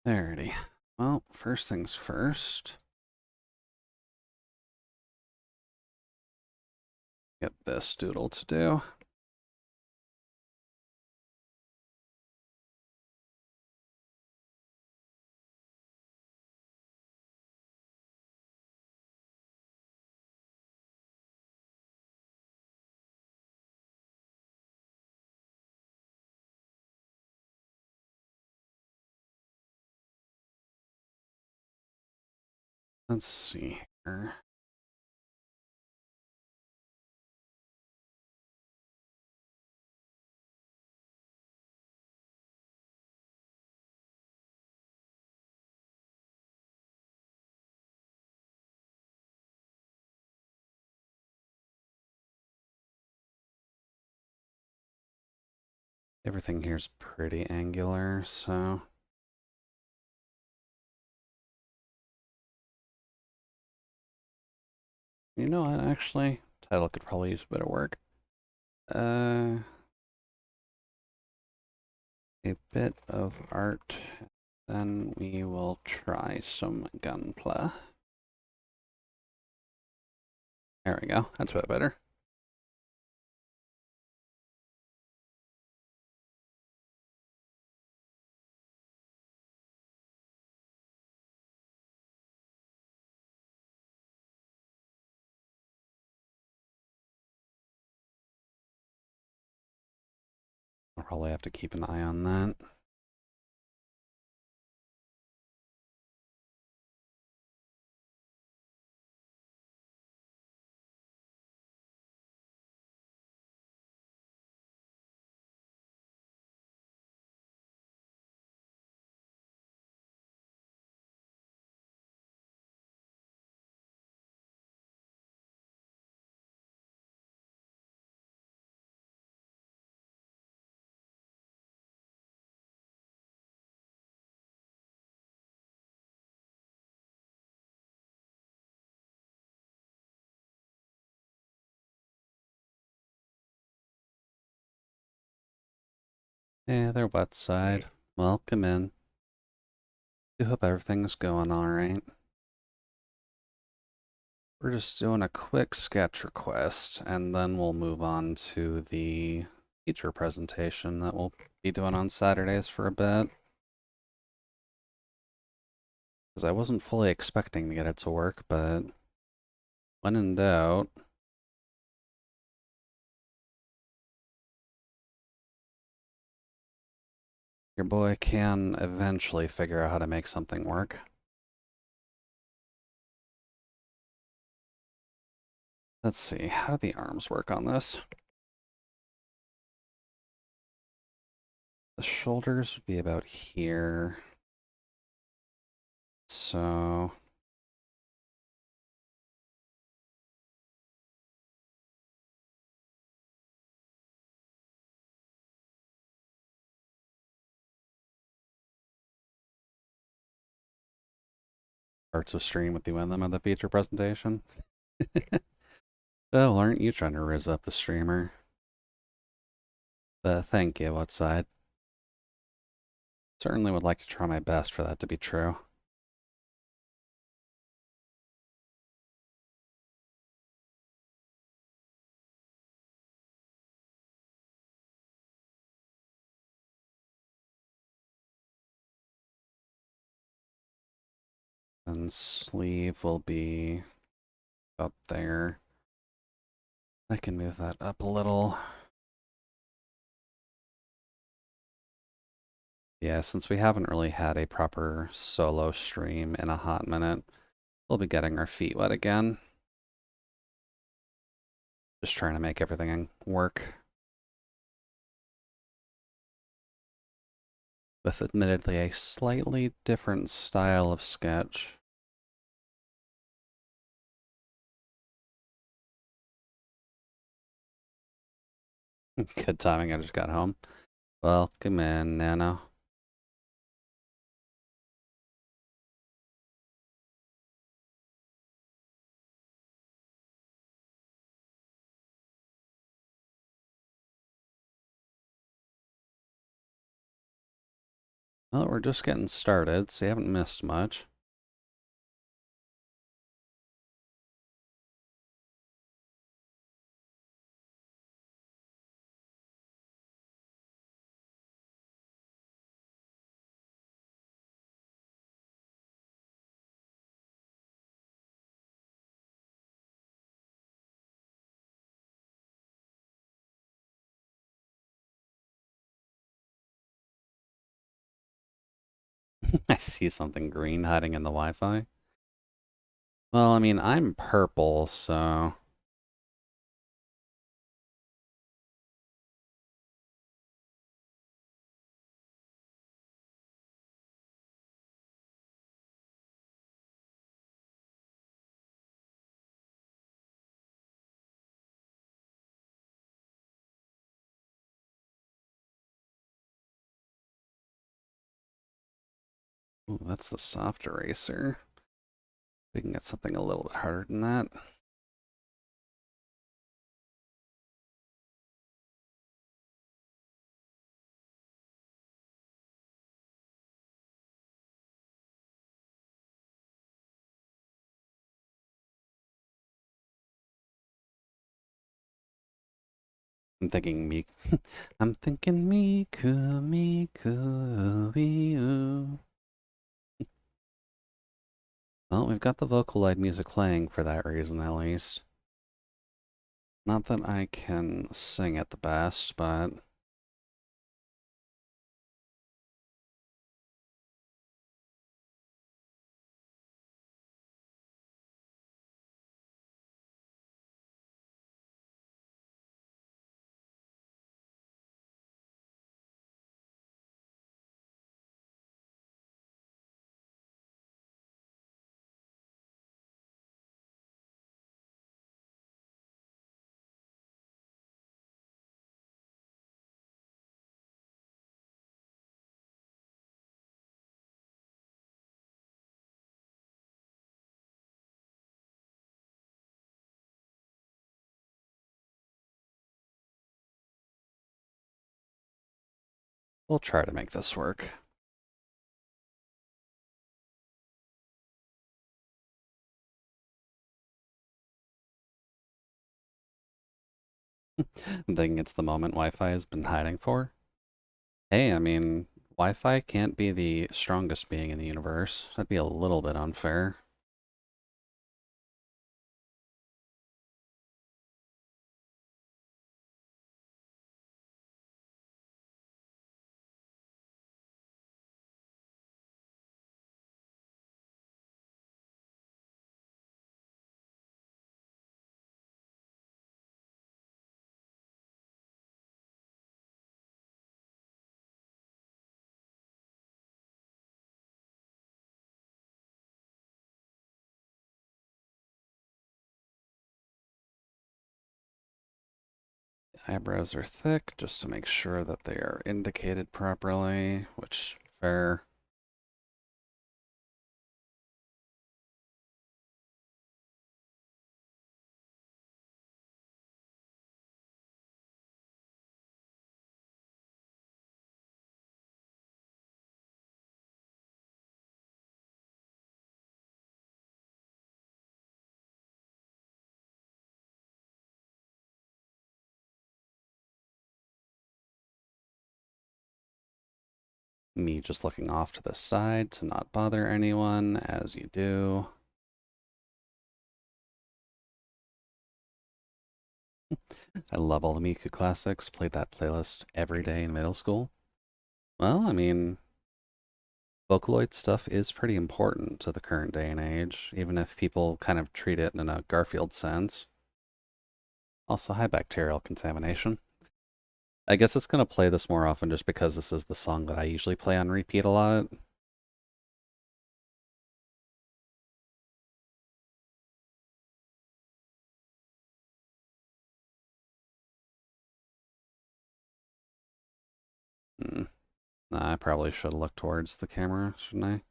Alrighty. Well, first things first. Get this doodle to do. Let's see here. Everything here's pretty angular, so you know what, actually, title could probably use a bit of work. A bit of art, then we will try some Gunpla. There we go, that's a bit better. I'll probably have to keep an eye on that. Hey there, wet side. Welcome in. I hope everything's going alright. We're just doing a quick sketch request, and then we'll move on to the feature presentation that we'll be doing on Saturdays for a bit. Because I wasn't fully expecting to get it to work, but when in doubt, your boy can eventually figure out how to make something work. Let's see, how do the arms work on this? The shoulders would be about here. So parts of stream with you in them of the feature presentation. Oh, aren't you trying to riz up the streamer? But thank you, outside. Certainly would like to try my best for that to be true. And sleeve will be about there. I can move that up a little. Yeah, since we haven't really had a proper solo stream in a hot minute, we'll be getting our feet wet again. Just trying to make everything work. With admittedly a slightly different style of sketch. Good timing, I just got home. Welcome in, Nano. Well, we're just getting started, so you haven't missed much. I see something green hiding in the Wi-Fi. Well, I mean, I'm purple, so... Ooh, that's the soft eraser. We can get something a little bit harder than that. I'm thinking me. I'm thinking Miku, Miku, Miu. Well, we've got the Vocaloid music playing for that reason, at least. Not that I can sing it the best, but... We'll try to make this work. I'm thinking it's the moment Wi-Fi has been hiding for. Hey, I mean, Wi-Fi can't be the strongest being in the universe. That'd be a little bit unfair. Eyebrows are thick, just to make sure that they are indicated properly, which, fair. Me just looking off to the side to not bother anyone, as you do. I love all the Miku classics, played that playlist every day in middle school. Well, I mean, Vocaloid stuff is pretty important to the current day and age, even if people kind of treat it in a Garfield sense. Also, high bacterial contamination. I guess it's going to play this more often just because this is the song that I usually play on repeat a lot. Hmm. Nah, I probably should look towards the camera, shouldn't I?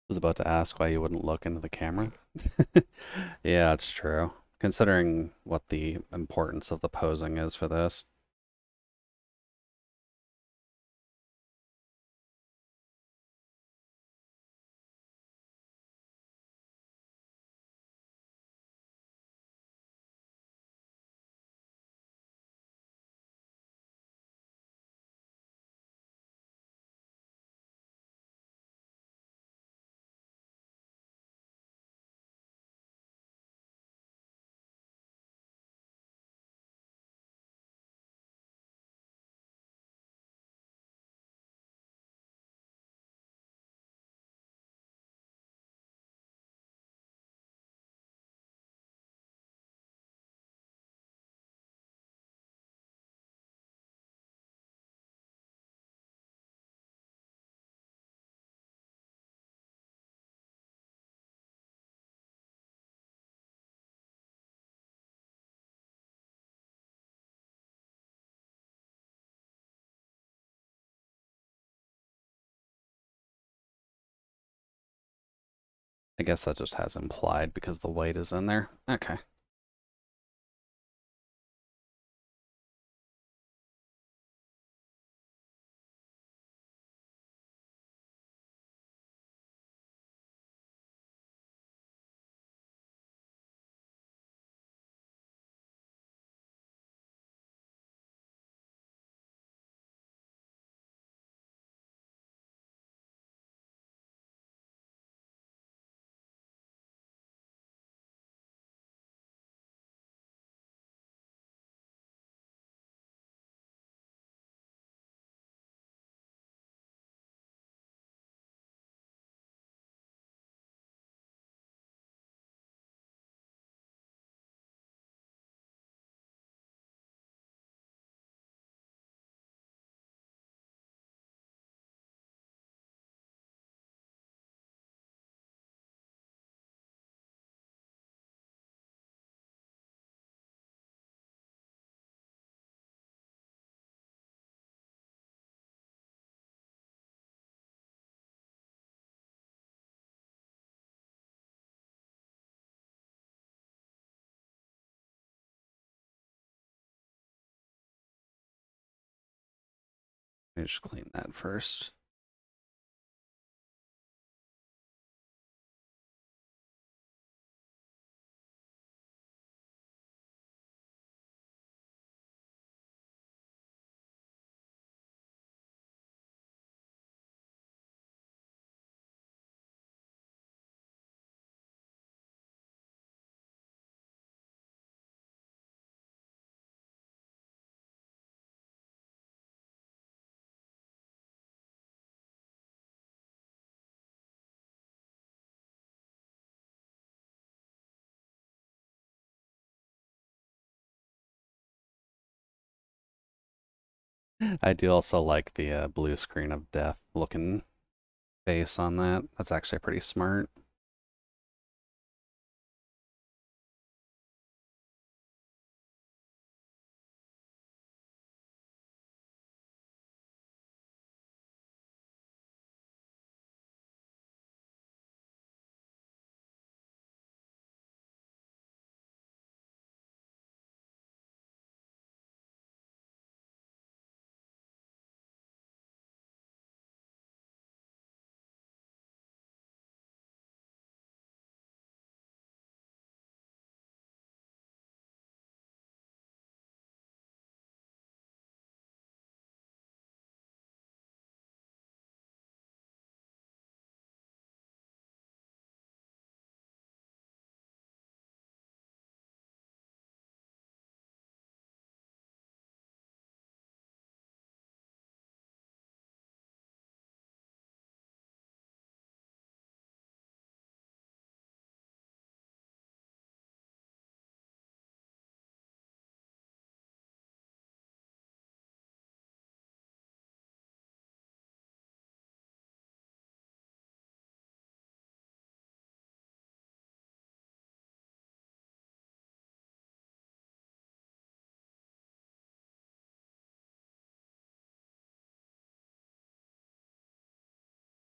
Was about to ask why you wouldn't look into the camera. Yeah, it's true. Considering what the importance of the posing is for this. I guess that just has implied because the white is in there. Okay. Let me just clean that first. I do also like the blue screen of death looking face on that. That's actually pretty smart.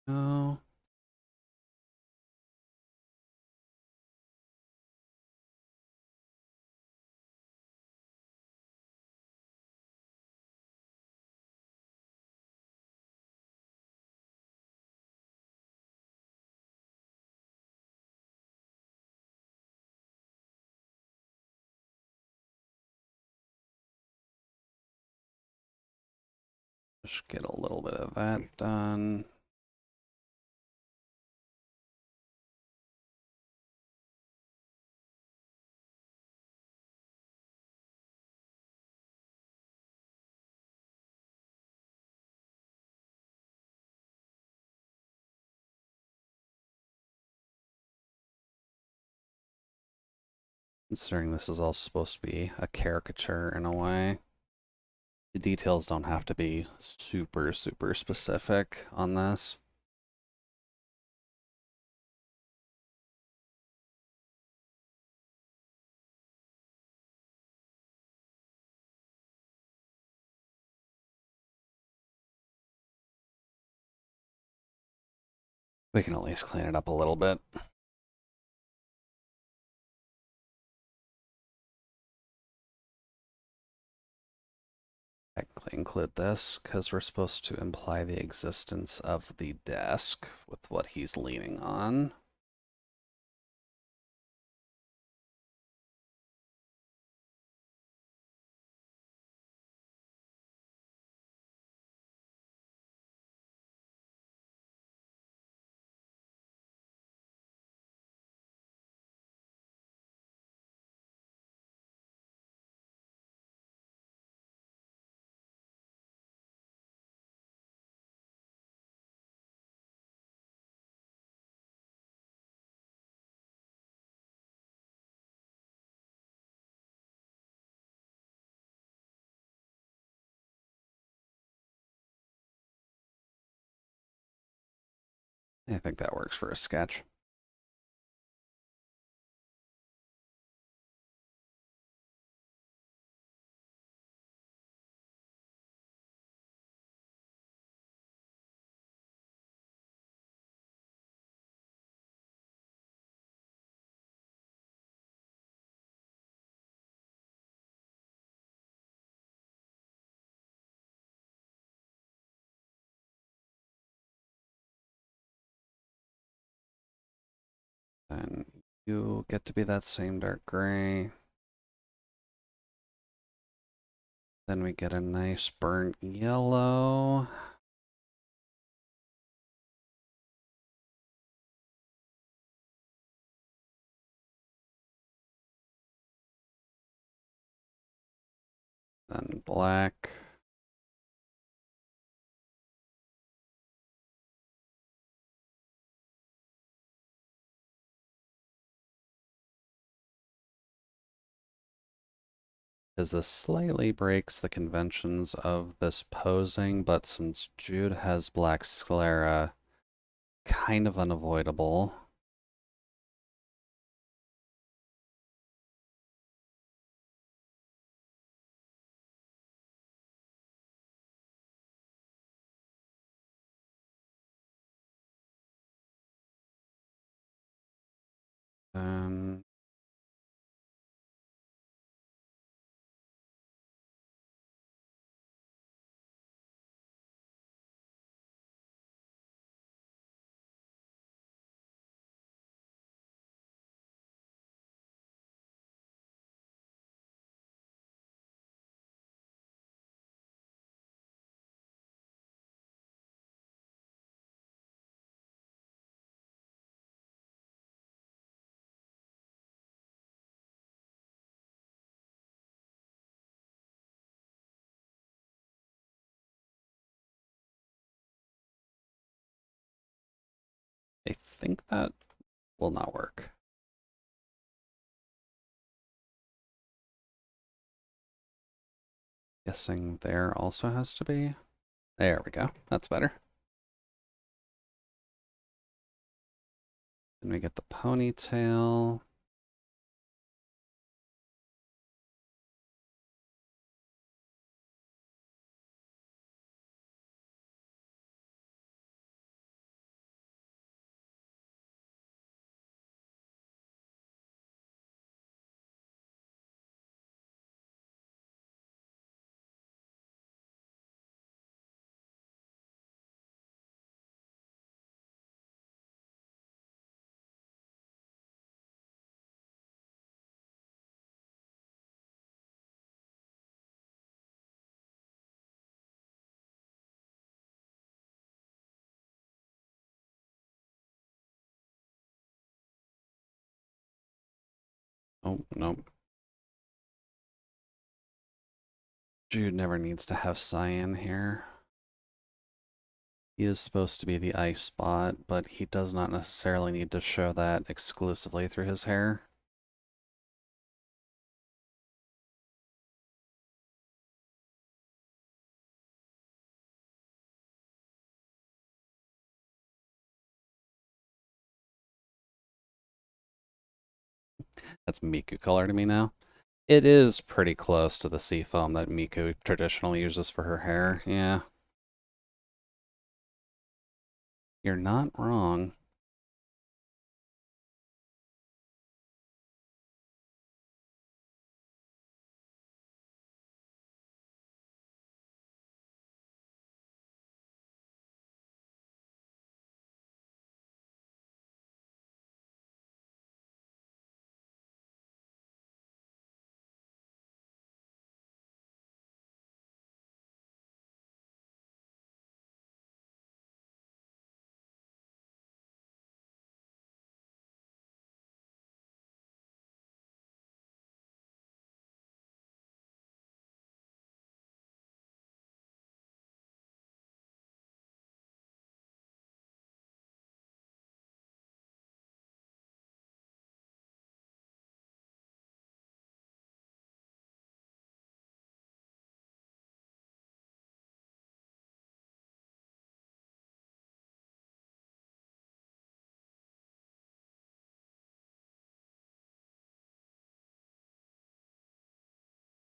Oh, Just get a little bit of that done. Considering this is all supposed to be a caricature in a way, the details don't have to be super, super specific on this. We can at least clean it up a little bit. Technically include this because we're supposed to imply the existence of the desk with what he's leaning on. I think that works for a sketch. Then you get to be that same dark gray. Then we get a nice burnt yellow. Then black. Because this slightly breaks the conventions of this posing, but since Jude has black sclera, kind of unavoidable. Um, I think that will not work. Guessing there also has to be. There we go. That's better. Then we get the ponytail. Oh, no. Jude never needs to have cyan here. He is supposed to be the ice spot, but he does not necessarily need to show that exclusively through his hair. That's Miku color to me now. It is pretty close to the seafoam that Miku traditionally uses for her hair, yeah. You're not wrong.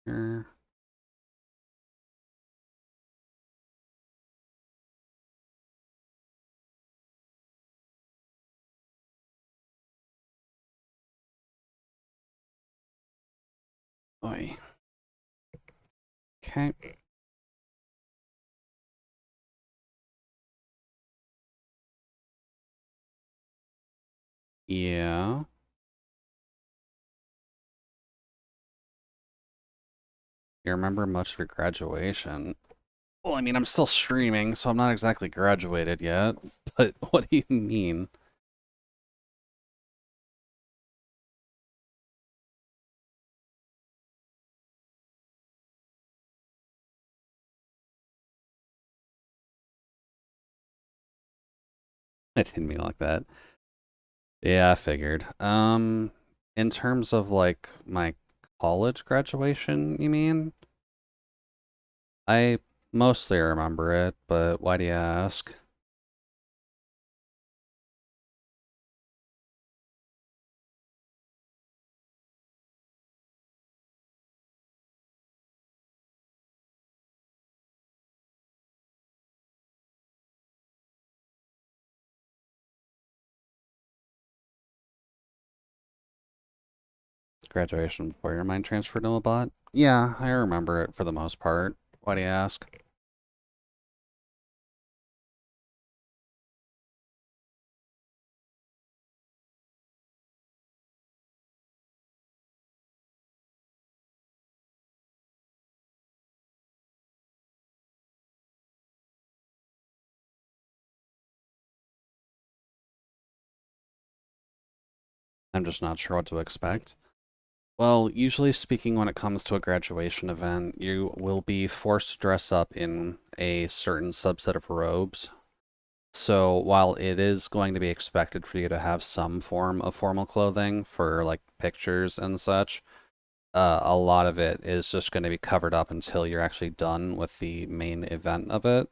Er, Oy. Okay. Yeah. You remember much of your graduation? Well, I mean, I'm still streaming, so I'm not exactly graduated yet. But what do you mean? I didn't mean like that. Yeah, I figured. In terms of like my college graduation, you mean? I mostly remember it, but why do you ask? Graduation before your mind transferred to a bot? Yeah, I remember it for the most part. Why do you ask? I'm just not sure what to expect. Well, usually speaking, when it comes to a graduation event, you will be forced to dress up in a certain subset of robes. So while it is going to be expected for you to have some form of formal clothing for like pictures and such, a lot of it is just going to be covered up until you're actually done with the main event of it.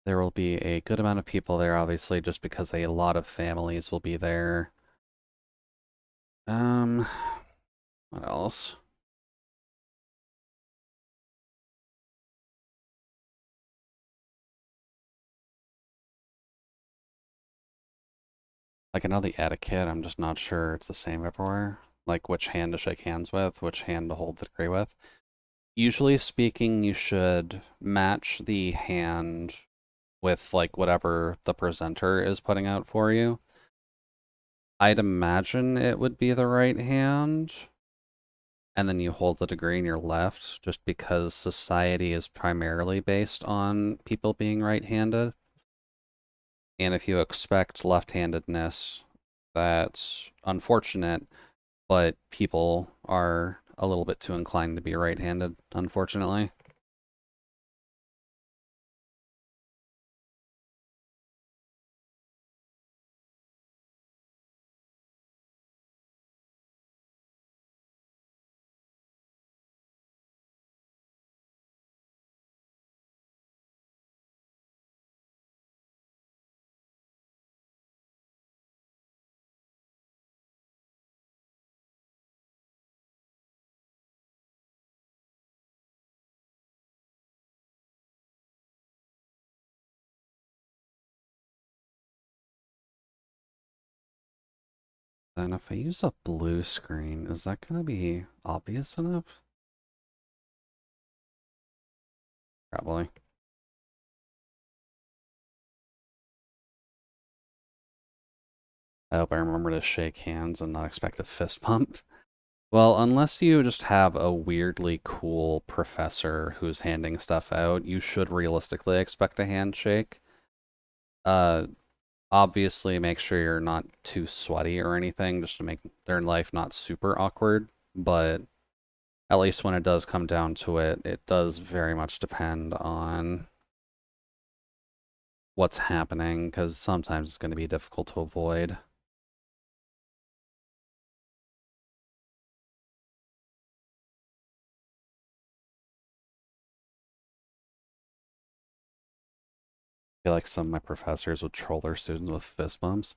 There will be a good amount of people there, obviously, just because a lot of families will be there. Um, what else? Like, I know the etiquette, I'm just not sure it's the same everywhere. Like, which hand to shake hands with, which hand to hold the degree with. Usually speaking, you should match the hand with like whatever the presenter is putting out for you. I'd imagine it would be the right hand, and then you hold the degree in your left, just because society is primarily based on people being right-handed. And if you expect left-handedness, that's unfortunate, but people are a little bit too inclined to be right-handed, unfortunately. Then if I use a blue screen, is that going to be obvious enough? Probably. I hope I remember to shake hands and not expect a fist bump. Well, unless you just have a weirdly cool professor who's handing stuff out, you should realistically expect a handshake. Uh, Obviously make sure you're not too sweaty or anything, just to make their life not super awkward. But at least when it does come down to it, it does very much depend on what's happening, because sometimes it's going to be difficult to avoid. I feel like some of my professors would troll their students with fist bumps.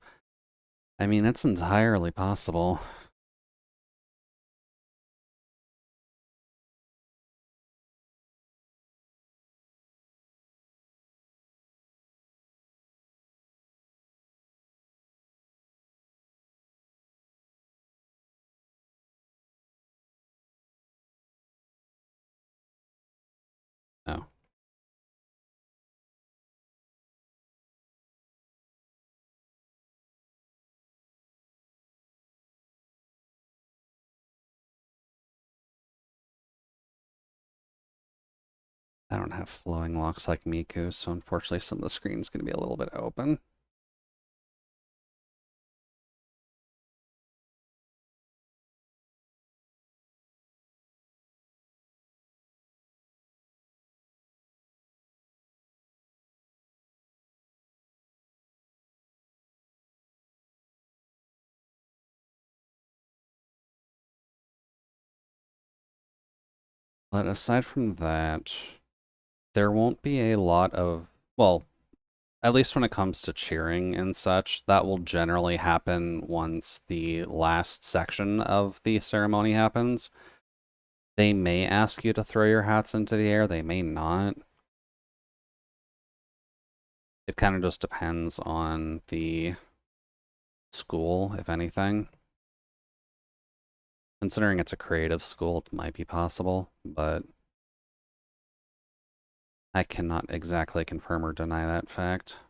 I mean, it's entirely possible. No. I don't have flowing locks like Miku, so unfortunately some of the screen's going to be a little bit open. But aside from that, there won't be a lot of, well, at least when it comes to cheering and such, that will generally happen once the last section of the ceremony happens. They may ask you to throw your hats into the air, they may not. It kind of just depends on the school, if anything. Considering it's a creative school, it might be possible, but I cannot exactly confirm or deny that fact.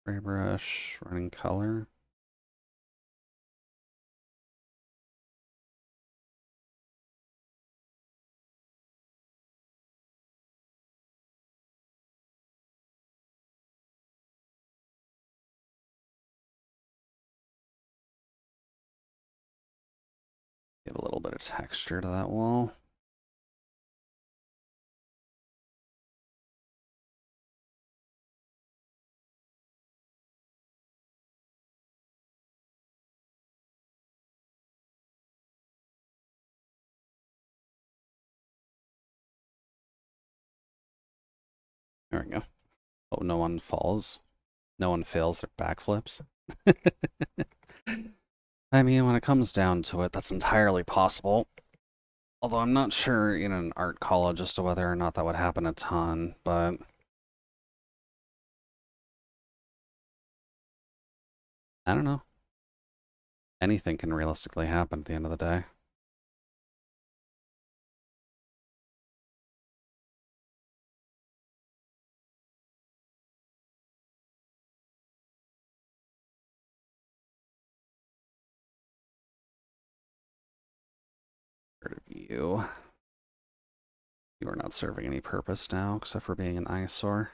Spray brush, running color. Give a little bit of texture to that wall. There we go. Oh, no one falls. No one fails their backflips. I mean, when it comes down to it, that's entirely possible. Although I'm not sure in an art college as to whether or not that would happen a ton, but I don't know. Anything can realistically happen at the end of the day. Rid of you. You are not serving any purpose now, except for being an eyesore.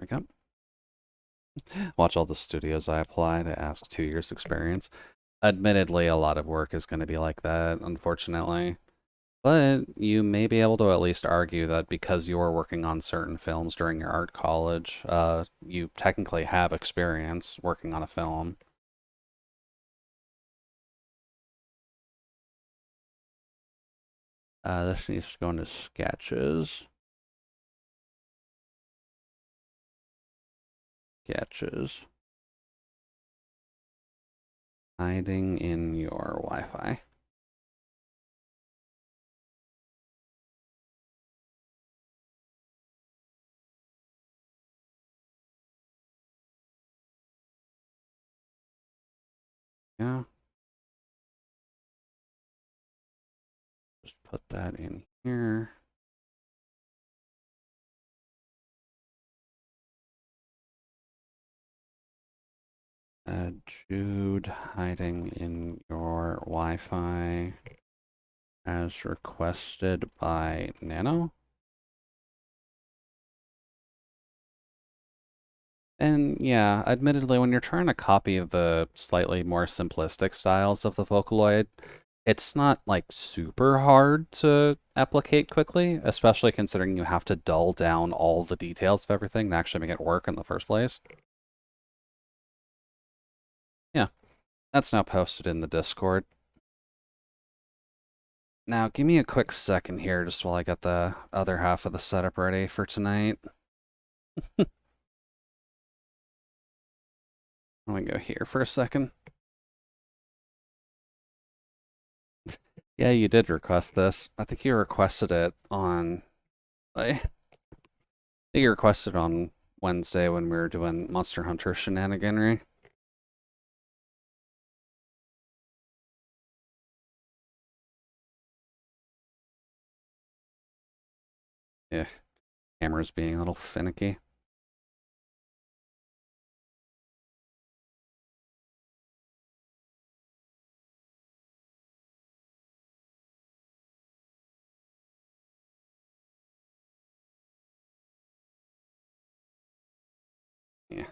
There we go. Watch all the studios I apply to ask 2 years experience. Admittedly, a lot of work is going to be like that, unfortunately. But you may be able to at least argue that because you were working on certain films during your art college, you technically have experience working on a film. This needs to go into sketches. Sketches. Hiding in your Wi-Fi. Yeah. Just put that in here. Jude hiding in your Wi-Fi as requested by Nano. And yeah, admittedly, when you're trying to copy the slightly more simplistic styles of the Vocaloid, it's not like super hard to applicate quickly, especially considering you have to dull down all the details of everything to actually make it work in the first place. Yeah, that's now posted in the Discord. Now, give me a quick second here just while I get the other half of the setup ready for tonight. Let me go here for a second. Yeah, you did request this. I think you requested it on... I think you requested on Wednesday when we were doing Monster Hunter shenaniganry. Yeah, camera's being a little finicky. Yeah.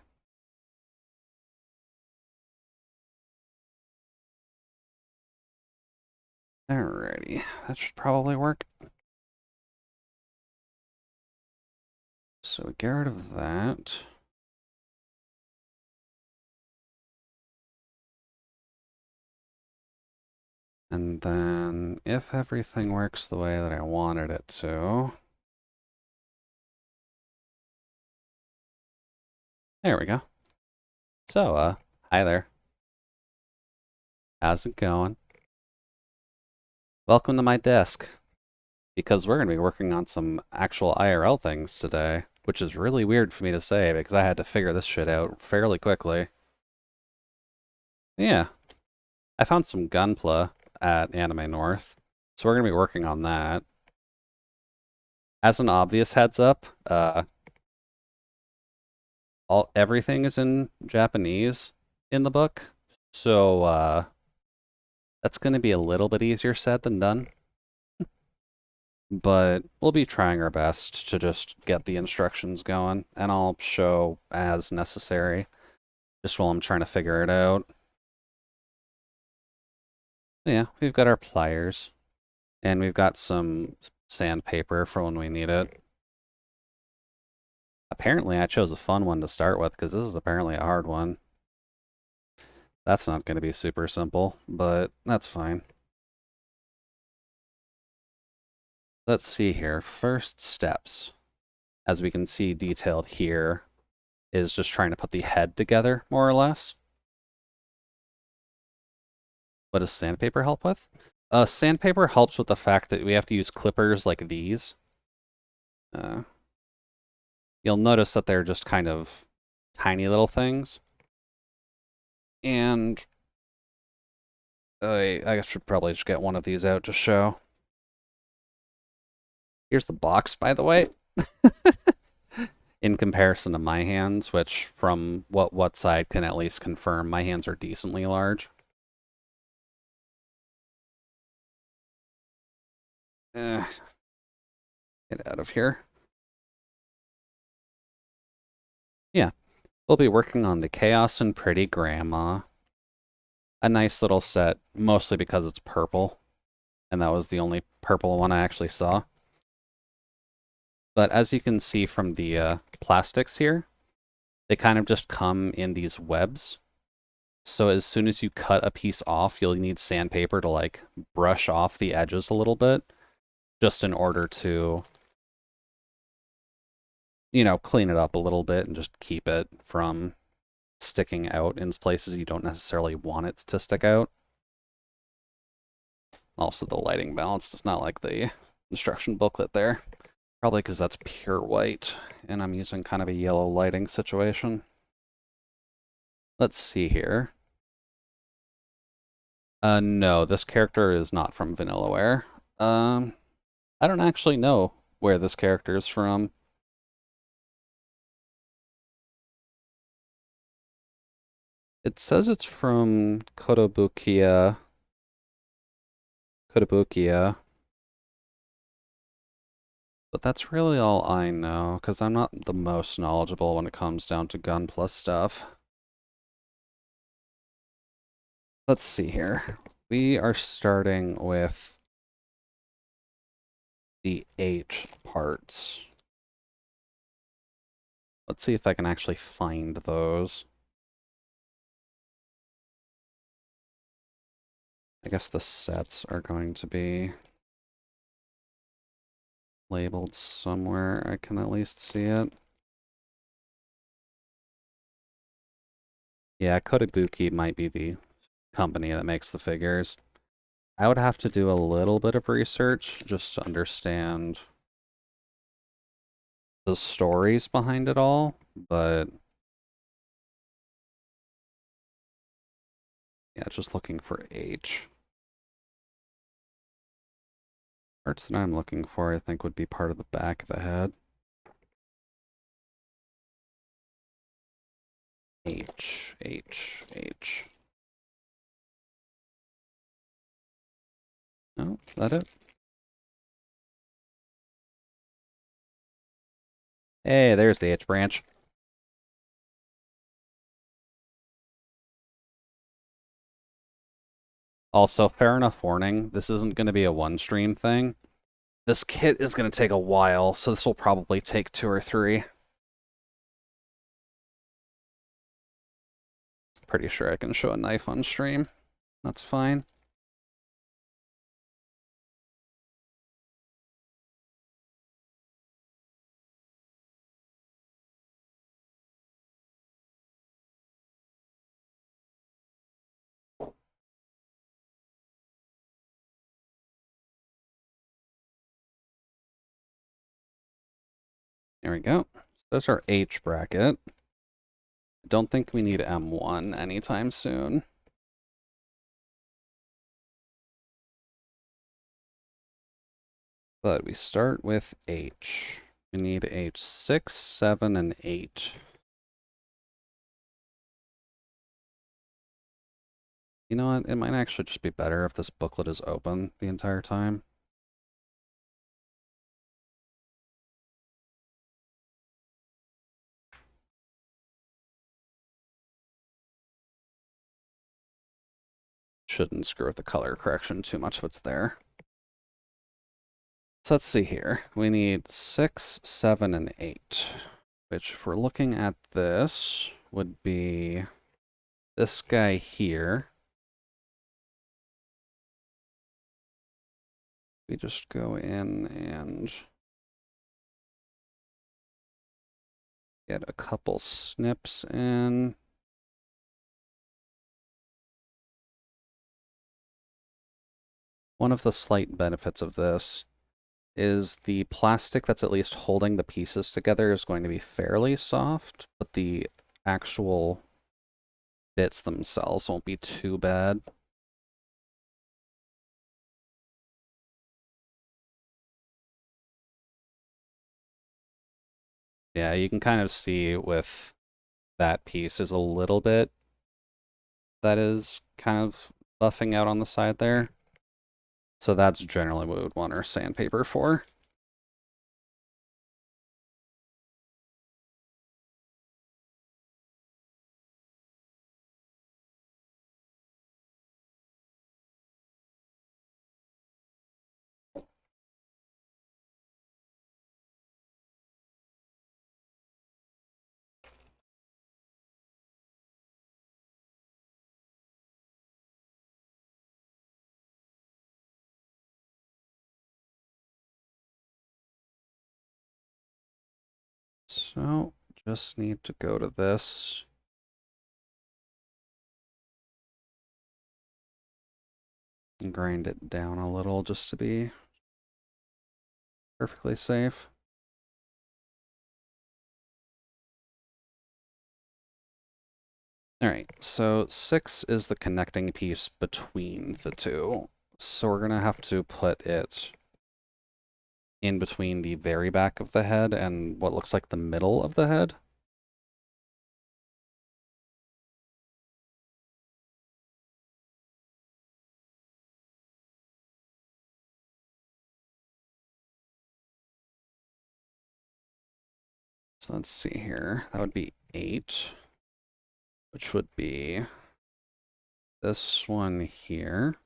Alrighty, that should probably work. So get rid of that. And then if everything works the way that I wanted it to, there we go. So, hi there. How's it going? Welcome to my desk. Because we're going to be working on some actual IRL things today, which is really weird for me to say because I had to figure this shit out fairly quickly. Yeah, I found some Gunpla at Anime North, so we're going to be working on that. As an obvious heads up, everything is in Japanese in the book, so that's going to be a little bit easier said than done. But we'll be trying our best to just get the instructions going, and I'll show as necessary, just while I'm trying to figure it out. Yeah, we've got our pliers, and we've got some sandpaper for when we need it. Apparently, I chose a fun one to start with because this is apparently a hard one. That's not going to be super simple, but that's fine. Let's see here. First steps, as we can see detailed here, is just trying to put the head together, more or less. What does sandpaper help with? Sandpaper helps with the fact that we have to use clippers like these. You'll notice that they're just kind of tiny little things. And I should probably just get one of these out to show. Here's the box, by the way. In comparison to my hands, which from what side can at least confirm my hands are decently large. Get out of here. Yeah, we'll be working on the Chaos and Pretty Grandma. A nice little set, mostly because it's purple. And that was the only purple one I actually saw. But as you can see from the plastics here, they kind of just come in these webs. So as soon as you cut a piece off, you'll need sandpaper to like brush off the edges a little bit, just in order to, you know, clean it up a little bit and just keep it from sticking out in places you don't necessarily want it to stick out. Also, the lighting balance does not like the instruction booklet there. Probably because that's pure white, and I'm using kind of a yellow lighting situation. Let's see here. No, this character is not from Vanillaware. I don't actually know where this character is from. It says it's from Kotobukiya. Kotobukiya. But that's really all I know, because I'm not the most knowledgeable when it comes down to Gunpla stuff. Let's see here. We are starting with the H parts. Let's see if I can actually find those. I guess the sets are going to be labeled somewhere. I can at least see it. Yeah, Kotobuki might be the company that makes the figures. I would have to do a little bit of research just to understand the stories behind it all, but yeah, just looking for H. Parts that I'm looking for, I think, would be part of the back of the head. H, H, H. No, is that it? Hey, there's the H branch. Also, fair enough warning, this isn't going to be a one-stream thing. This kit is going to take a while, so this will probably take 2 or 3. Pretty sure I can show a knife on stream. That's fine. There we go. Those are H bracket. I don't think we need M1 anytime soon. But we start with H. We need H6, 7, and 8. You know what? It might actually just be better if this booklet is open the entire time. shouldn't screw with the color correction too much if it's there. So let's see here. We need 6, 7, and 8, which if we're looking at this would be this guy here. We just go in and get a couple snips in. One of the slight benefits of this is the plastic that's at least holding the pieces together is going to be fairly soft, but the actual bits themselves won't be too bad. Yeah, you can kind of see with that piece is a little bit that is kind of buffing out on the side there. So that's generally what we would want our sandpaper for. So just need to go to this. And grind it down a little just to be perfectly safe. All right, so 6 is the connecting piece between the two. So we're gonna have to put it in between the very back of the head and what looks like the middle of the head. So let's see here. That would be 8, which would be this one here.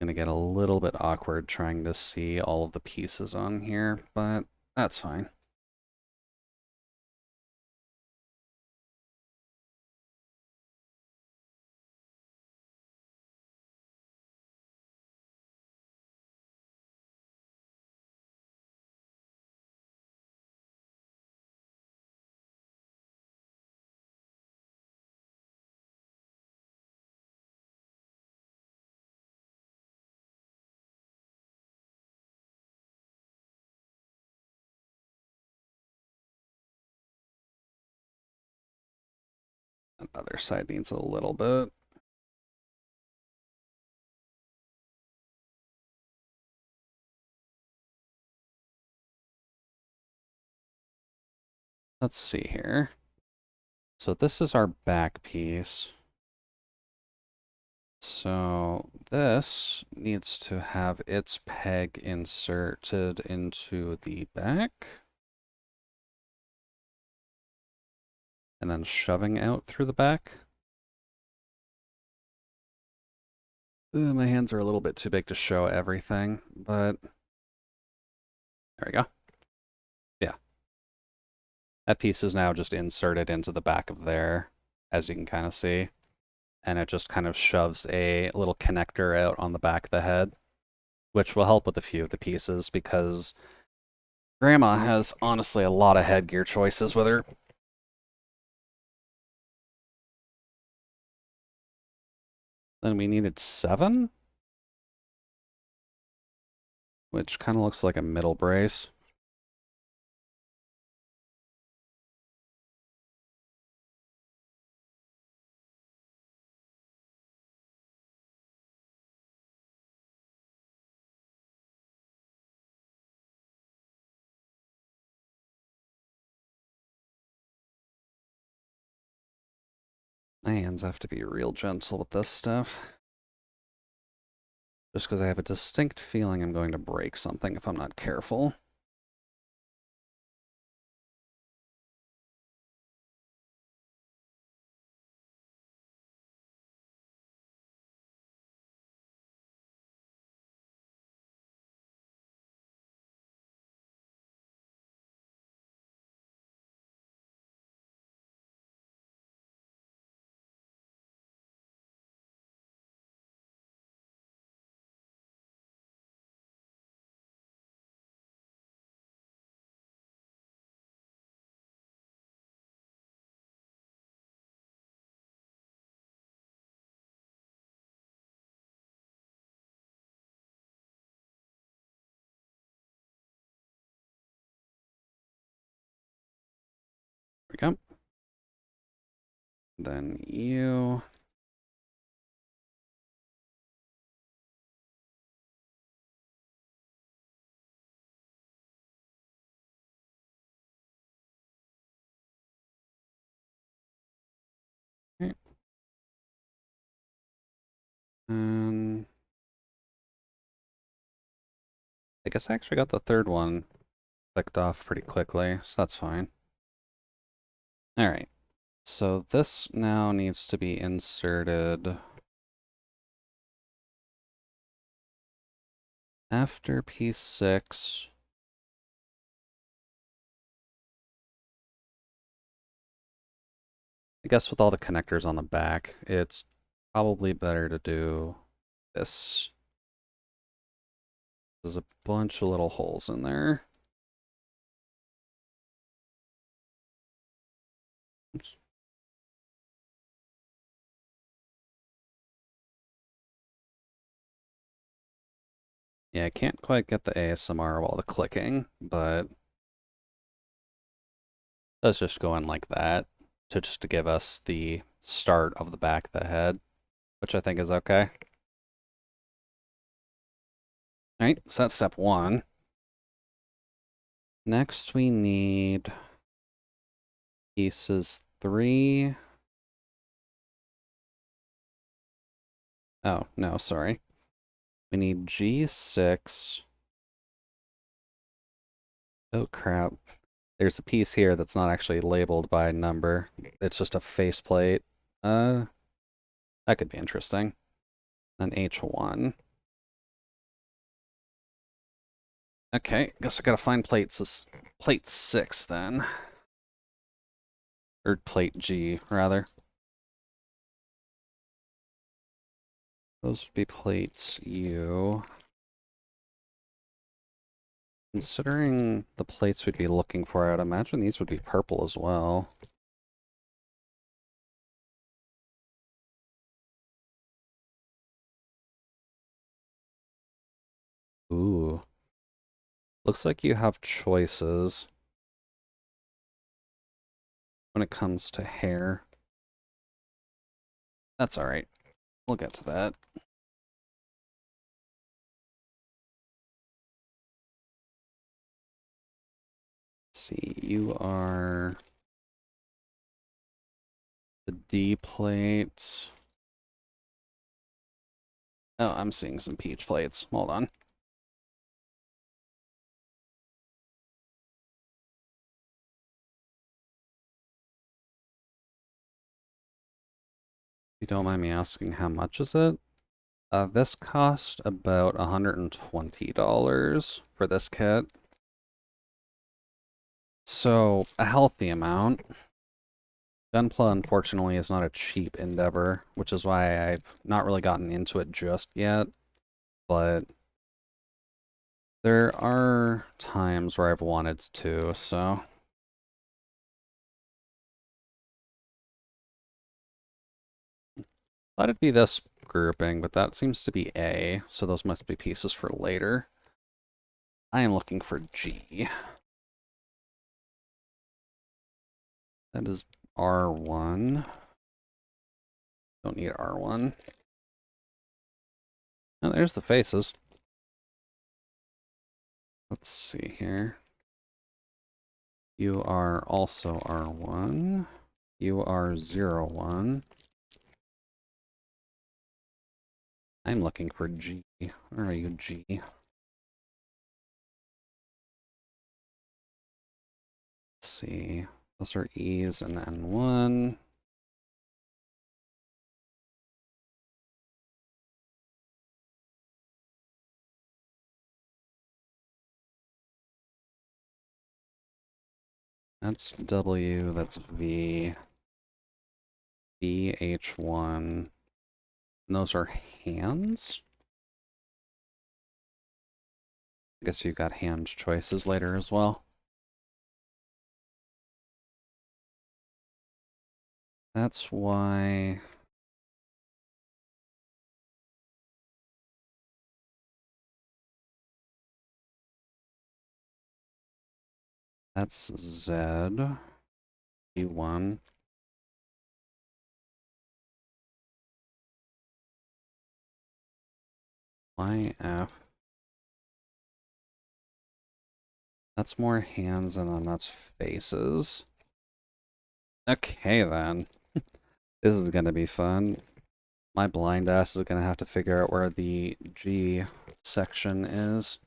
Gonna get a little bit awkward trying to see all of the pieces on here, but that's fine. The other side needs a little bit. Let's see here. So this is our back piece. So this needs to have its peg inserted into the back. And then shoving out through the back. My hands are a little bit too big to show everything, but there we go. Yeah. That piece is now just inserted into the back of there, as you can kind of see. And it just kind of shoves a little connector out on the back of the head, which will help with a few of the pieces because Grandma has honestly a lot of headgear choices with her. Then we needed 7, which kind of looks like a middle brace. My hands have to be real gentle with this stuff. Just because I have a distinct feeling I'm going to break something if I'm not careful. There we go. Then you. Okay. And I guess I actually got the third one clicked off pretty quickly, so that's fine. All right. So this now needs to be inserted after piece 6. I guess with all the connectors on the back, it's probably better to do this. There's a bunch of little holes in there. Oops. Yeah, I can't quite get the ASMR while the clicking, but let's just go in like that to give us the start of the back of the head, which I think is okay. All right, so that's step 1. Next, we need pieces 3. Oh, no, sorry. We need G6. Oh, crap. There's a piece here that's not actually labeled by number. It's just a faceplate. That could be interesting. Then H1. Okay, guess I gotta find plate 6 then. Or plate G, rather. Those would be plates U. Considering the plates we'd be looking for, I'd imagine these would be purple as well. Ooh. Looks like you have choices when it comes to hair. That's alright. We'll get to that. Let's see, you are the D plate. Oh, I'm seeing some peach plates. Hold on. If you don't mind me asking, how much is it? This cost about $120 for this kit. So, a healthy amount. Gunpla, unfortunately, is not a cheap endeavor, which is why I've not really gotten into it just yet. But there are times where I've wanted to, so... Thought it'd be this grouping, but that seems to be A, so those must be pieces for later. I am looking for G. That is R1. Don't need R1. Oh, there's the faces. Let's see here. You are also R1. You are 01. I'm looking for G. Where are you, G? Let's see. Those are E's and N1. That's W, that's V, B, H1. And those are hands? I guess you've got hand choices later as well. That's why... That's Z, B1. YF. That's more hands, and then that's faces. Okay, then. This is gonna be fun. My blind ass is gonna have to figure out where the G section is.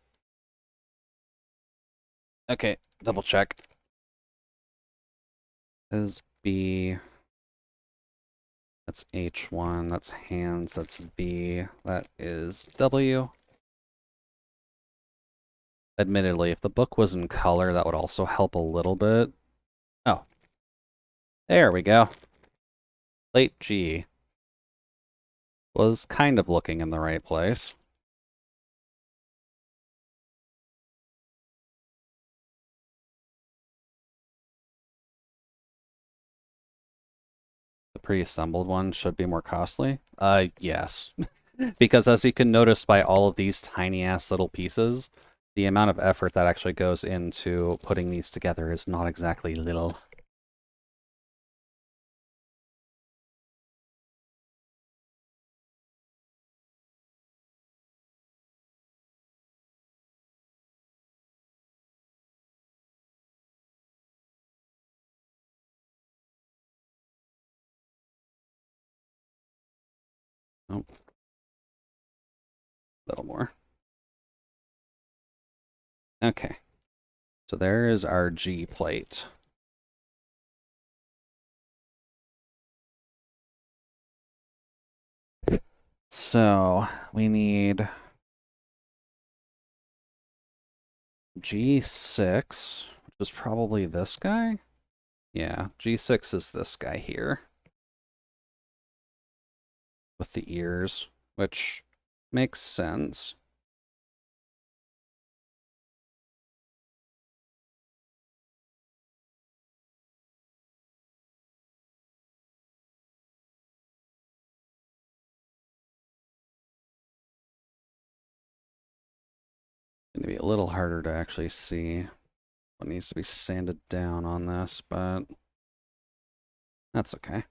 Okay, double check. Is B. That's H1, that's hands, that's V, that is W. Admittedly, if the book was in color, that would also help a little bit. Oh. There we go. Late G was kind of looking in the right place. The pre-assembled one should be more costly. Yes. Because as you can notice by all of these tiny-ass little pieces, the amount of effort that actually goes into putting these together is not exactly little. Nope. A little more. Okay. So there is our G plate. So we need G6, which is probably this guy. Yeah, G6 is this guy here with the ears, which makes sense. Gonna be a little harder to actually see what needs to be sanded down on this, but that's okay.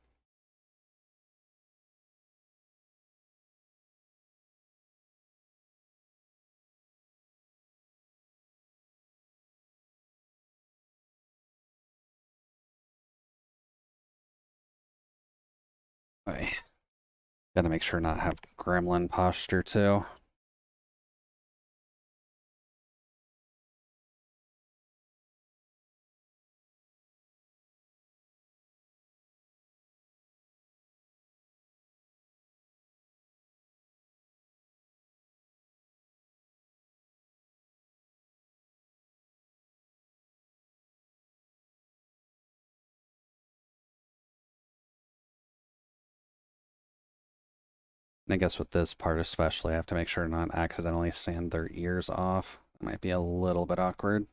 Okay. Gotta make sure not have gremlin posture too. And I guess with this part especially, I have to make sure not accidentally sand their ears off. It might be a little bit awkward.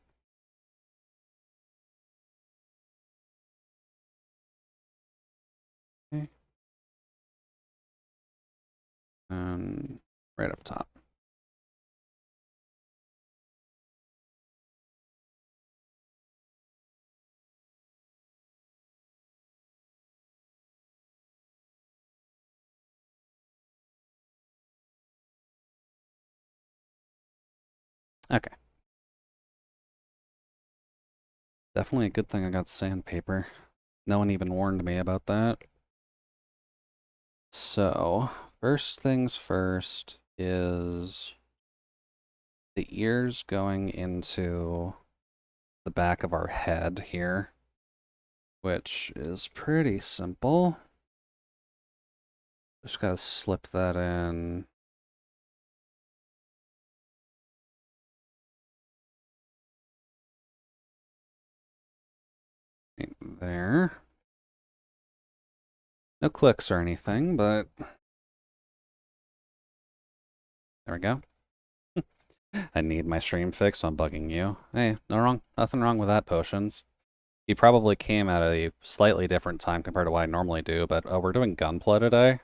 Okay. Right up top. Okay. Definitely a good thing I got sandpaper. No one even warned me about that. So, First things first is the ears going into the back of our head here, which is pretty simple. Just gotta slip that in. Right there. No clicks or anything, but there we go. I need my stream fixed, so I'm bugging you. Hey, nothing wrong with that, Potions. You probably came at a slightly different time compared to what I normally do, but we're doing Gunpla today.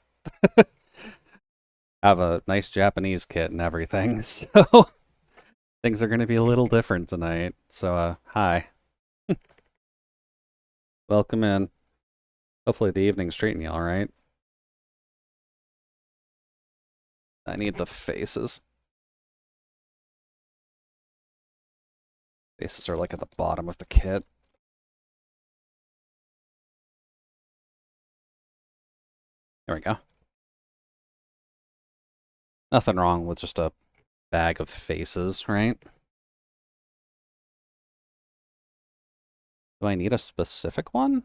Have a nice Japanese kit and everything, so things are going to be a little different tonight. So, hi. Welcome in. Hopefully the evening's treating you all right. I need the faces. Faces are like at the bottom of the kit. There we go. Nothing wrong with just a bag of faces, right? Do I need a specific one?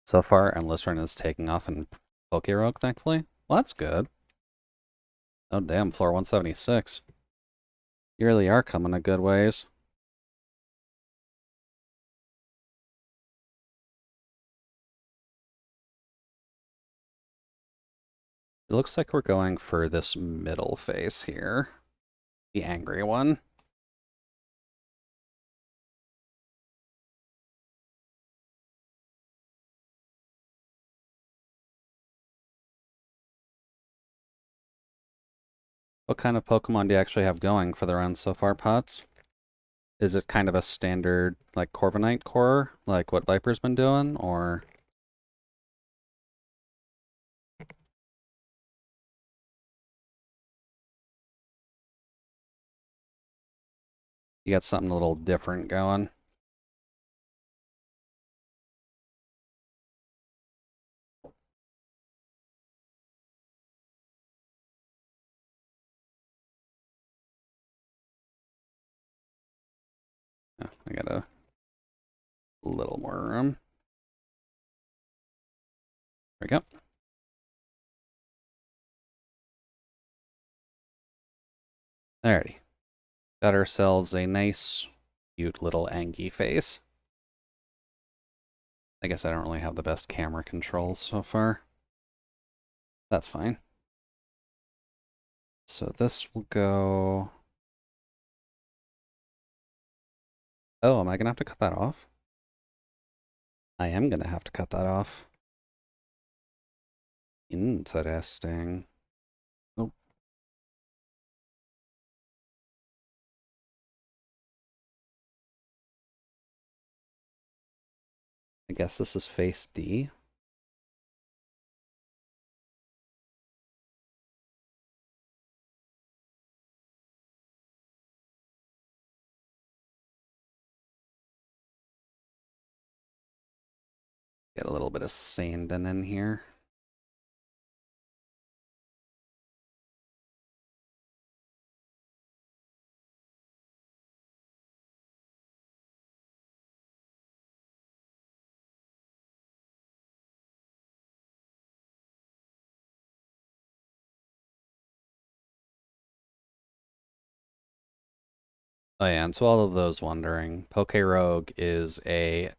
So far, Endless Run is taking off in Pokerogue, thankfully. Well, that's good. Oh, damn, floor 176. You really are coming a good ways. It looks like we're going for this middle face here. The angry one. What kind of Pokemon do you actually have going for the run so far, Pots? Is it kind of a standard, like, Corviknight core, like what Viper's been doing, or... You got something a little different going? Yeah, I got a little more room. There we go. Alrighty. Got ourselves a nice, cute little Angie face. I guess I don't really have the best camera controls so far. That's fine. So this will go... Oh, am I gonna have to cut that off? I am gonna have to cut that off. Interesting. Oh, I guess this is face D. Get a little bit of sand in here. Oh yeah, and to all of those wondering, Pokerogue is a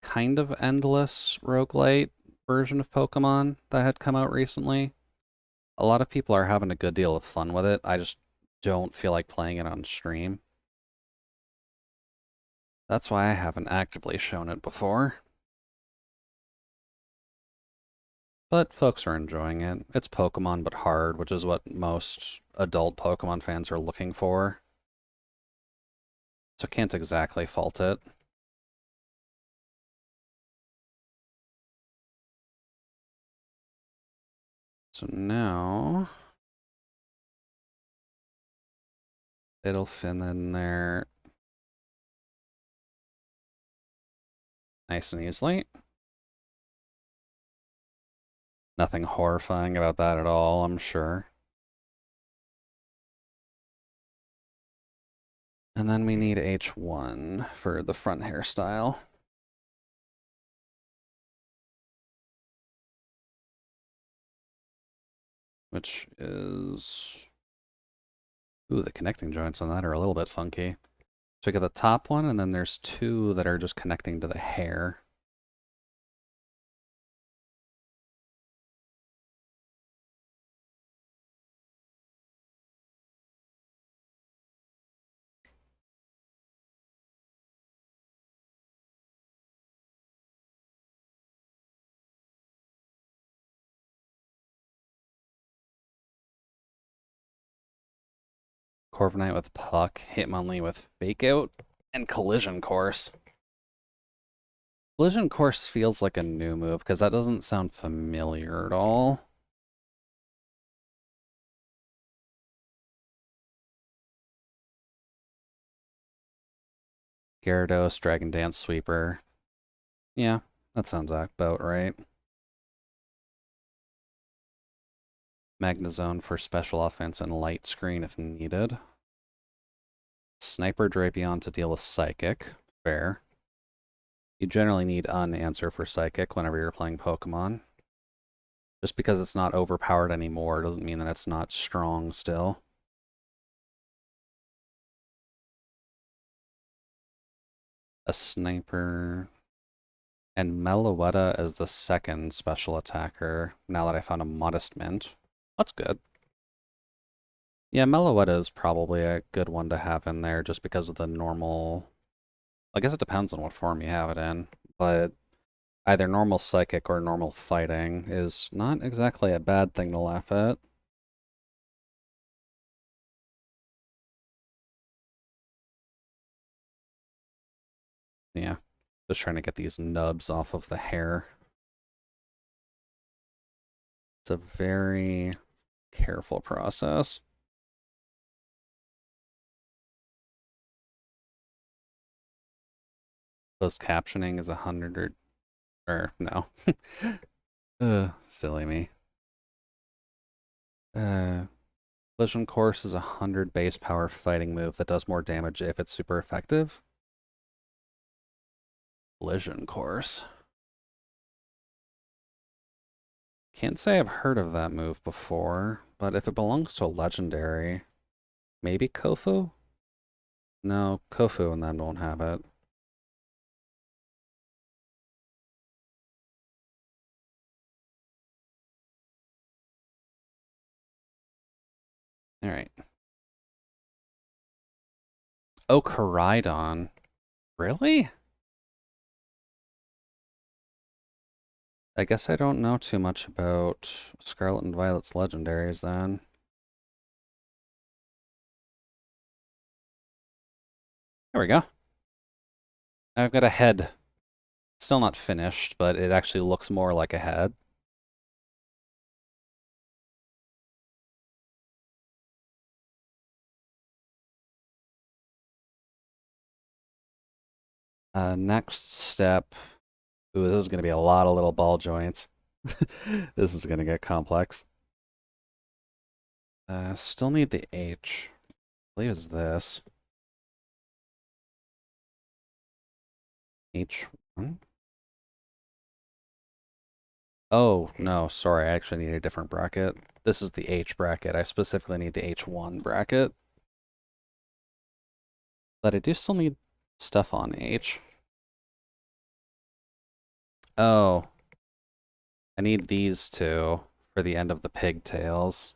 kind of endless roguelite version of Pokemon that had come out recently. A lot of people are having a good deal of fun with it. I just don't feel like playing it on stream. That's why I haven't actively shown it before. But folks are enjoying it. It's Pokemon but hard, which is what most adult Pokemon fans are looking for. So can't exactly fault it. So now it'll fit in there nice and easily. Nothing horrifying about that at all, I'm sure. And then we need H1 for the front hairstyle. Which is... Ooh, the connecting joints on that are a little bit funky. So we got the top one, and then there's two that are just connecting to the hair. Corviknight with Puck, Hitmonlee with Fake Out, and Collision Course. Collision Course feels like a new move, because that doesn't sound familiar at all. Gyarados, Dragon Dance Sweeper. Yeah, that sounds about right. Magnezone for special offense and Light Screen if needed. Sniper Drapion to deal with Psychic. Fair. You generally need an answer for Psychic whenever you're playing Pokemon. Just because it's not overpowered anymore doesn't mean that it's not strong still. A Sniper... And Meloetta as the second special attacker, now that I found a Modest Mint. That's good. Yeah, Meloetta is probably a good one to have in there just because of the normal... I guess it depends on what form you have it in, but either normal Psychic or normal Fighting is not exactly a bad thing to laugh at. Yeah, just trying to get these nubs off of the hair. It's a very careful process. Closed captioning is 100 or no. Silly me. Collision Course is a 100 base power fighting move that does more damage if it's super effective. Collision Course. Can't say I've heard of that move before, but if it belongs to a legendary, maybe Kofu? No, Kofu and them won't have it. Alright. Oh, Koraidon. Really? I guess I don't know too much about Scarlet and Violet's legendaries then. There we go. I've got a head. Still not finished, but it actually looks more like a head. Next step. Ooh, this is going to be a lot of little ball joints. This is going to get complex. Still need the H. I believe it's this. H1? Oh, no, sorry, I actually need a different bracket. This is the H bracket. I specifically need the H1 bracket. But I do still need stuff on H. Oh, I need these two for the end of the pigtails.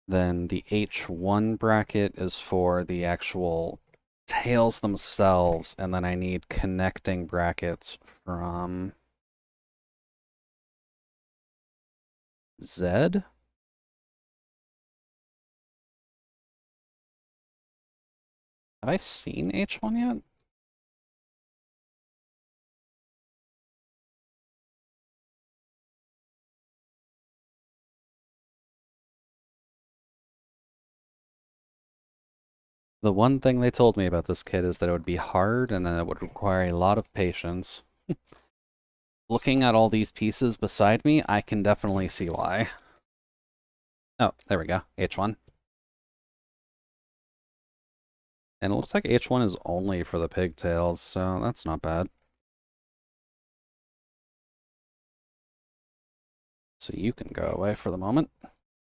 Then the H1 bracket is for the actual tails themselves, and then I need connecting brackets from Z? Have I seen H1 yet? The one thing they told me about this kit is that it would be hard and then it would require a lot of patience. Looking at all these pieces beside me, I can definitely see why. Oh, there we go. H1. And it looks like H1 is only for the pigtails, so that's not bad. So you can go away for the moment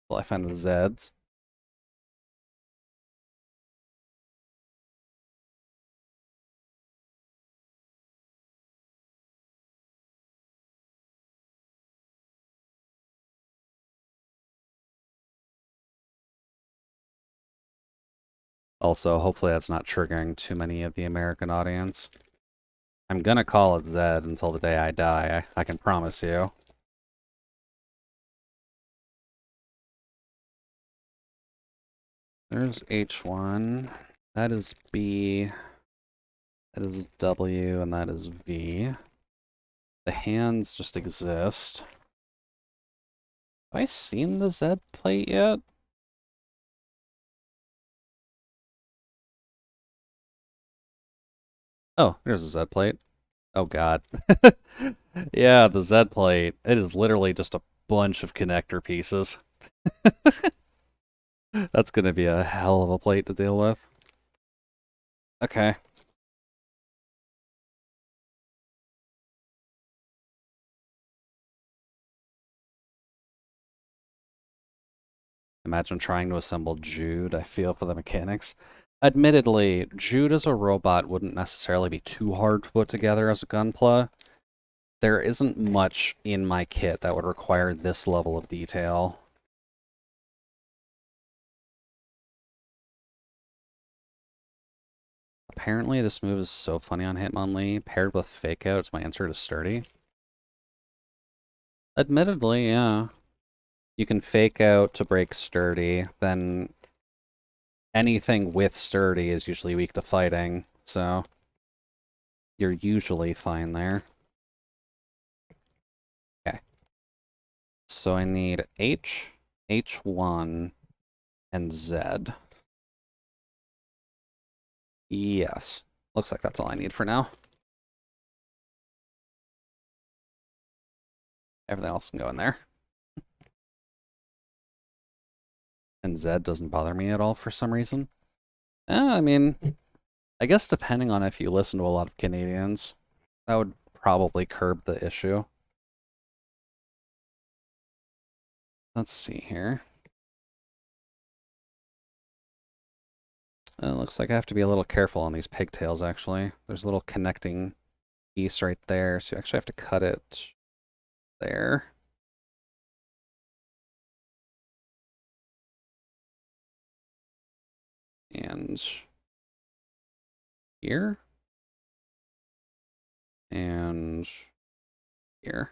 while I find the Zeds. Also, hopefully that's not triggering too many of the American audience. I'm gonna call it Zed until the day I die, I can promise you. There's H1. That is B. That is W, and that is V. The hands just exist. Have I seen the Z plate yet? Oh, there's a Z plate. Oh god. Yeah, the Z plate. It is literally just a bunch of connector pieces. That's gonna be a hell of a plate to deal with. Okay. Imagine trying to assemble Jude. I feel for the mechanics. Admittedly, Jude as a robot wouldn't necessarily be too hard to put together as a Gunpla. There isn't much in my kit that would require this level of detail. Apparently this move is so funny on Hitmonlee. Paired with Fake Out, it's my answer to Sturdy. Admittedly, yeah. You can Fake Out to break Sturdy, then anything with Sturdy is usually weak to fighting, so you're usually fine there. Okay. So I need H, H1, and Z. Yes. Looks like that's all I need for now. Everything else can go in there. And Z doesn't bother me at all for some reason. I mean, I guess depending on if you listen to a lot of Canadians, that would probably curb the issue. Let's see here. It looks like I have to be a little careful on these pigtails, actually. There's a little connecting piece right there, so you actually have to cut it there. And here. And here.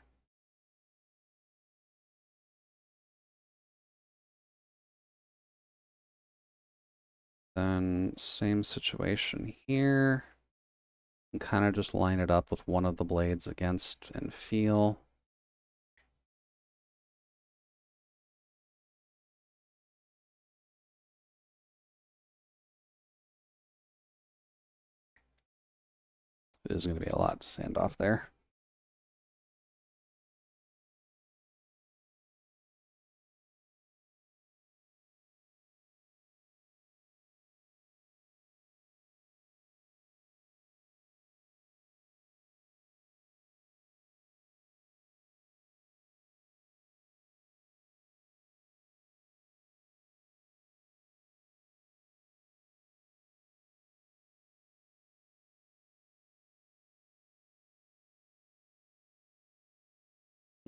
Then same situation here. And kind of just line it up with one of the blades against and feel. There's going to be a lot to sand off there.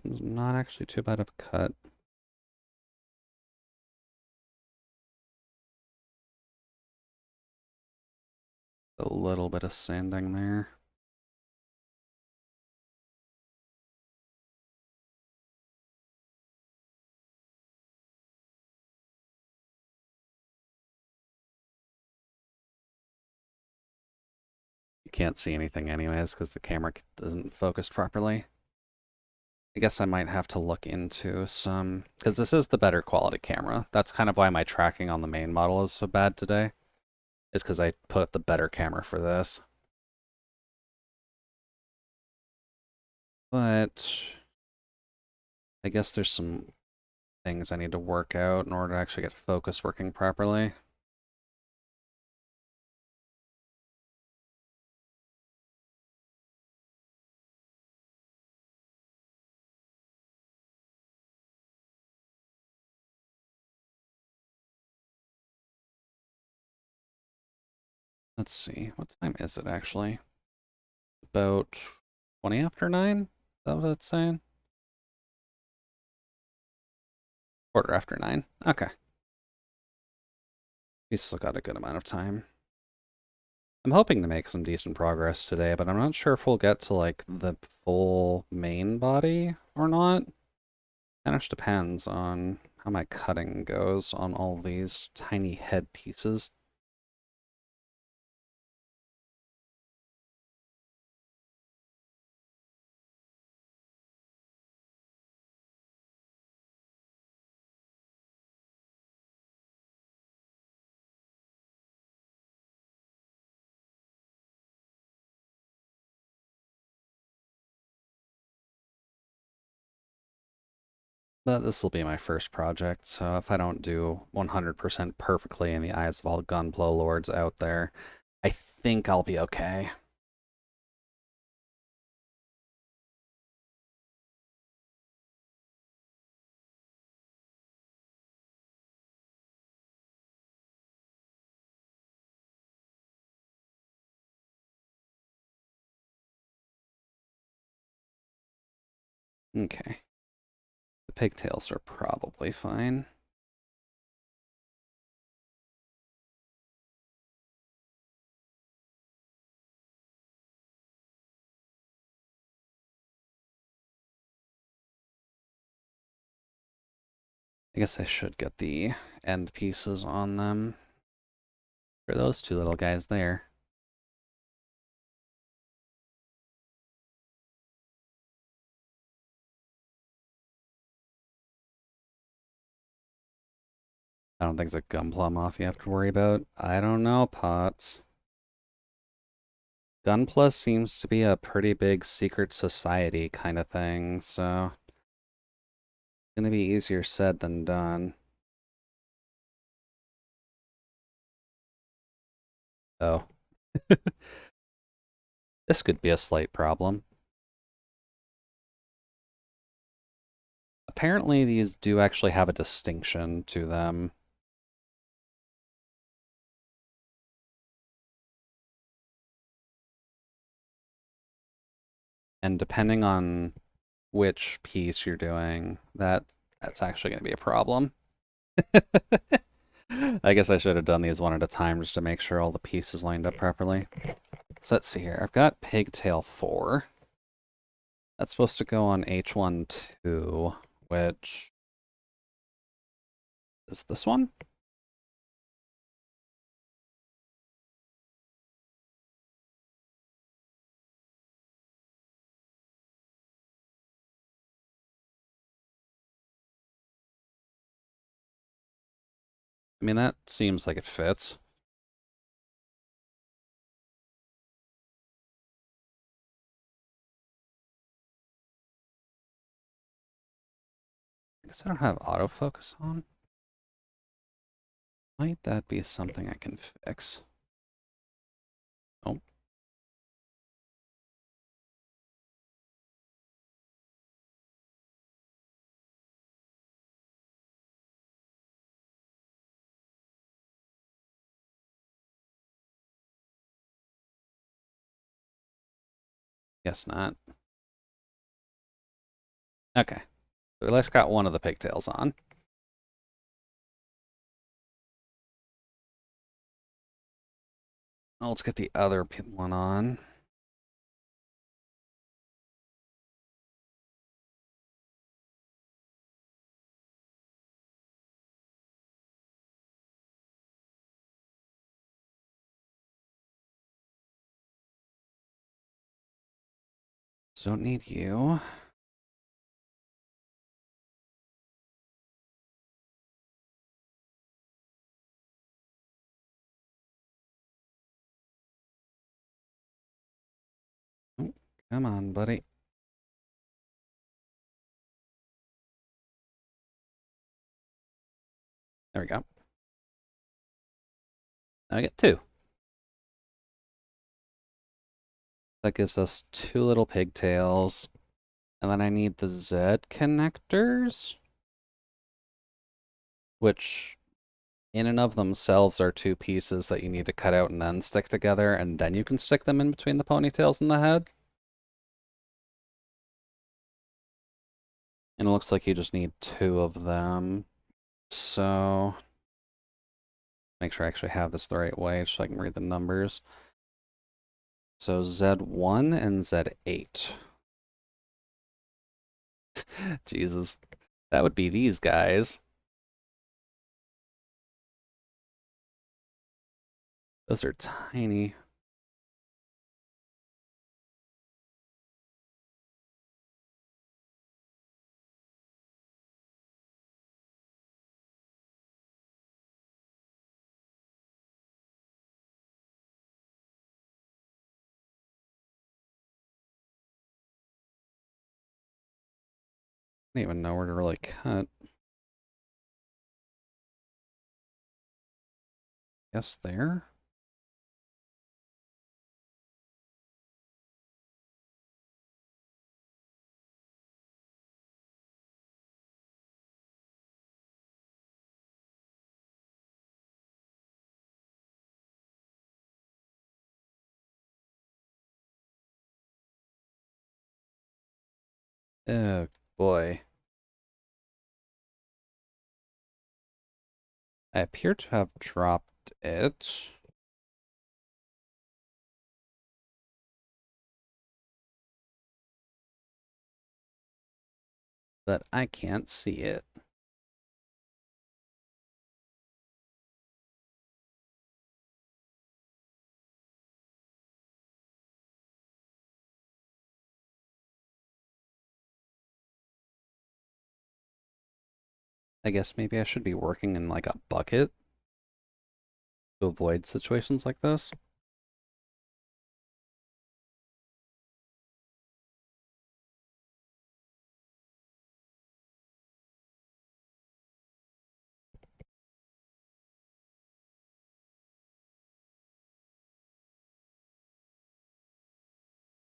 It's not actually too bad of a cut. A little bit of sanding there. You can't see anything anyways because the camera isn't focused properly. I guess I might have to look into some, because this is the better quality camera. That's kind of why my tracking on the main model is so bad today, is because I put the better camera for this. But I guess there's some things I need to work out in order to actually get focus working properly. Let's see, what time is it actually? About 20 after 9? Is that what it's saying? Quarter after 9. Okay. We still got a good amount of time. I'm hoping to make some decent progress today, but I'm not sure if we'll get to like the full main body or not. Kind of just depends on how my cutting goes on all these tiny head pieces. But this will be my first project, so if I don't do 100% perfectly in the eyes of all Gunpla lords out there, I think I'll be okay. Okay. The pigtails are probably fine. I guess I should get the end pieces on them for those two little guys there. I don't think it's a Gunpla moth you have to worry about. I don't know, Potts. Gunpla seems to be a pretty big secret society kind of thing, so it's gonna be easier said than done. Oh. This could be a slight problem. Apparently these do actually have a distinction to them. And depending on which piece you're doing, that's actually going to be a problem. I guess I should have done these one at a time just to make sure all the pieces lined up properly. So let's see here. I've got pigtail 4. That's supposed to go on H1 2, which is this one? I mean, that seems like it fits. I guess I don't have autofocus on. Might that be something I can fix? Oh. Guess not. Okay. So we at least got one of the pigtails on. Now let's get the other one on. So don't need you. Oh, come on, buddy. There we go. Now I get 2. That gives us 2 little pigtails. And then I need the Z connectors, which in and of themselves are 2 pieces that you need to cut out and then stick together, and then you can stick them in between the ponytails and the head. And it looks like you just need 2 of them. So make sure I actually have this the right way so I can read the numbers. So Z1 and Z8. Jesus. That would be these guys. Those are tiny. I don't even know where to really cut. Guess there? Oh boy. I appear to have dropped it. But I can't see it. I guess maybe I should be working in like a bucket to avoid situations like this.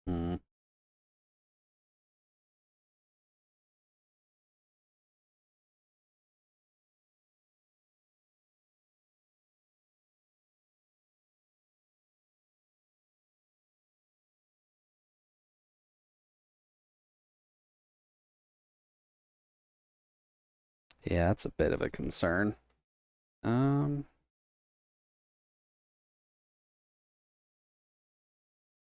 Hmm. Yeah, that's a bit of a concern. Um,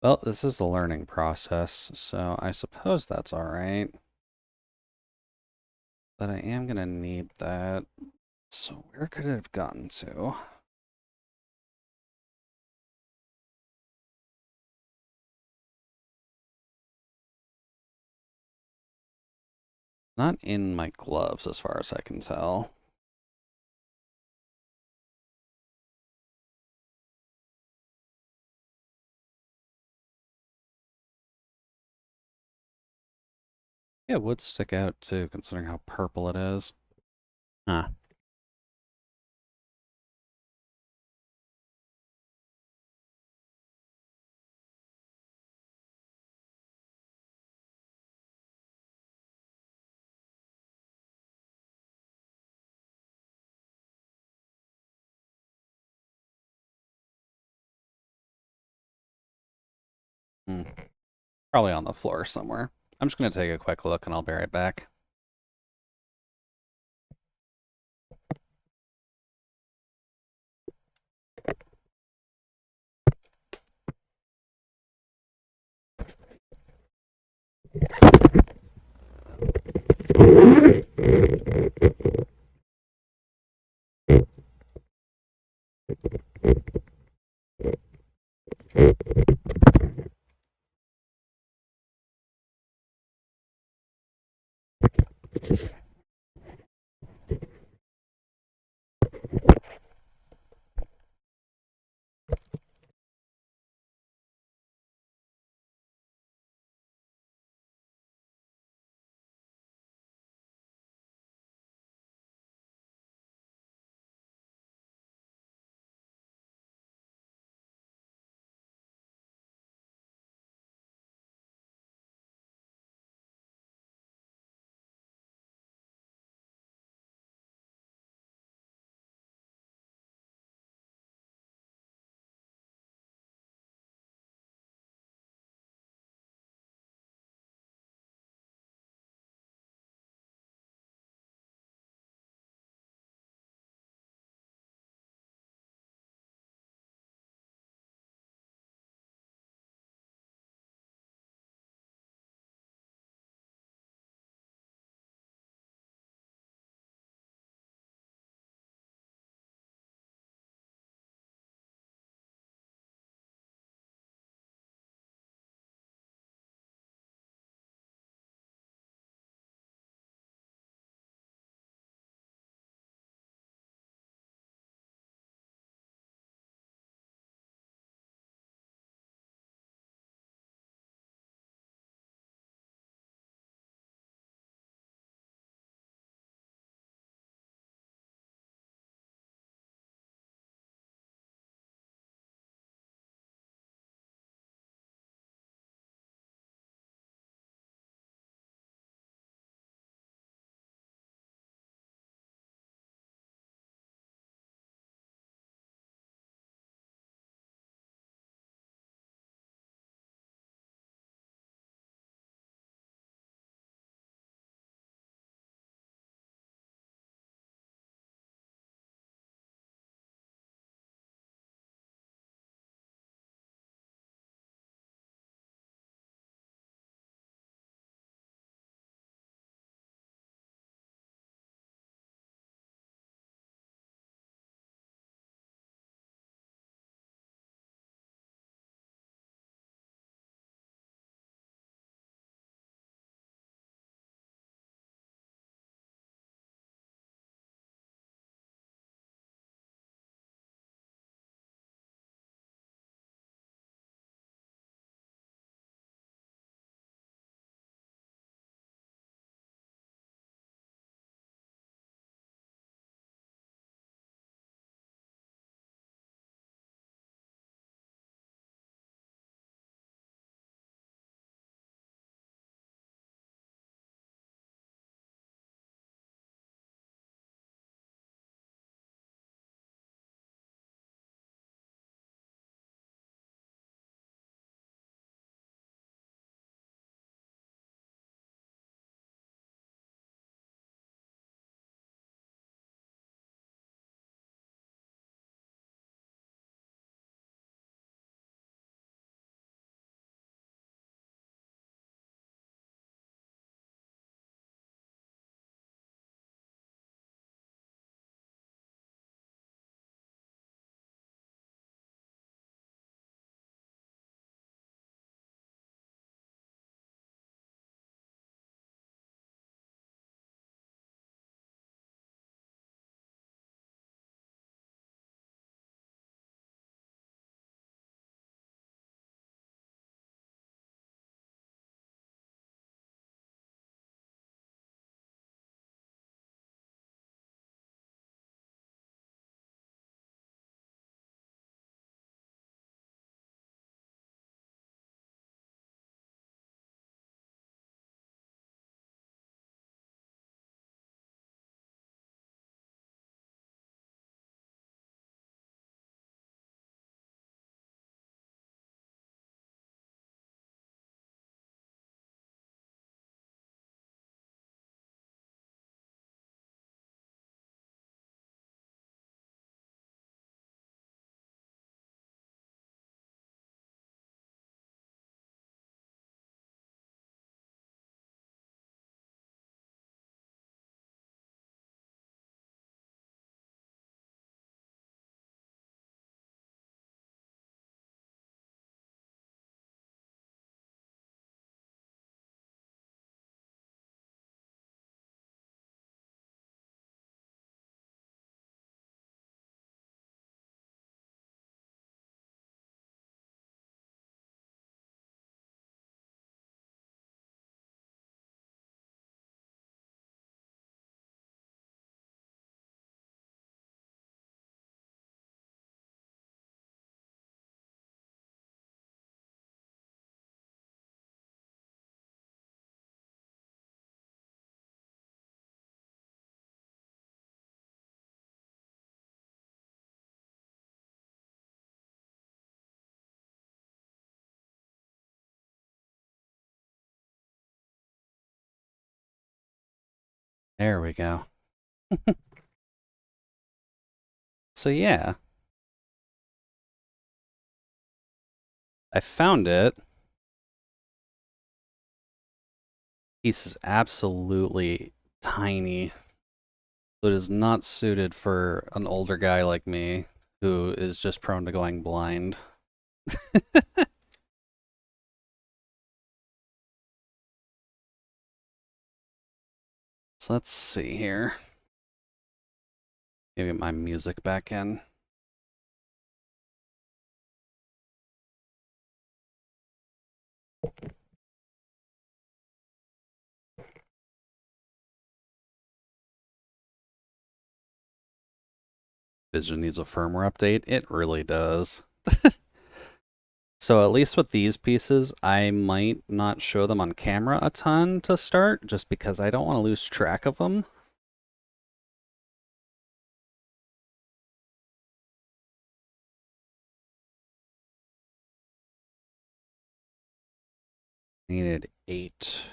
well, this is a learning process, so I suppose that's all right. But I am gonna need that. So where could it have gotten to? Not in my gloves, as far as I can tell. Yeah, it would stick out too, considering how purple it is. Huh. Hmm. Probably on the floor somewhere. I'm just gonna take a quick look and I'll be right back. There we go. So yeah, I found it. Piece is absolutely tiny. It is not suited for an older guy like me who is just prone to going blind. So let's see here. Maybe get my music back in. Vision needs a firmware update. It really does. So at least with these pieces, I might not show them on camera a ton to start, just because I don't want to lose track of them. Needed 8.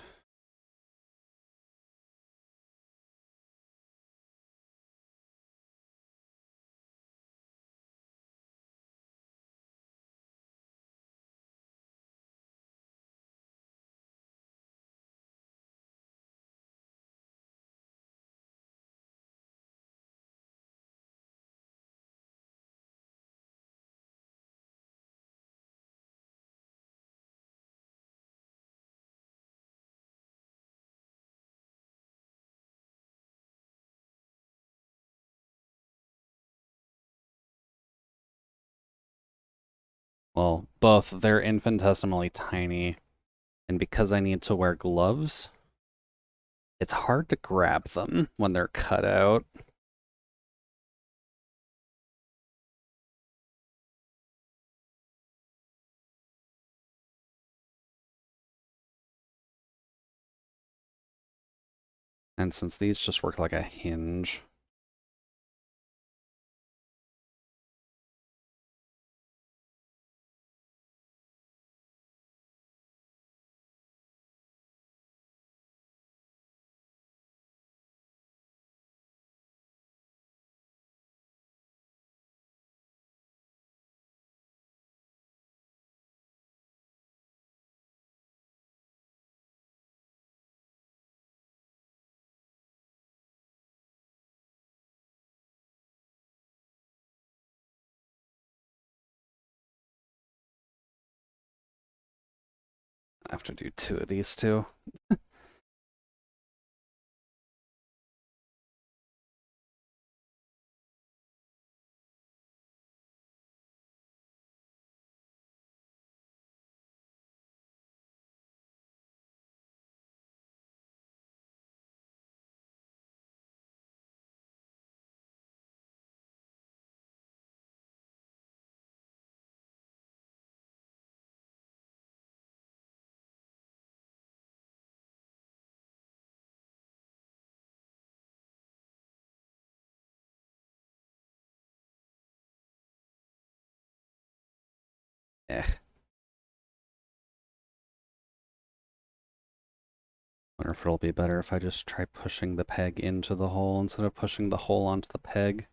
Well, both they're infinitesimally tiny, and because I need to wear gloves, it's hard to grab them when they're cut out. And since these just work like a hinge, I have to do 2 of these too. Eh. Wonder if it'll be better if I just try pushing the peg into the hole instead of pushing the hole onto the peg.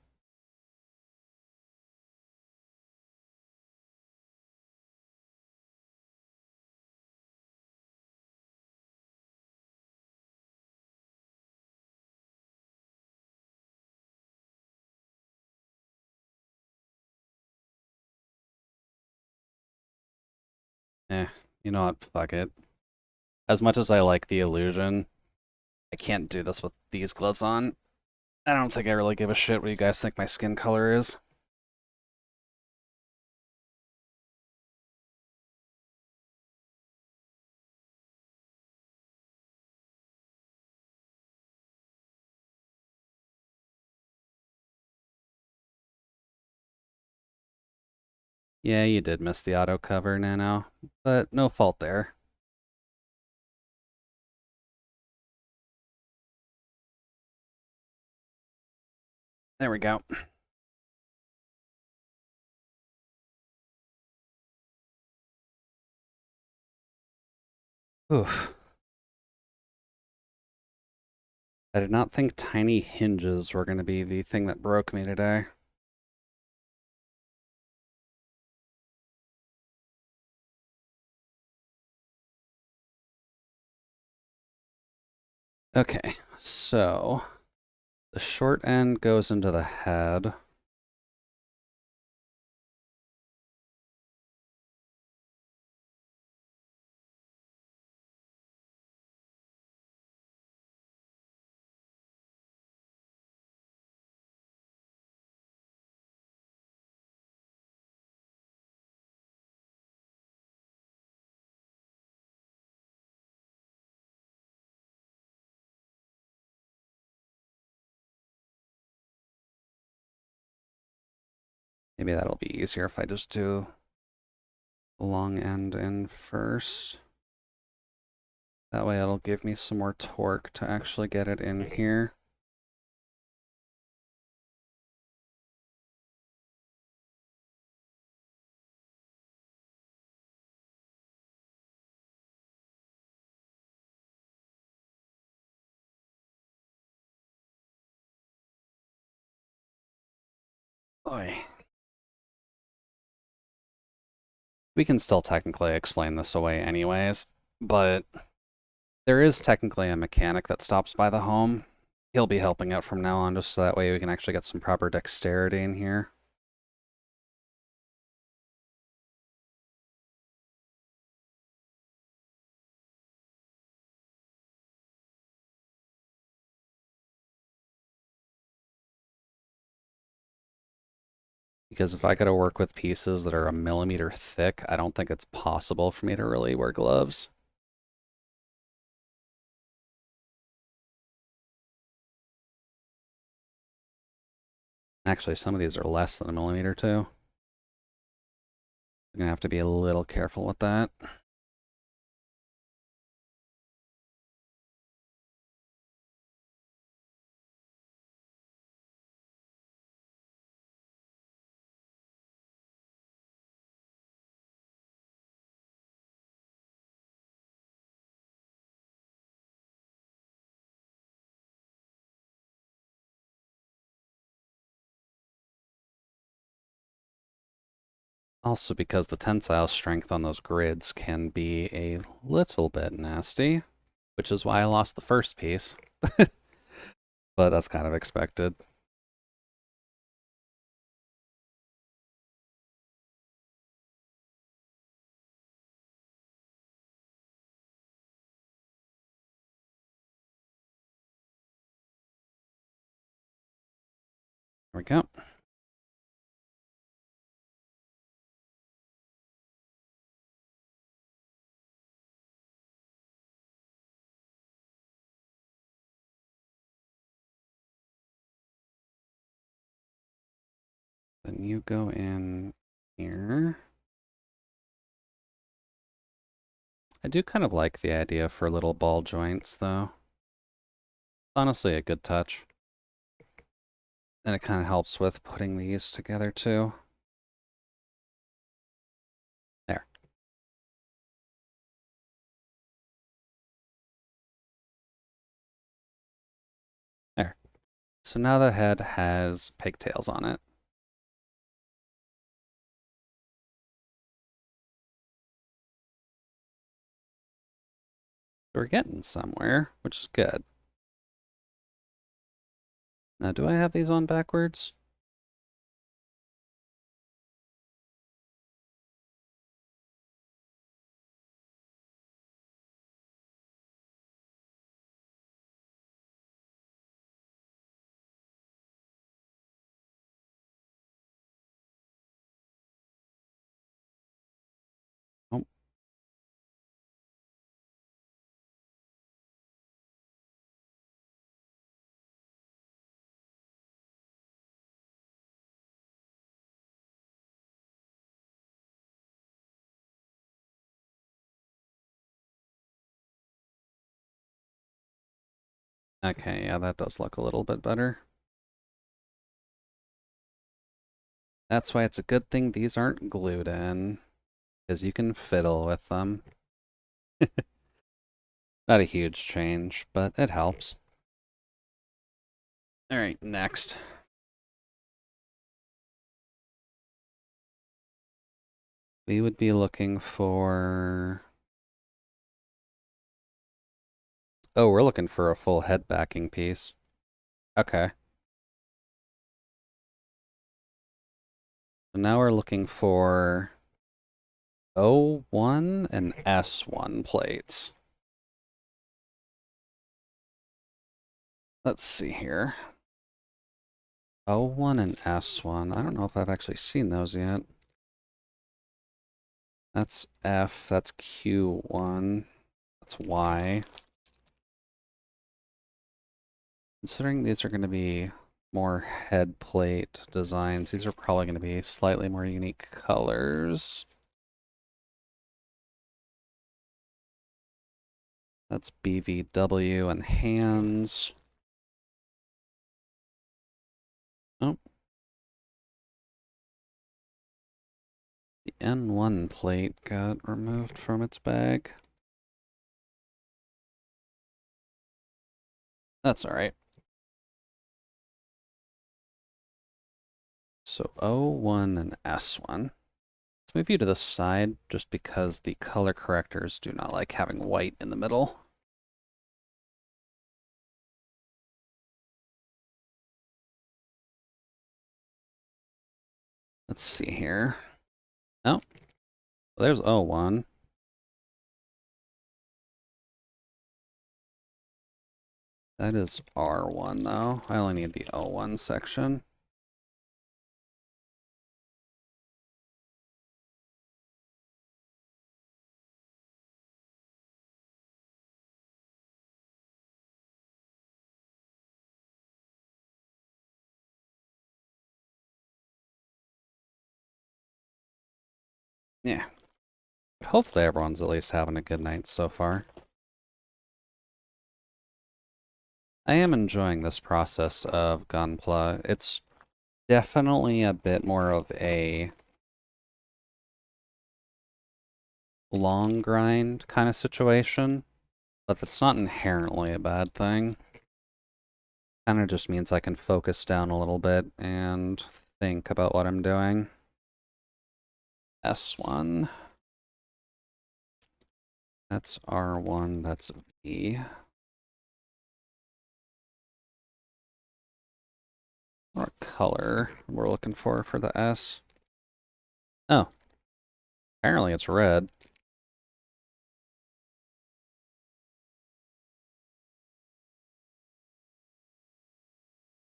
Eh, you know what? Fuck it. As much as I like the illusion, I can't do this with these gloves on. I don't think I really give a shit what you guys think my skin color is. Yeah, you did miss the auto cover, Nano, but no fault there. There we go. Oof. I did not think tiny hinges were going to be the thing that broke me today. Okay, so the short end goes into the head. Maybe that'll be easier if I just do the long end in first. That way it'll give me some more torque to actually get it in here. Boy. We can still technically explain this away anyways, but there is technically a mechanic that stops by the home. He'll be helping out from now on, just so that way we can actually get some proper dexterity in here. Because if I gotta work with pieces that are a millimeter thick, I don't think it's possible for me to really wear gloves. Actually, some of these are less than a millimeter too. I'm gonna have to be a little careful with that. Also, because the tensile strength on those grids can be a little bit nasty, which is why I lost the first piece. But that's kind of expected. There we go. Then you go in here. I do kind of like the idea for little ball joints, though. Honestly, a good touch. And it kind of helps with putting these together, too. There. There. So now the head has pigtails on it. We're getting somewhere, which is good. Now, do I have these on backwards? Oh. Okay, yeah, that does look a little bit better. That's why it's a good thing these aren't glued in, because you can fiddle with them. Not a huge change, but it helps. All right, next. We would be looking for... Oh, we're looking for a full head backing piece. Okay. So now we're looking for O1 and S1 plates. Let's see here. O1 and S1. I don't know if I've actually seen those yet. That's F, that's Q1, that's Y. Considering these are going to be more head plate designs, these are probably going to be slightly more unique colors. That's BVW and hands. Oh, the N1 plate got removed from its bag. That's all right. So O1 and S1. Let's move you to the side just because the color correctors do not like having white in the middle. Let's see here. Oh, well, there's O1. That is R1 though. I only need the O1 section. Yeah. But hopefully everyone's at least having a good night so far. I am enjoying this process of Gunpla. It's definitely a bit more of a long grind kind of situation, but that's not inherently a bad thing. Kind of just means I can focus down a little bit and think about what I'm doing. S1. That's R1, that's V. What color we're looking for the S? Oh, apparently it's red.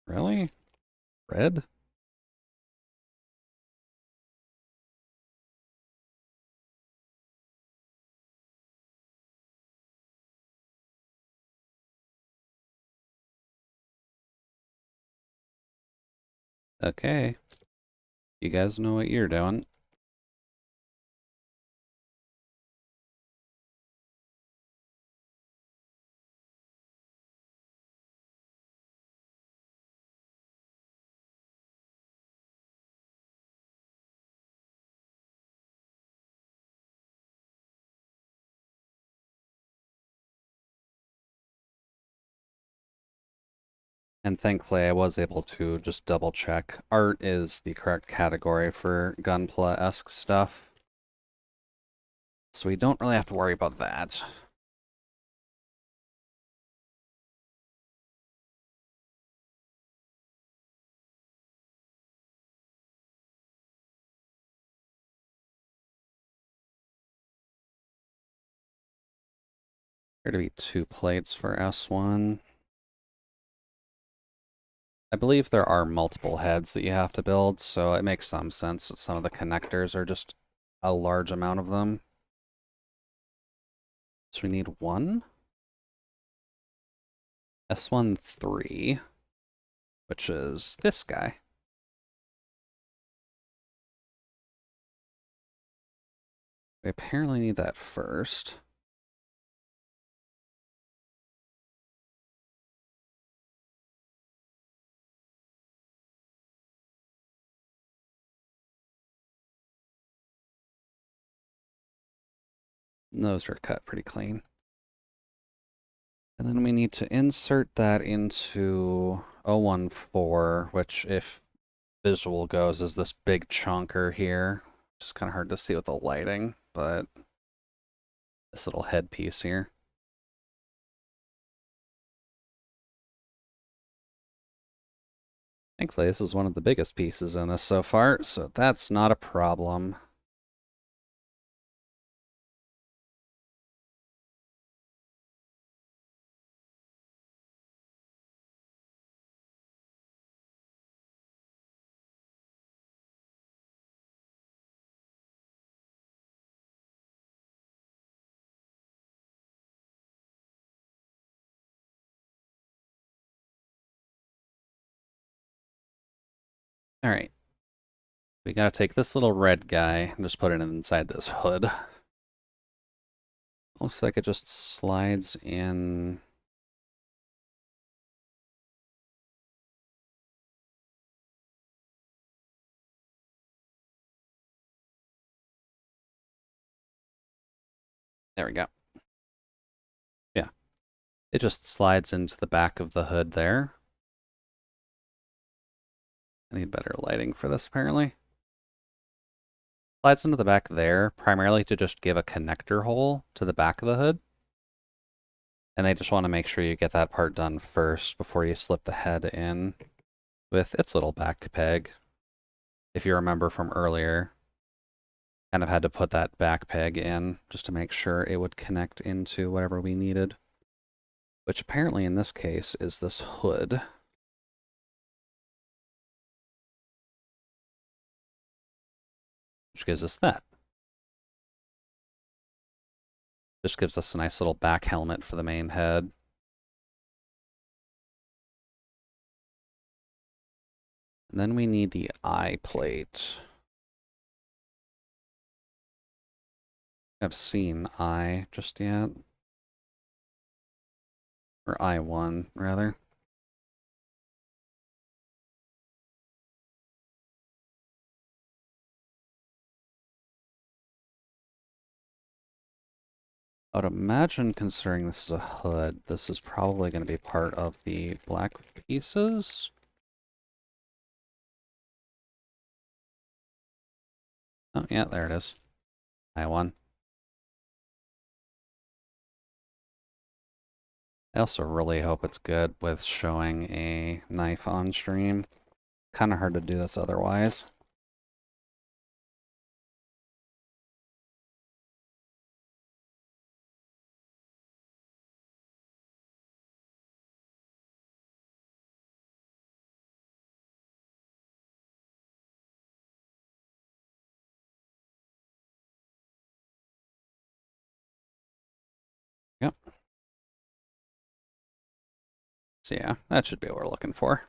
Really? Red? Okay. You guys know what you're doing. And thankfully I was able to just double check. Art is the correct category for Gunpla-esque stuff. So we don't really have to worry about that. There to be 2 plates for S1. I believe there are multiple heads that you have to build, so it makes some sense that some of the connectors are just a large amount of them. So we need 1. S1 3, which is this guy. We apparently need that first. Those are cut pretty clean. And then we need to insert that into 014, which if visual goes is this big chunker here. Which is kind of hard to see with the lighting, but this little headpiece here. Thankfully, this is one of the biggest pieces in this so far, so that's not a problem. All right. We gotta take this little red guy and just put it inside this hood. Looks like it just slides in. There we go. Yeah. It just slides into the back of the hood there. I need better lighting for this, apparently. Slides into the back there, primarily to just give a connector hole to the back of the hood. And they just want to make sure you get that part done first before you slip the head in with its little back peg. If you remember from earlier, kind of had to put that back peg in just to make sure it would connect into whatever we needed. Which apparently in this case is this hood. Which gives us that. Just gives us a nice little back helmet for the main head. And then we need the eye plate. I've seen eye just yet. Or I1, rather. I would imagine, considering this is a hood, this is probably going to be part of the black pieces. Oh, yeah, there it is. I1. I also really hope it's good with showing a knife on stream. Kind of hard to do this otherwise. Yep. So yeah, that should be what we're looking for.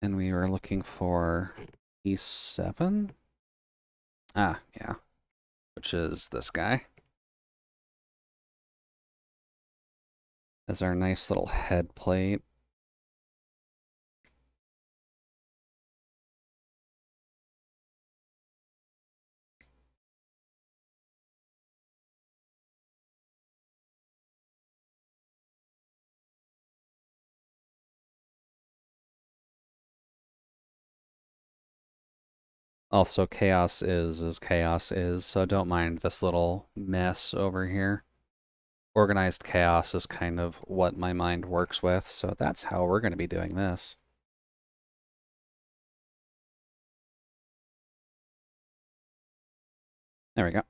And we were looking for E7? Ah, yeah. Which is this guy. As our nice little head plate. Also, chaos is as chaos is, so don't mind this little mess over here. Organized chaos is kind of what my mind works with, so that's how we're going to be doing this. There we go.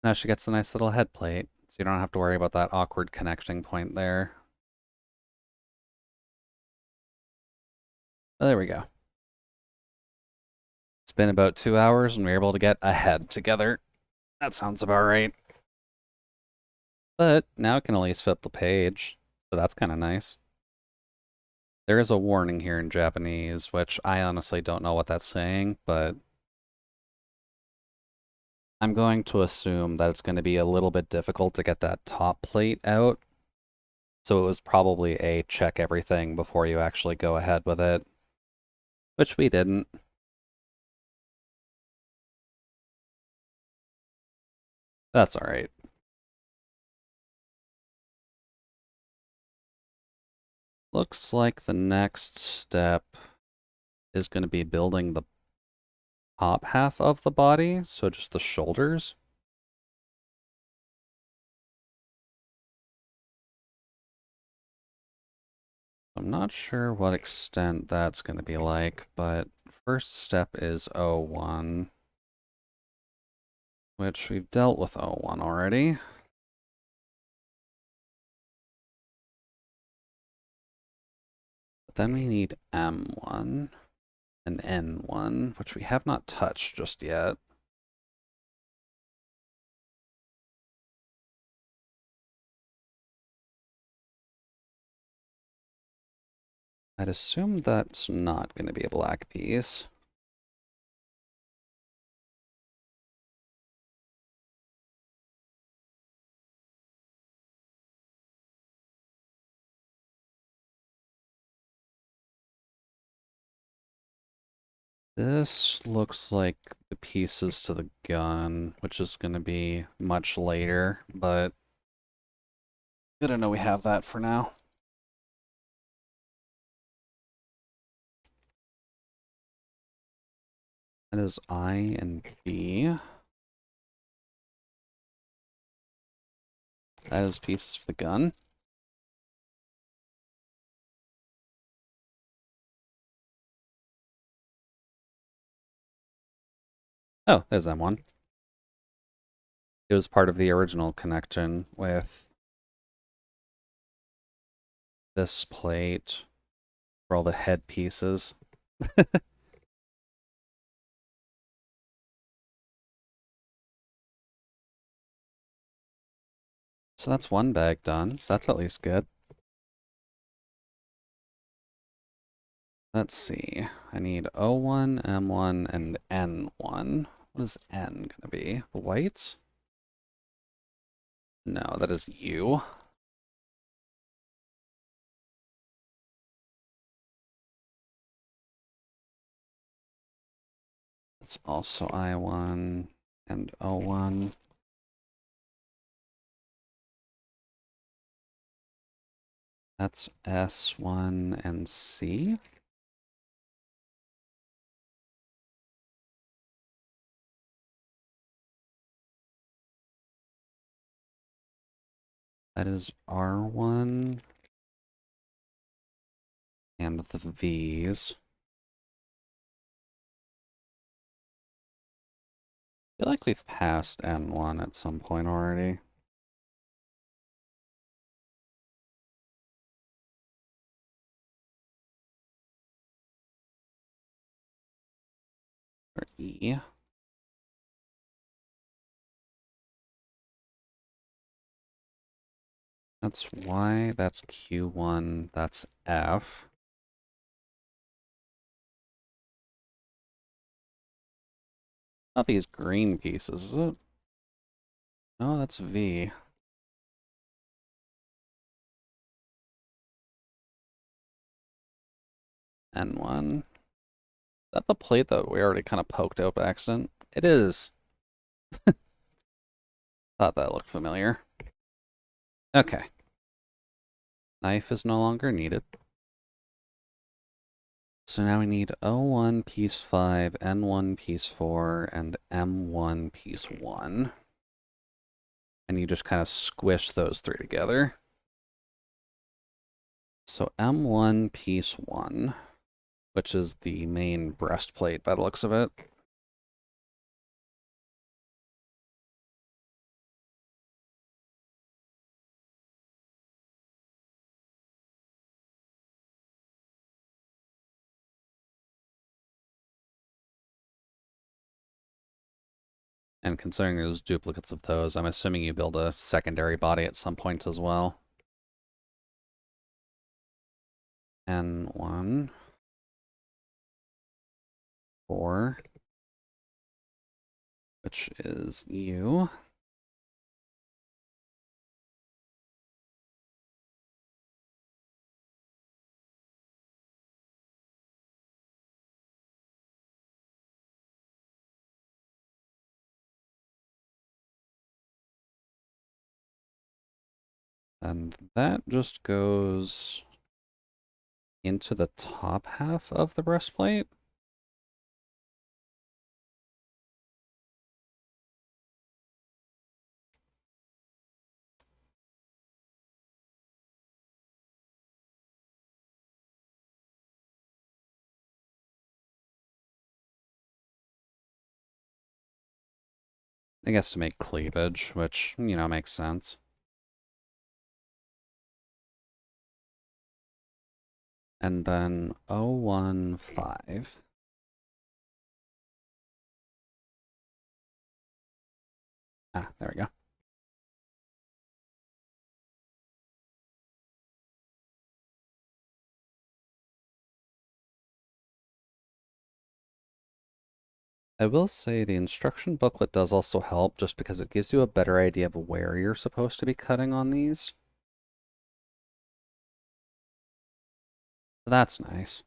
Now she gets a nice little head plate, so you don't have to worry about that awkward connecting point there. Oh, there we go. It's been about 2 hours and we were able to get a head together. That sounds about right. But now it can at least flip the page, so that's kind of nice. There is a warning here in Japanese, which I honestly don't know what that's saying, but I'm going to assume that it's going to be a little bit difficult to get that top plate out. So it was probably a check everything before you actually go ahead with it, which we didn't. That's all right. Looks like the next step is going to be building the top half of the body, so just the shoulders. I'm not sure what extent that's going to be like, but first step is O1, which we've dealt with O1 already. But then we need M1 and N1, which we have not touched just yet. I'd assume that's not going to be a black piece. This looks like the pieces to the gun, which is going to be much later, but good to know we have that for now. That is I and B. That is pieces for the gun. Oh, there's M1. It was part of the original connection with this plate for all the head pieces. So that's one bag done, so that's at least good. Let's see. I need O1, M1, and N1. What is N gonna be? The whites? No, that is U. It's also I1 and O1. That's S1 and C. That is R1 and the V's. I feel like we've passed N1 at some point already. Or E. That's Y, that's Q1, that's F. Not these green pieces, is it? No, that's V. N1. Is that the plate that we already kind of poked out by accident? It is. Thought that looked familiar. Okay. Knife is no longer needed. So now we need O1 piece 5, N1 piece 4, and M1 piece 1. And you just kind of squish those three together. So M1 piece 1, which is the main breastplate by the looks of it. And considering there's duplicates of those, I'm assuming you build a secondary body at some point as well. N1, 4, which is U. And that just goes into the top half of the breastplate. I guess to make cleavage, which, you know, makes sense. And then 015. Ah, there we go. I will say the instruction booklet does also help just because it gives you a better idea of where you're supposed to be cutting on these. So that's nice.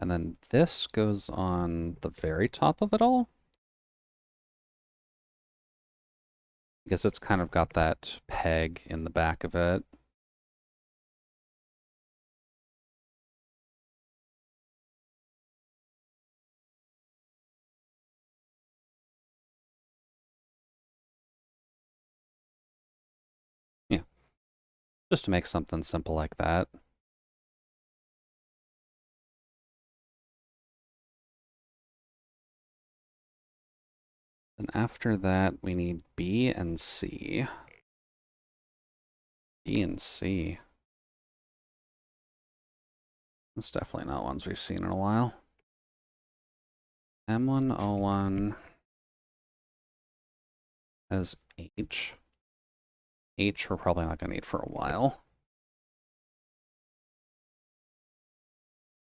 And then this goes on the very top of it all. I guess it's kind of got that peg in the back of it. Yeah, just to make something simple like that. And after that, we need B and C. B and C. That's definitely not ones we've seen in a while. M101 as H. H we're probably not going to need for a while.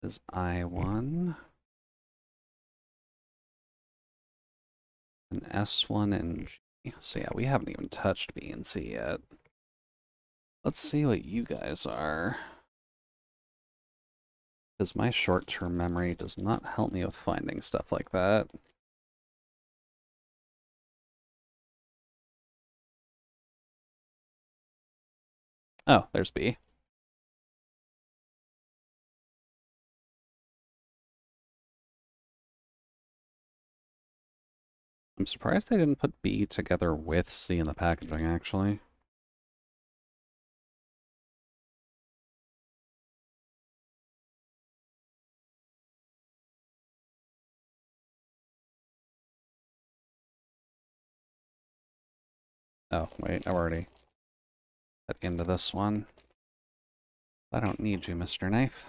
Is I1. And S1 and G. So yeah, we haven't even touched B and C yet. Let's see what you guys are. Because my short-term memory does not help me with finding stuff like that. Oh, there's B. I'm surprised they didn't put B together with C in the packaging, actually. Oh, wait, I'm already at the end of this one. I don't need you, Mr. Knife.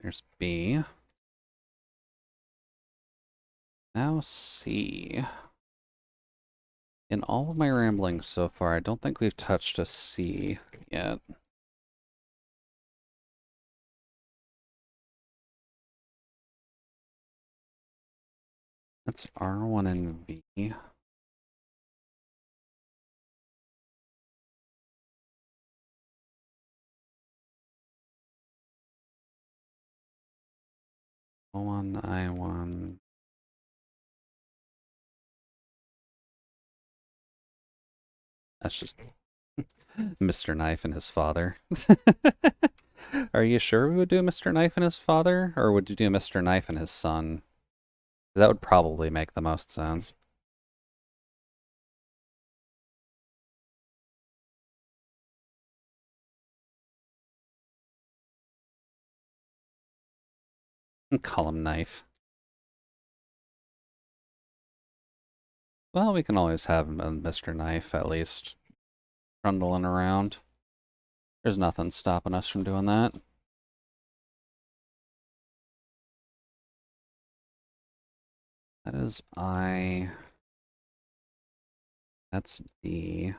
There's B. Now C. In all of my ramblings so far, I don't think we've touched a C yet. That's R1 and V. O1, I1. That's just Mr. Knife and his father. Are you sure we would do Mr. Knife and his father? Or would you do Mr. Knife and his son? That would probably make the most sense. Call him Knife. Well, we can always have Mr. Knife at least trundling around. There's nothing stopping us from doing that. That is I. That's D.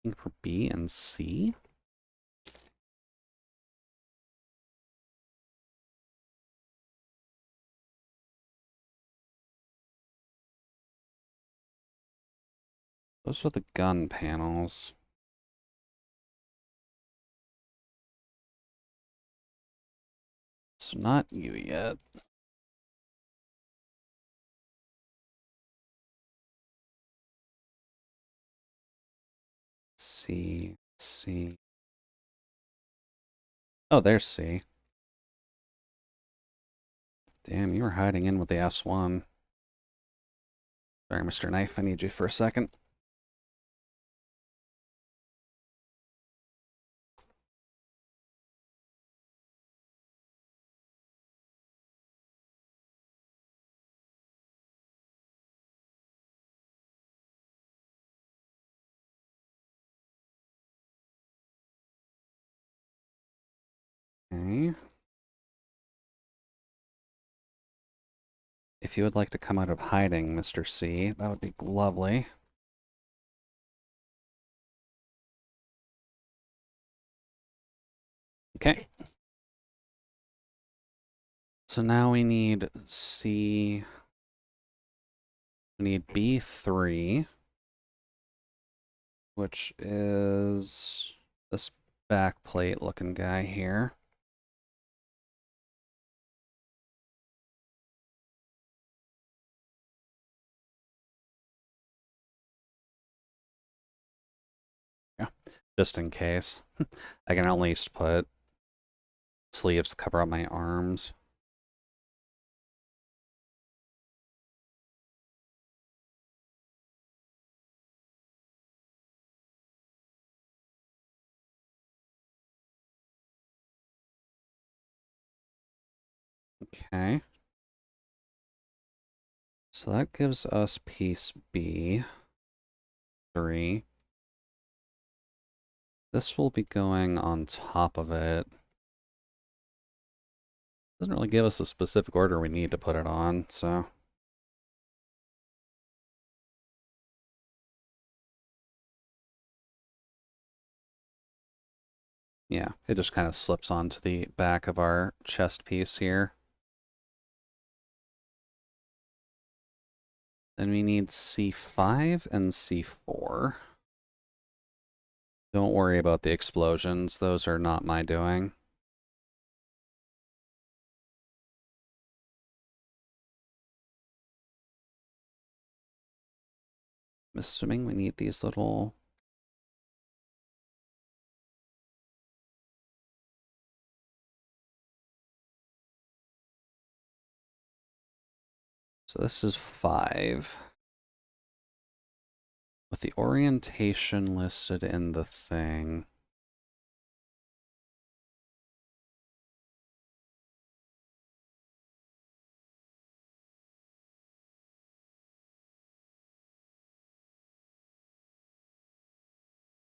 Looking for B and C? Those are the gun panels. So not you yet. C, C. Oh, there's C. Damn, you were hiding in with the S1. Sorry, Mr. Knife, I need you for a second. Okay. If you would like to come out of hiding, Mr. C, that would be lovely. Okay. So now we need C. We need B3, which is this backplate looking guy here. Yeah, just in case. I can at least put sleeves to cover up my arms. Okay. So that gives us piece B3. This will be going on top of it. Doesn't really give us a specific order we need to put it on, so. Yeah, it just kind of slips onto the back of our chest piece here. Then we need C5 and C4. Don't worry about the explosions. Those are not my doing. I'm assuming we need these little... So this is 5. With the orientation listed in the thing...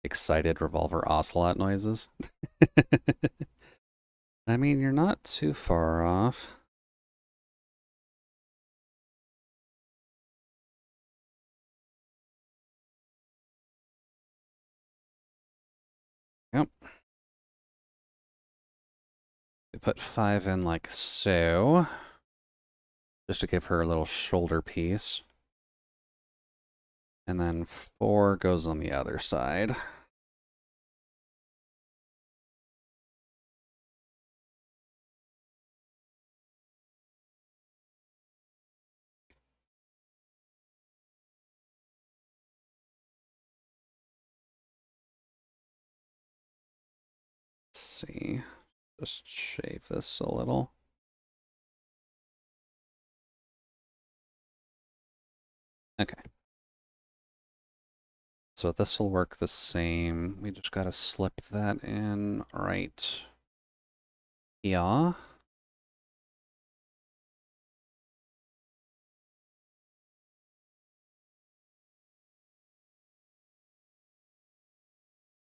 Excited revolver ocelot noises. I mean, you're not too far off. Yep. We put 5 in like so. Just to give her a little shoulder piece. And then 4 goes on the other side. Let's see. Just shave this a little. Okay. So this will work the same. We just gotta slip that in right. Yeah.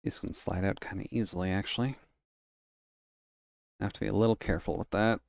These can slide out kind of easily, actually. I have to be a little careful with that.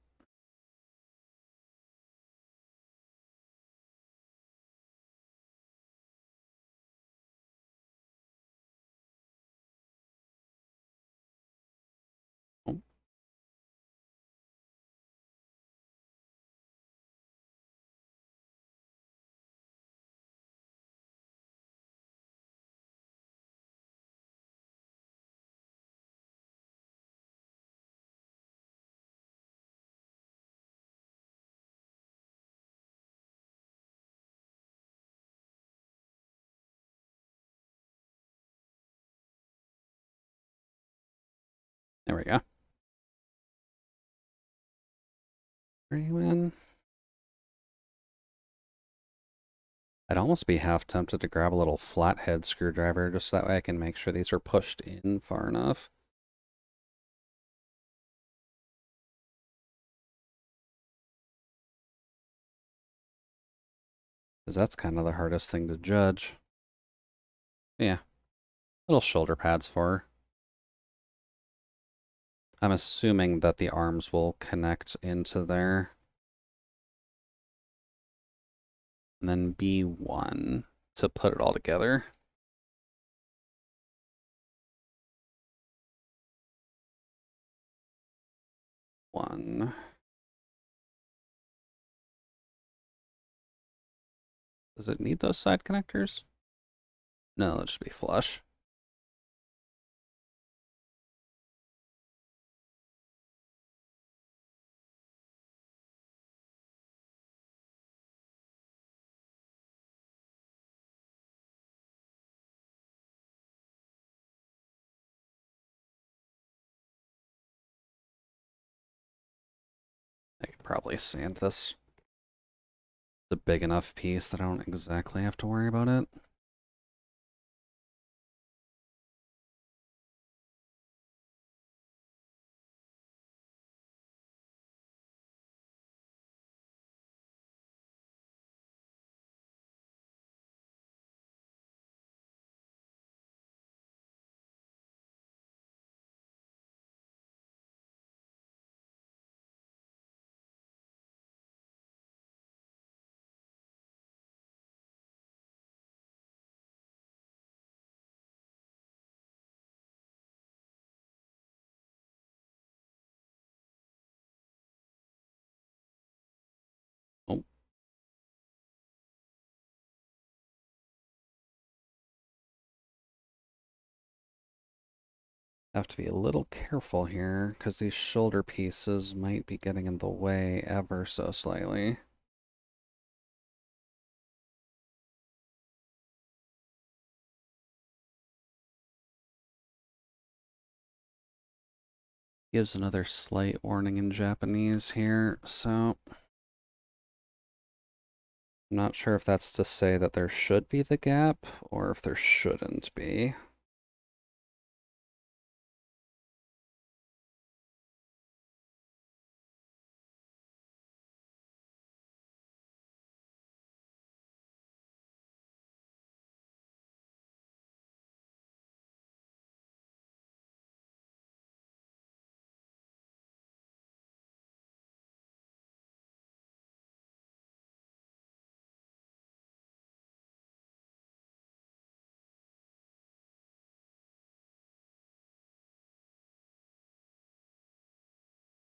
There we go. Are you in? I'd almost be half tempted to grab a little flathead screwdriver, just that way I can make sure these are pushed in far enough. Because that's kind of the hardest thing to judge. Yeah, little shoulder pads for her. I'm assuming that the arms will connect into there. And then B1 to put it all together. One. Does it need those side connectors? No, it'll just be flush. I could probably sand this. It's a big enough piece that I don't exactly have to worry about it. Oh, have to be a little careful here, because these shoulder pieces might be getting in the way ever so slightly. Gives another slight warning in Japanese here, so I'm not sure if that's to say that there should be the gap, or if there shouldn't be.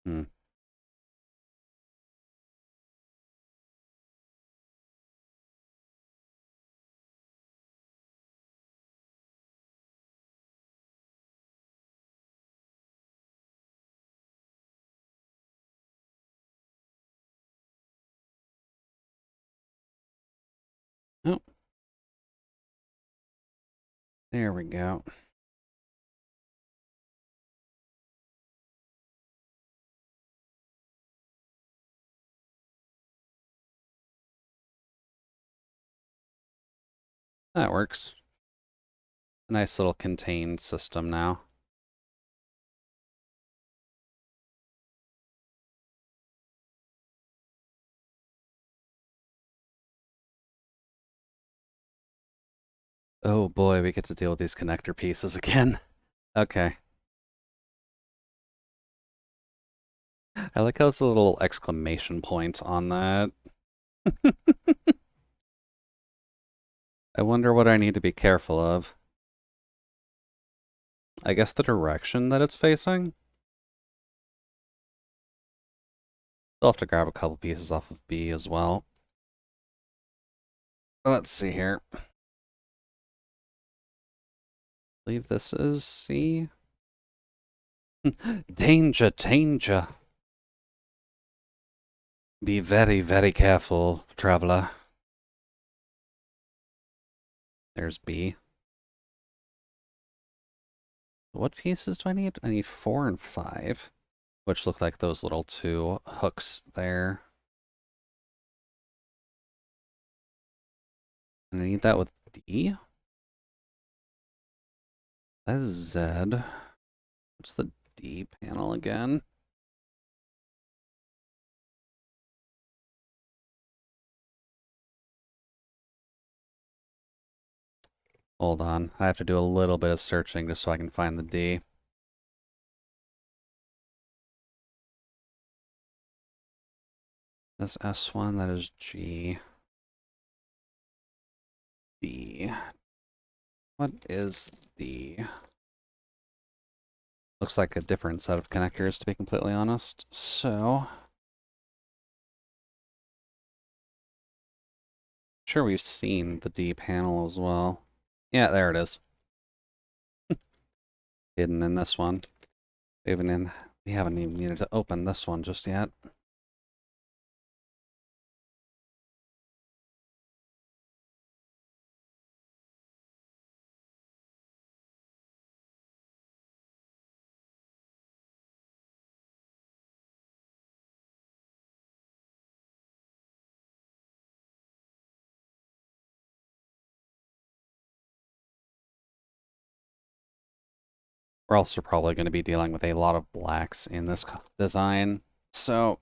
Hmm. Oh, there we go. That works. A nice little contained system now. Oh boy, we get to deal with these connector pieces again. Okay. I like how it's a little exclamation point on that. I wonder what I need to be careful of. I guess the direction that it's facing? I'll have to grab a couple pieces off of B as well. Let's see here. I believe this is C. Danger, danger. Be very, very careful, traveler. There's B. what pieces do I need? I need 4 and 5, which look like those little 2 hooks there. And I need that with D. That is Z. What's the D panel again? Hold on. I have to do a little bit of searching just so I can find the D. That's S1, that is G. D. What is the... Looks like a different set of connectors, to be completely honest. So... Sure, we've seen the D panel as well. Yeah, there it is. Hidden in this one. We haven't even needed to open this one just yet. We're also probably going to be dealing with a lot of blacks in this design. So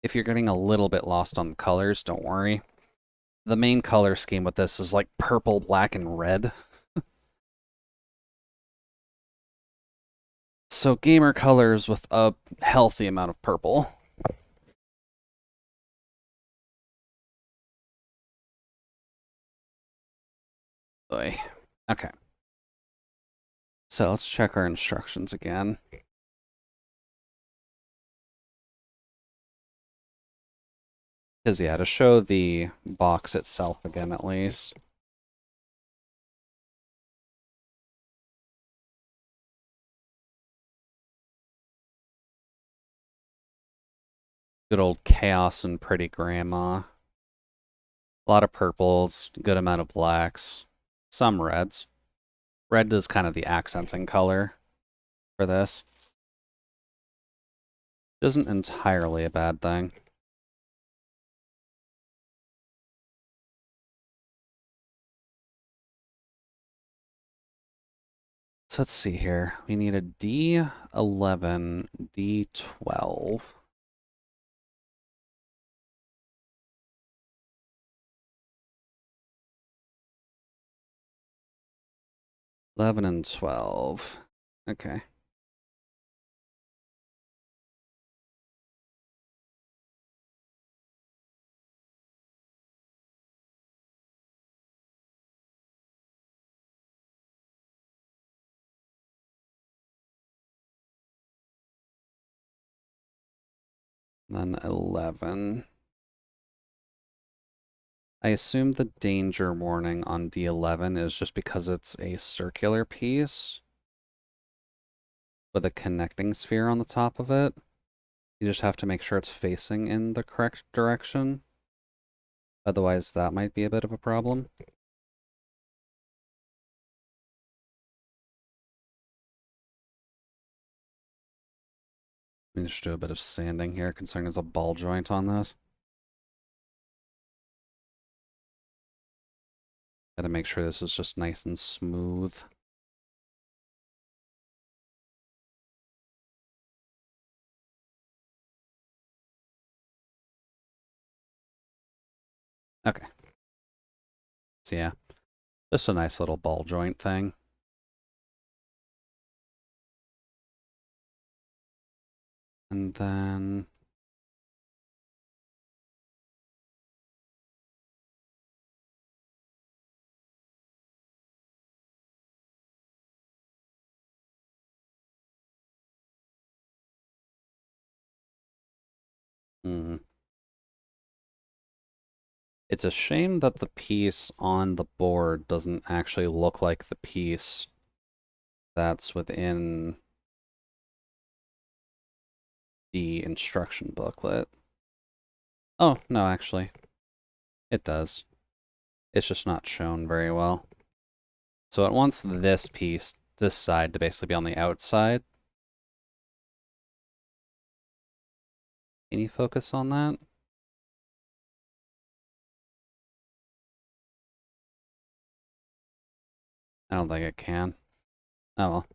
if you're getting a little bit lost on the colors, don't worry. The main color scheme with this is like purple, black, and red. So gamer colors with a healthy amount of purple. Oy. Okay. So let's check our instructions again. Because yeah, to show the box itself again at least. Good old chaos and pretty grandma. A lot of purples, good amount of blacks, some reds. Red is kind of the accenting color for this. Isn't entirely a bad thing. So let's see here. We need a D11, D12. Eleven and 12. Okay. Then 11. I assume the danger warning on D11 is just because it's a circular piece with a connecting sphere on the top of it. You just have to make sure it's facing in the correct direction. Otherwise, that might be a bit of a problem. Let me just do a bit of sanding here, considering there's a ball joint on this. Gotta make sure this is just nice and smooth. Okay. So yeah, just a nice little ball joint thing. And then... It's a shame that the piece on the board doesn't actually look like the piece that's within the instruction booklet. Oh, no, actually. It does. It's just not shown very well. So it wants this piece this side to basically be on the outside. Can you focus on that? I don't think it can. Oh well.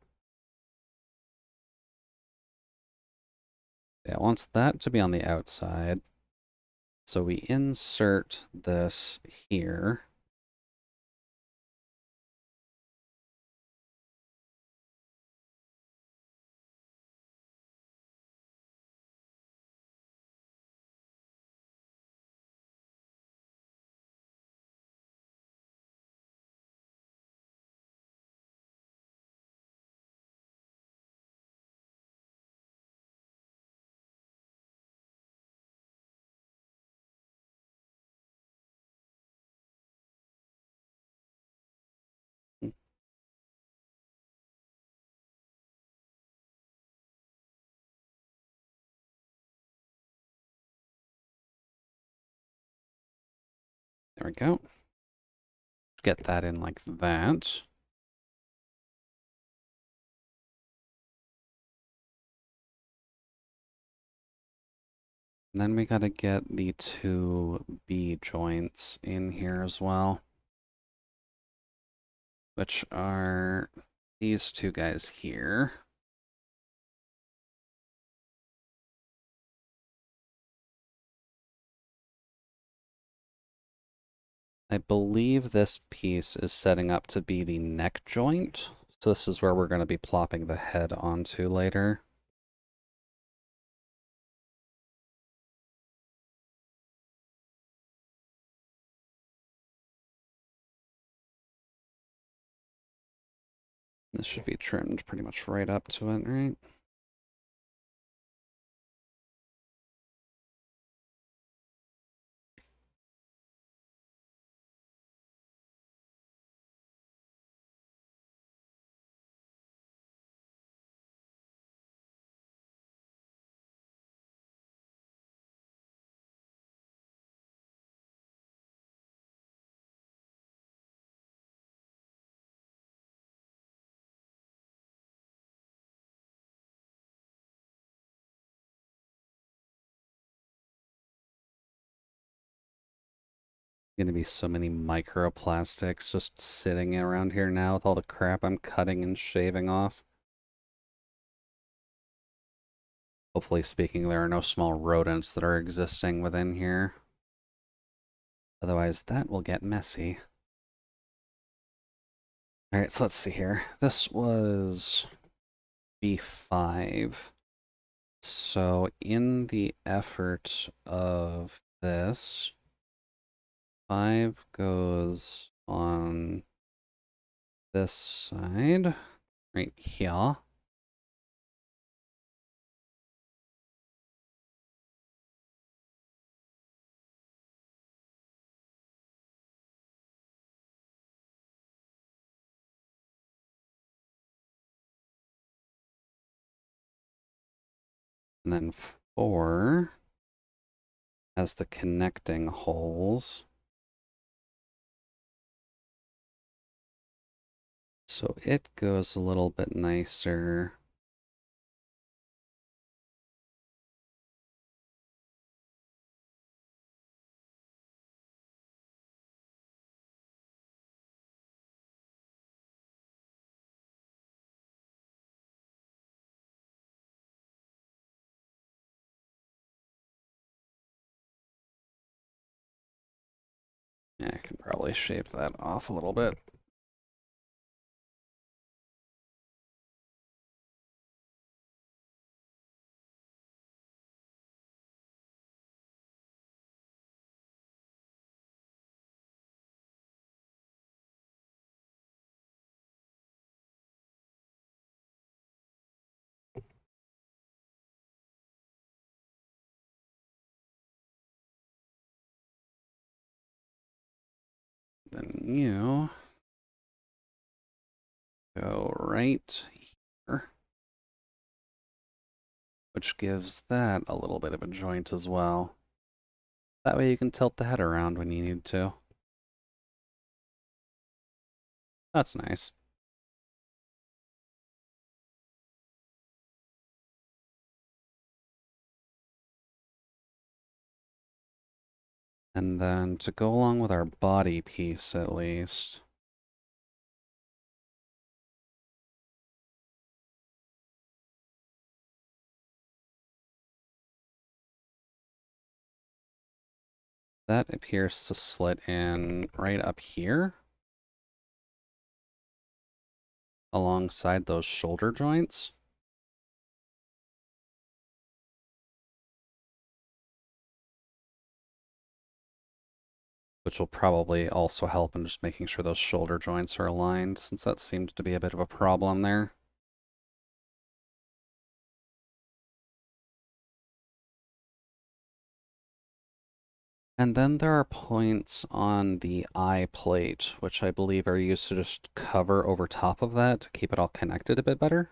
Yeah, it wants that to be on the outside. So we insert this here. There we go. Get that in like that. And then we gotta get the two B joints in here as well, which are these two guys here. I believe this piece is setting up to be the neck joint. So this is where we're going to be plopping the head onto later. This should be trimmed pretty much right up to it, right? Gonna be so many microplastics just sitting around here now with all the crap I'm cutting and shaving off. Hopefully speaking, there are no small rodents that are existing within here. Otherwise, that will get messy. Alright, so let's see here. This was B5. So in the effort of this, 5 goes on this side, right here. And then 4 has the connecting holes. So it goes a little bit nicer. Yeah, I can probably shave that off a little bit. Then you go right here, which gives that a little bit of a joint as well. That way you can tilt the head around when you need to. That's nice. And then to go along with our body piece, at least, that appears to slit in right up here, alongside those shoulder joints. Which will probably also help in just making sure those shoulder joints are aligned, since that seemed to be a bit of a problem there. And then there are points on the eye plate, which I believe are used to just cover over top of that to keep it all connected a bit better.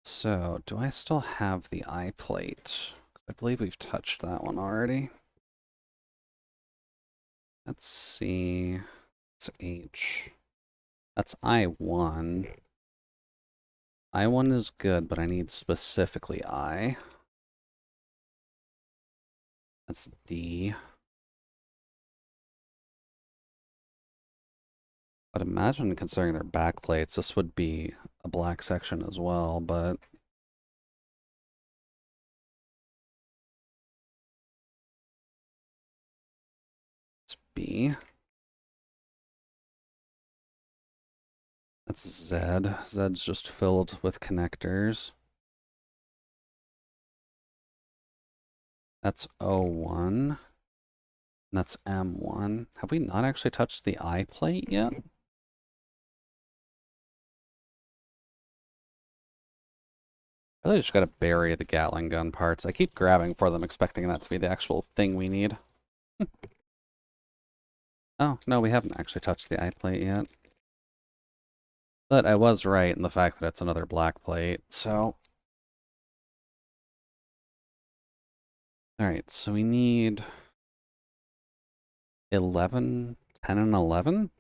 So, do I still have the eye plate? I believe we've touched that one already. Let's see. It's H. That's I1. I1 is good, but I need specifically I. That's D. I'd imagine, considering their back plates, this would be a black section as well, but it's B. That's Z. Z's just filled with connectors. That's O1. That's M1. Have we not actually touched the I plate yet? I really just gotta bury the Gatling gun parts. I keep grabbing for them, expecting that to be the actual thing we need. Oh, no, we haven't actually touched the I plate yet. But I was right in the fact that it's another black plate, so... Alright, so we need 11, 10, and 11?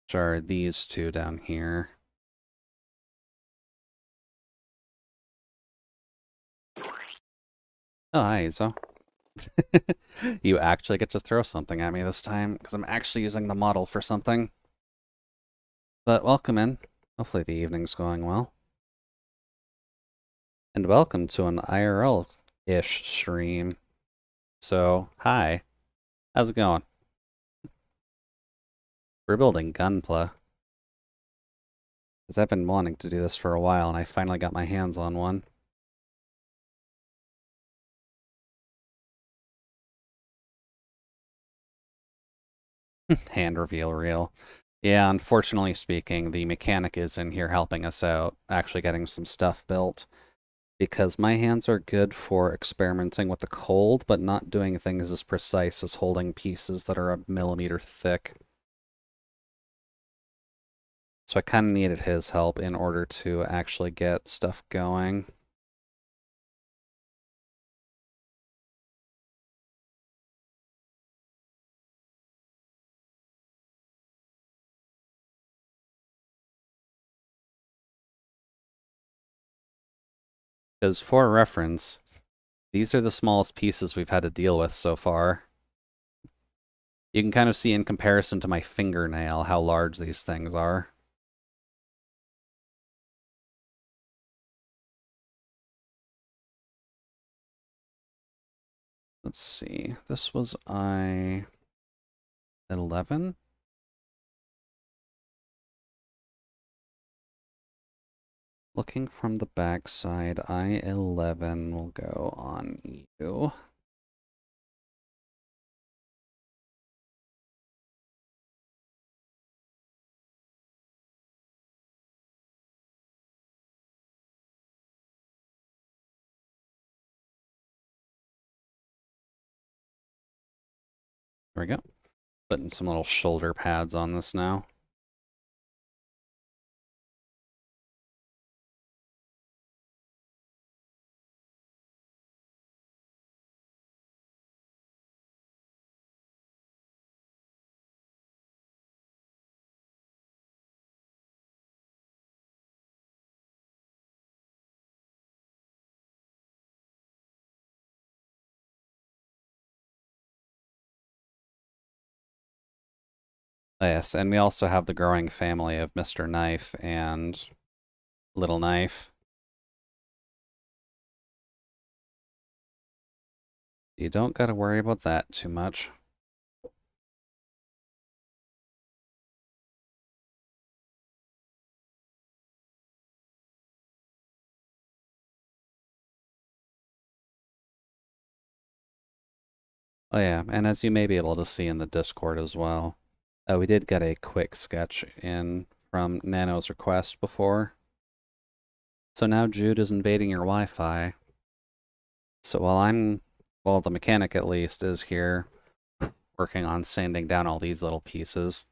Which are these two down here. Oh, hi, Izo. You actually get to throw something at me this time, because I'm actually using the model for something. But welcome in. Hopefully the evening's going well. And welcome to an IRL-ish stream. So, hi. How's it going? We're building Gunpla. Because I've been wanting to do this for a while, and I finally got my hands on one. Hand reveal reel. Yeah, unfortunately speaking, the mechanic is in here helping us out, actually getting some stuff built. Because my hands are good for experimenting with the cold, but not doing things as precise as holding pieces that are a millimeter thick. So I kind of needed his help in order to actually get stuff going. Because for reference, these are the smallest pieces we've had to deal with so far. You can kind of see in comparison to my fingernail how large these things are. Let's see. This was I-11? Looking from the backside, I-11 will go on you. There we go. Putting some little shoulder pads on this now. Oh, yes, and we also have the growing family of Mr. Knife and Little Knife. You don't gotta worry about that too much. Oh yeah, and as you may be able to see in the Discord as well, we did get a quick sketch in from Nano's request before. So now Jude is invading your Wi-Fi. So well, the mechanic at least is here working on sanding down all these little pieces.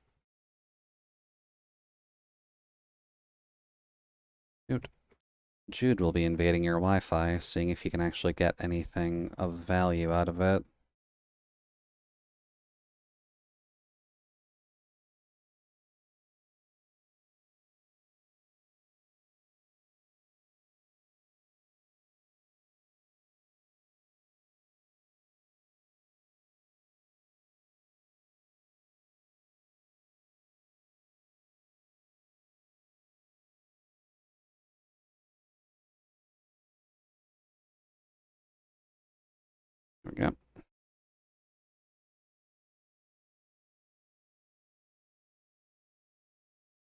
Jude will be invading your Wi-Fi, seeing if he can actually get anything of value out of it. There we go.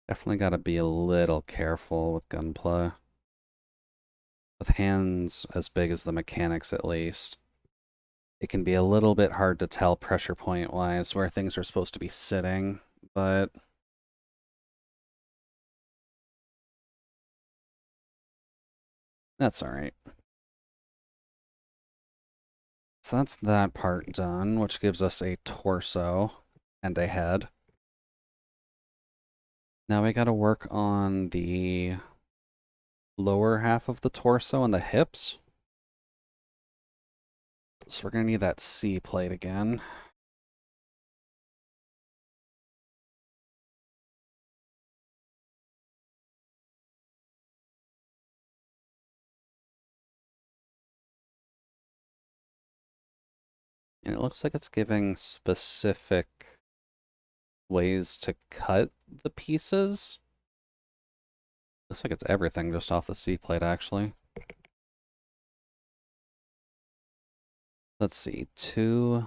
Definitely got to be a little careful with Gunpla. With hands as big as the mechanics, at least, it can be a little bit hard to tell pressure point wise where things are supposed to be sitting, but that's all right. So that's that part done, which gives us a torso and a head. Now we got to work on the lower half of the torso and the hips. So we're going to need that C plate again. And it looks like it's giving specific ways to cut the pieces. Looks like it's everything just off the C plate, actually. Let's see, 2,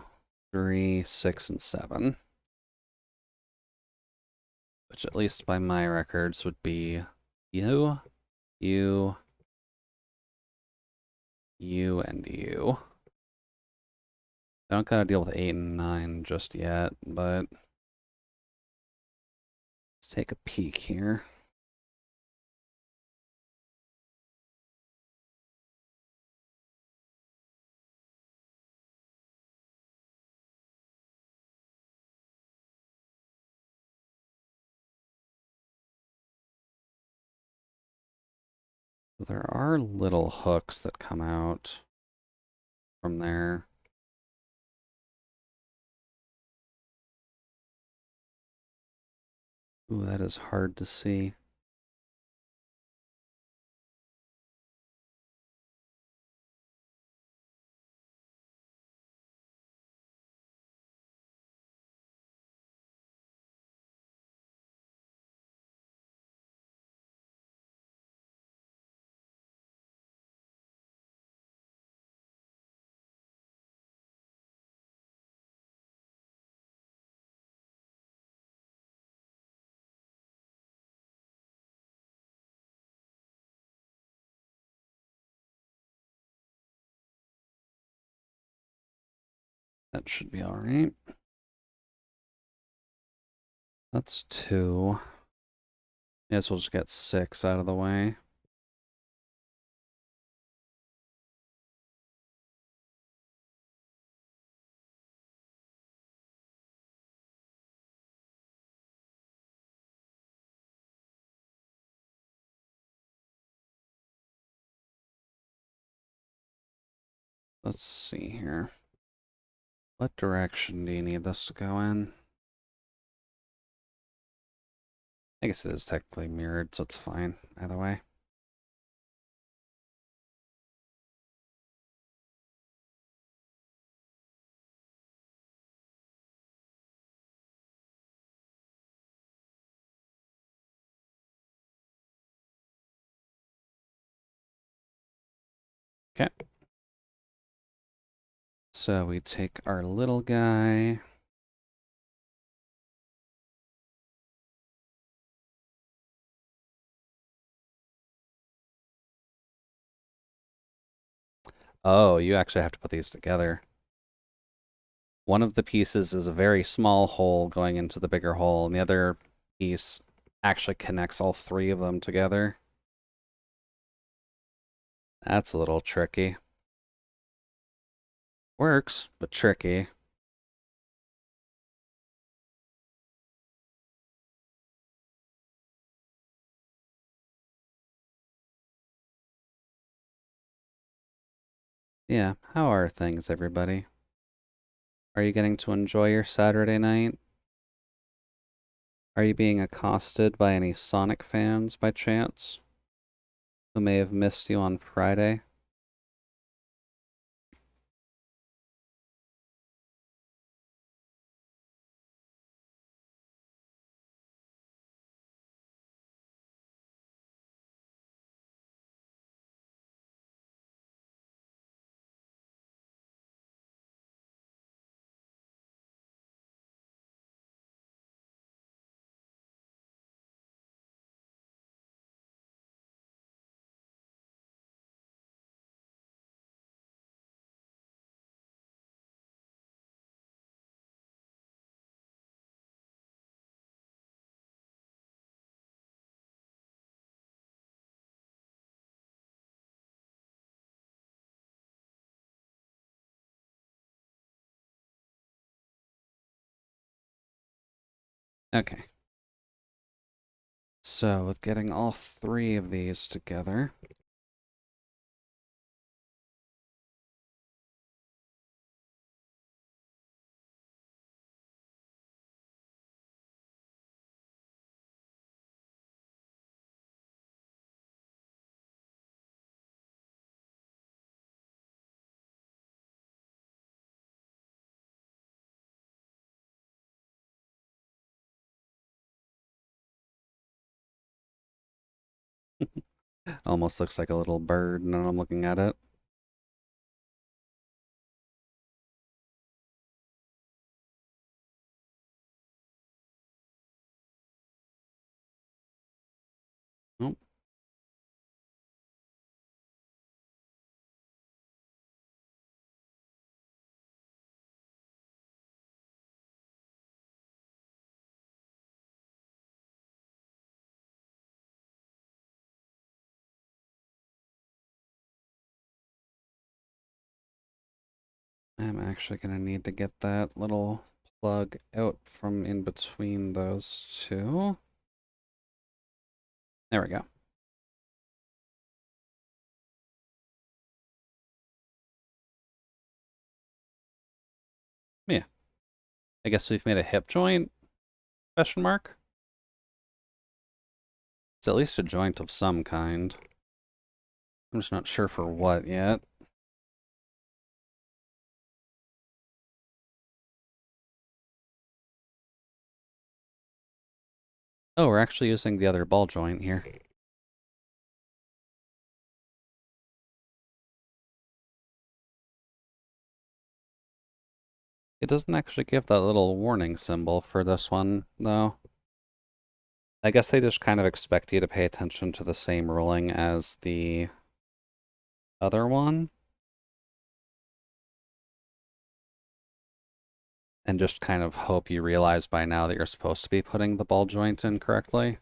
3, 6, and 7. Which, at least by my records, would be you, you, you, and you. I don't gotta deal with 8 and 9 just yet, but let's take a peek here. There are little hooks that come out from there. Ooh, that is hard to see. That should be all right. That's 2. Yes, we'll just get 6 out of the way. Let's see here. What direction do you need this to go in? I guess it is technically mirrored, so it's fine either way. Okay. So we take our little guy. Oh, you actually have to put these together. One of the pieces is a very small hole going into the bigger hole, and the other piece actually connects all three of them together. That's a little tricky. Works, but tricky. Yeah, how are things, everybody? Are you getting to enjoy your Saturday night? Are you being accosted by any Sonic fans by chance who may have missed you on Friday? Okay. So, with getting all three of these together, almost looks like a little bird now I'm looking at it. Oh, I'm actually going to need to get that little plug out from in between those two. There we go. Yeah. I guess we've made a hip joint? Question mark? It's at least a joint of some kind. I'm just not sure for what yet. Oh, we're actually using the other ball joint here. It doesn't actually give that little warning symbol for this one, though. I guess they just kind of expect you to pay attention to the same ruling as the other one. And just kind of hope you realize by now that you're supposed to be putting the ball joint in correctly.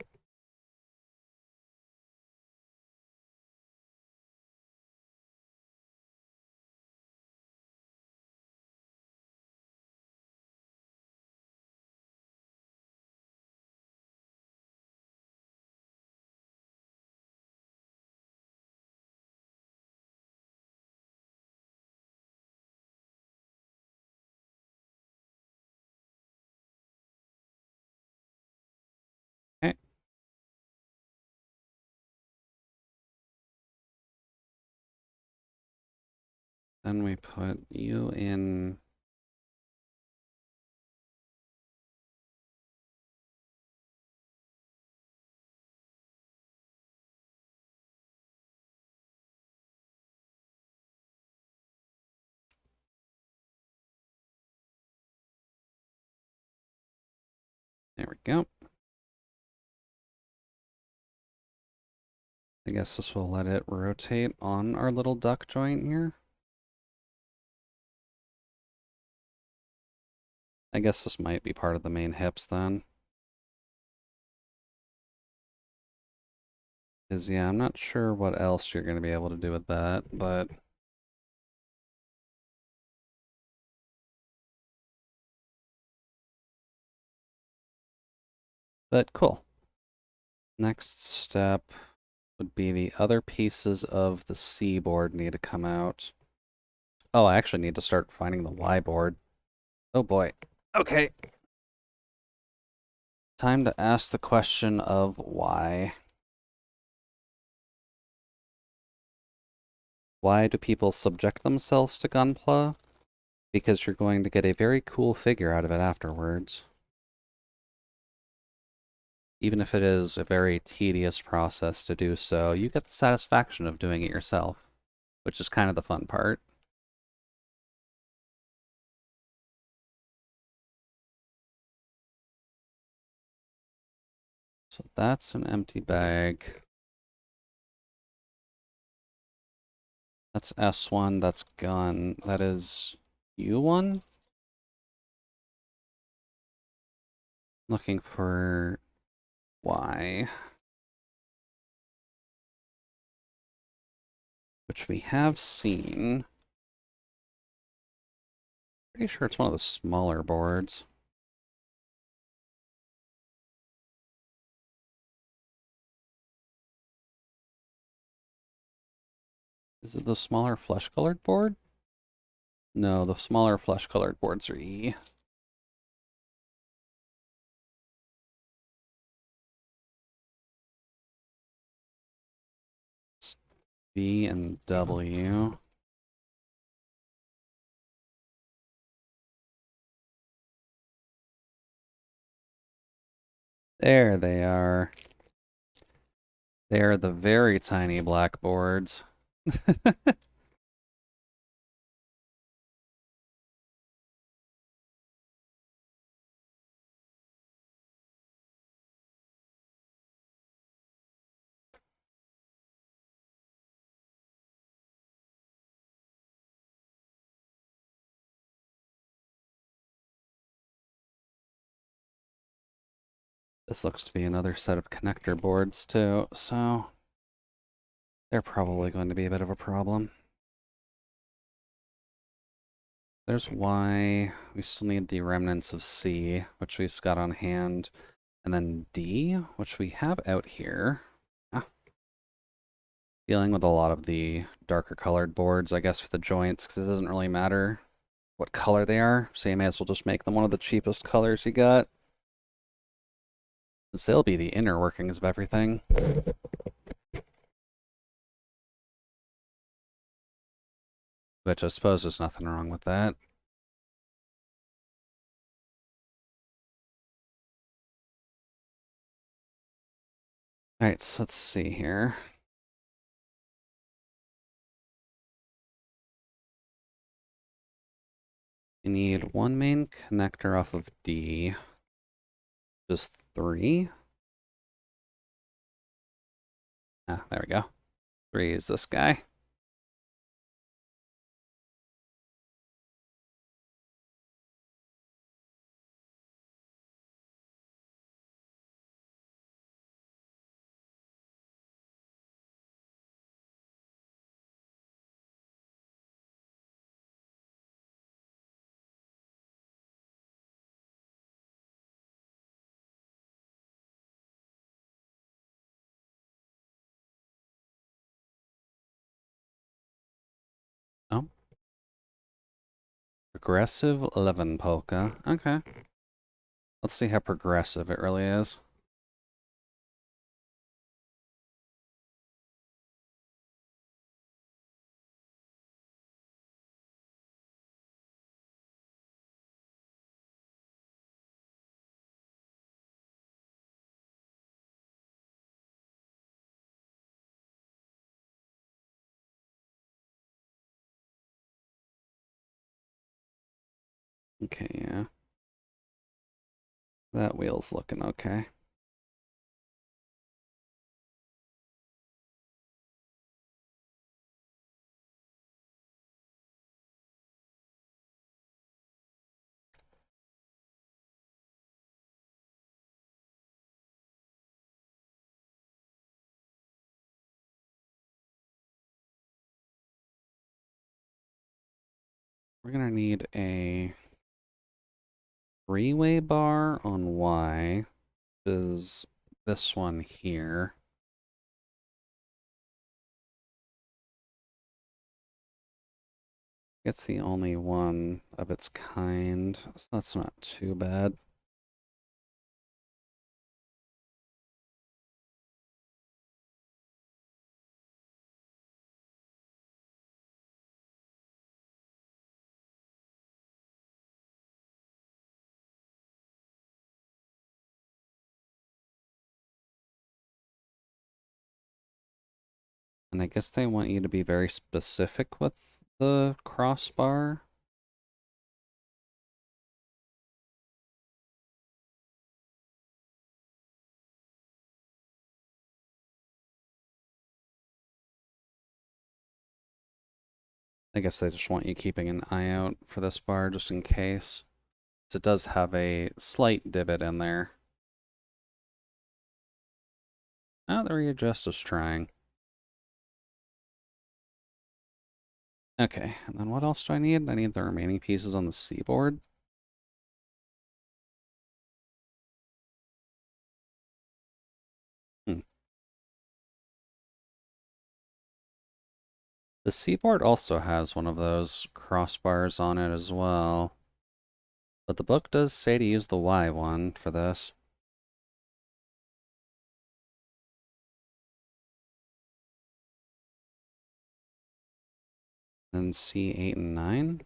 Okay. Then we put you in. There we go. I guess this will let it rotate on our little duck joint here. I guess this might be part of the main hips then. Because, yeah, I'm not sure what else you're going to be able to do with that, but... But cool. Next step would be the other pieces of the C board need to come out. Oh, I actually need to start finding the Y board. Oh boy. Okay. Time to ask the question of why. Why do people subject themselves to Gunpla? Because you're going to get a very cool figure out of it afterwards. Even if it is a very tedious process to do so, you get the satisfaction of doing it yourself, which is kind of the fun part. So that's an empty bag. That's S1, that's gun. That is U1? Looking for Y. Which we have seen. Pretty sure it's one of the smaller boards. Is it the smaller flesh-colored board? No, the smaller flesh-colored boards are E. It's B and W. There they are. They are the very tiny black boards. This looks to be another set of connector boards too, so they're probably going to be a bit of a problem. There's Y. We still need the remnants of C, which we've got on hand. And then D, which we have out here. Dealing with a lot of the darker colored boards, I guess, for the joints, because it doesn't really matter what color they are. So you may as well just make them one of the cheapest colors you got. Because they'll be the inner workings of everything. Which I suppose there's nothing wrong with that. Alright, so let's see here. We need one main connector off of D. Just 3. Ah, there we go. 3 is this guy. Oh. Progressive 11 polka. Okay. Let's see how progressive it really is. Okay, yeah. That wheel's looking okay. We're gonna need a three-way bar on Y, which is this one here. It's the only one of its kind, so that's not too bad. And I guess they want you to be very specific with the crossbar. I guess they just want you keeping an eye out for this bar just in case. It does have a slight divot in there. Oh, the readjust is trying. Okay, and then what else do I need? I need the remaining pieces on the C-board. The C-board also has one of those crossbars on it as well. But the book does say to use the Y one for this. Then C8 and 9.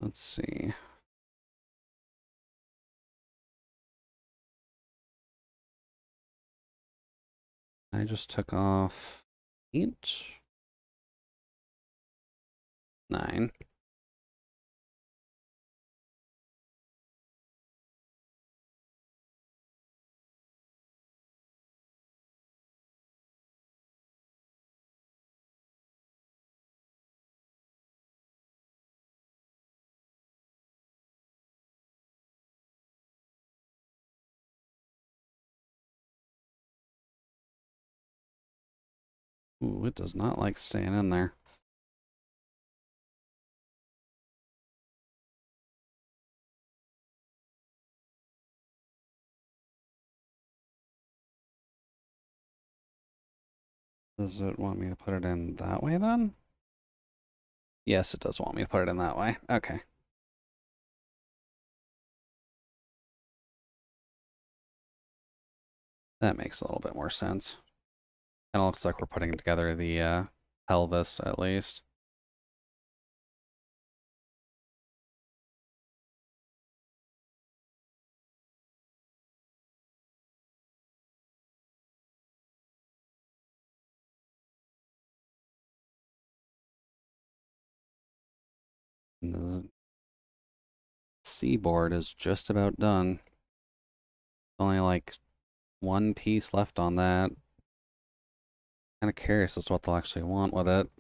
Let's see. I just took off 8, 9. Ooh, it does not like staying in there. Does it want me to put it in that way then? Yes, it does want me to put it in that way. Okay. That makes a little bit more sense. Kind of looks like we're putting together the pelvis at least. And the C-board is just about done. Only like one piece left on that. Kind of curious as to what they'll actually want with it.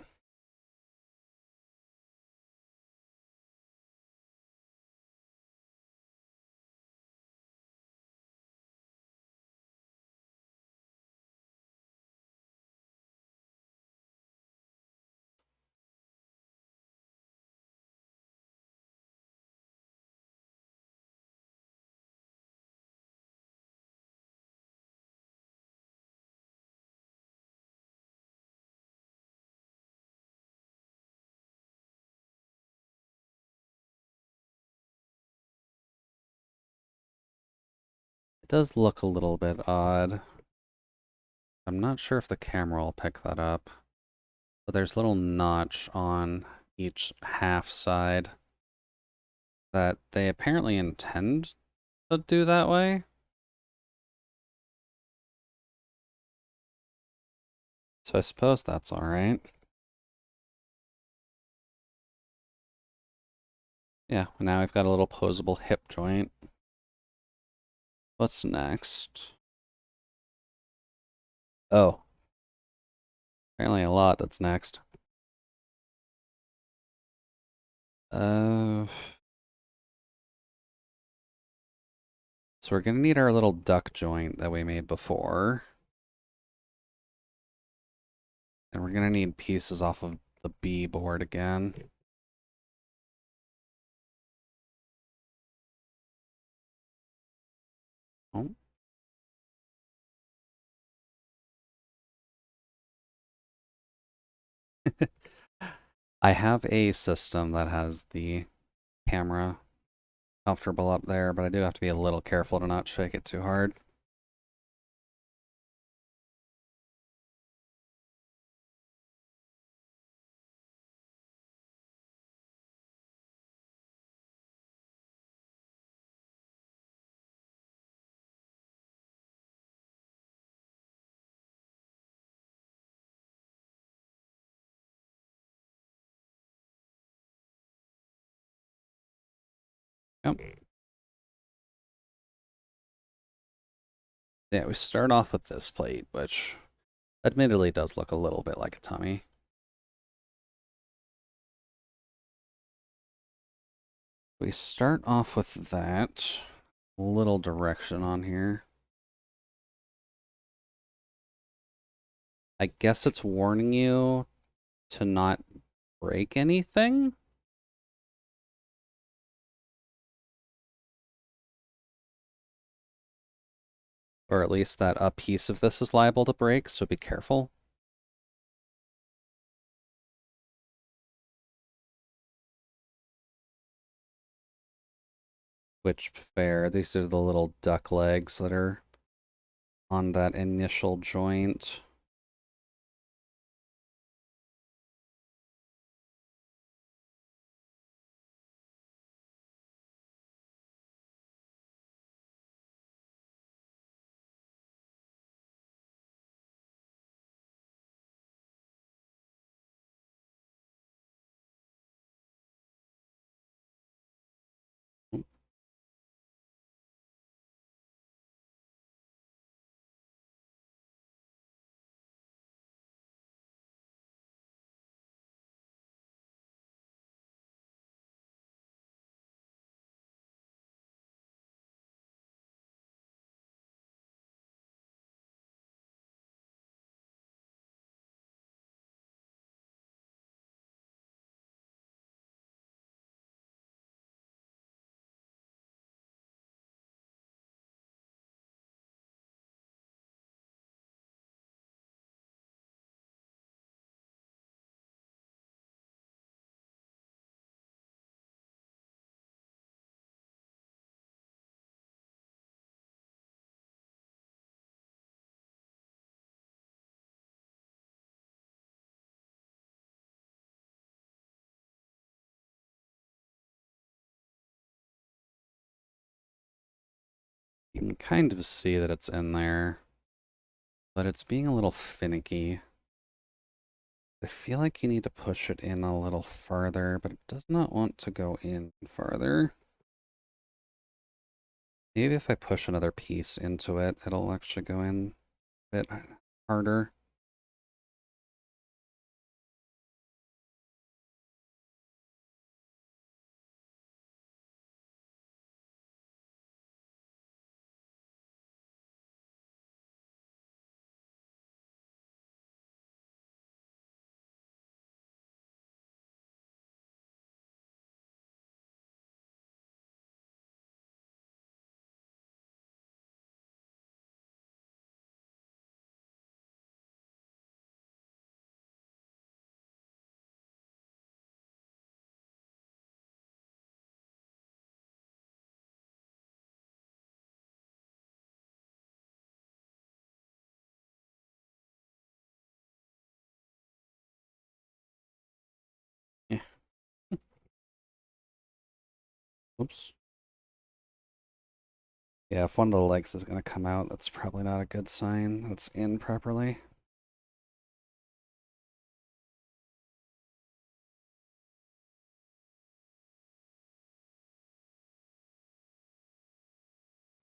It does look a little bit odd. I'm not sure if the camera will pick that up. But there's a little notch on each half side that they apparently intend to do that way. So I suppose that's all right. Yeah, now we've got a little posable hip joint. What's next? Oh, apparently a lot that's next. So we're gonna need our little duck joint that we made before. And we're gonna need pieces off of the B board again. Oh. I have a system that has the camera comfortable up there, but I do have to be a little careful to not shake it too hard. Yep. Yeah, we start off with this plate, which admittedly does look a little bit like a tummy. We start off with that little direction on here. I guess it's warning you to not break anything? Or at least that a piece of this is liable to break, so be careful. Which, fair, these are the little duck legs that are on that initial joint. You can kind of see that it's in there, but it's being a little finicky. I feel like you need to push it in a little farther, but it does not want to go in farther. Maybe if I push another piece into it, it'll actually go in a bit harder. Oops. Yeah, if one of the legs is going to come out, that's probably not a good sign that it's in properly.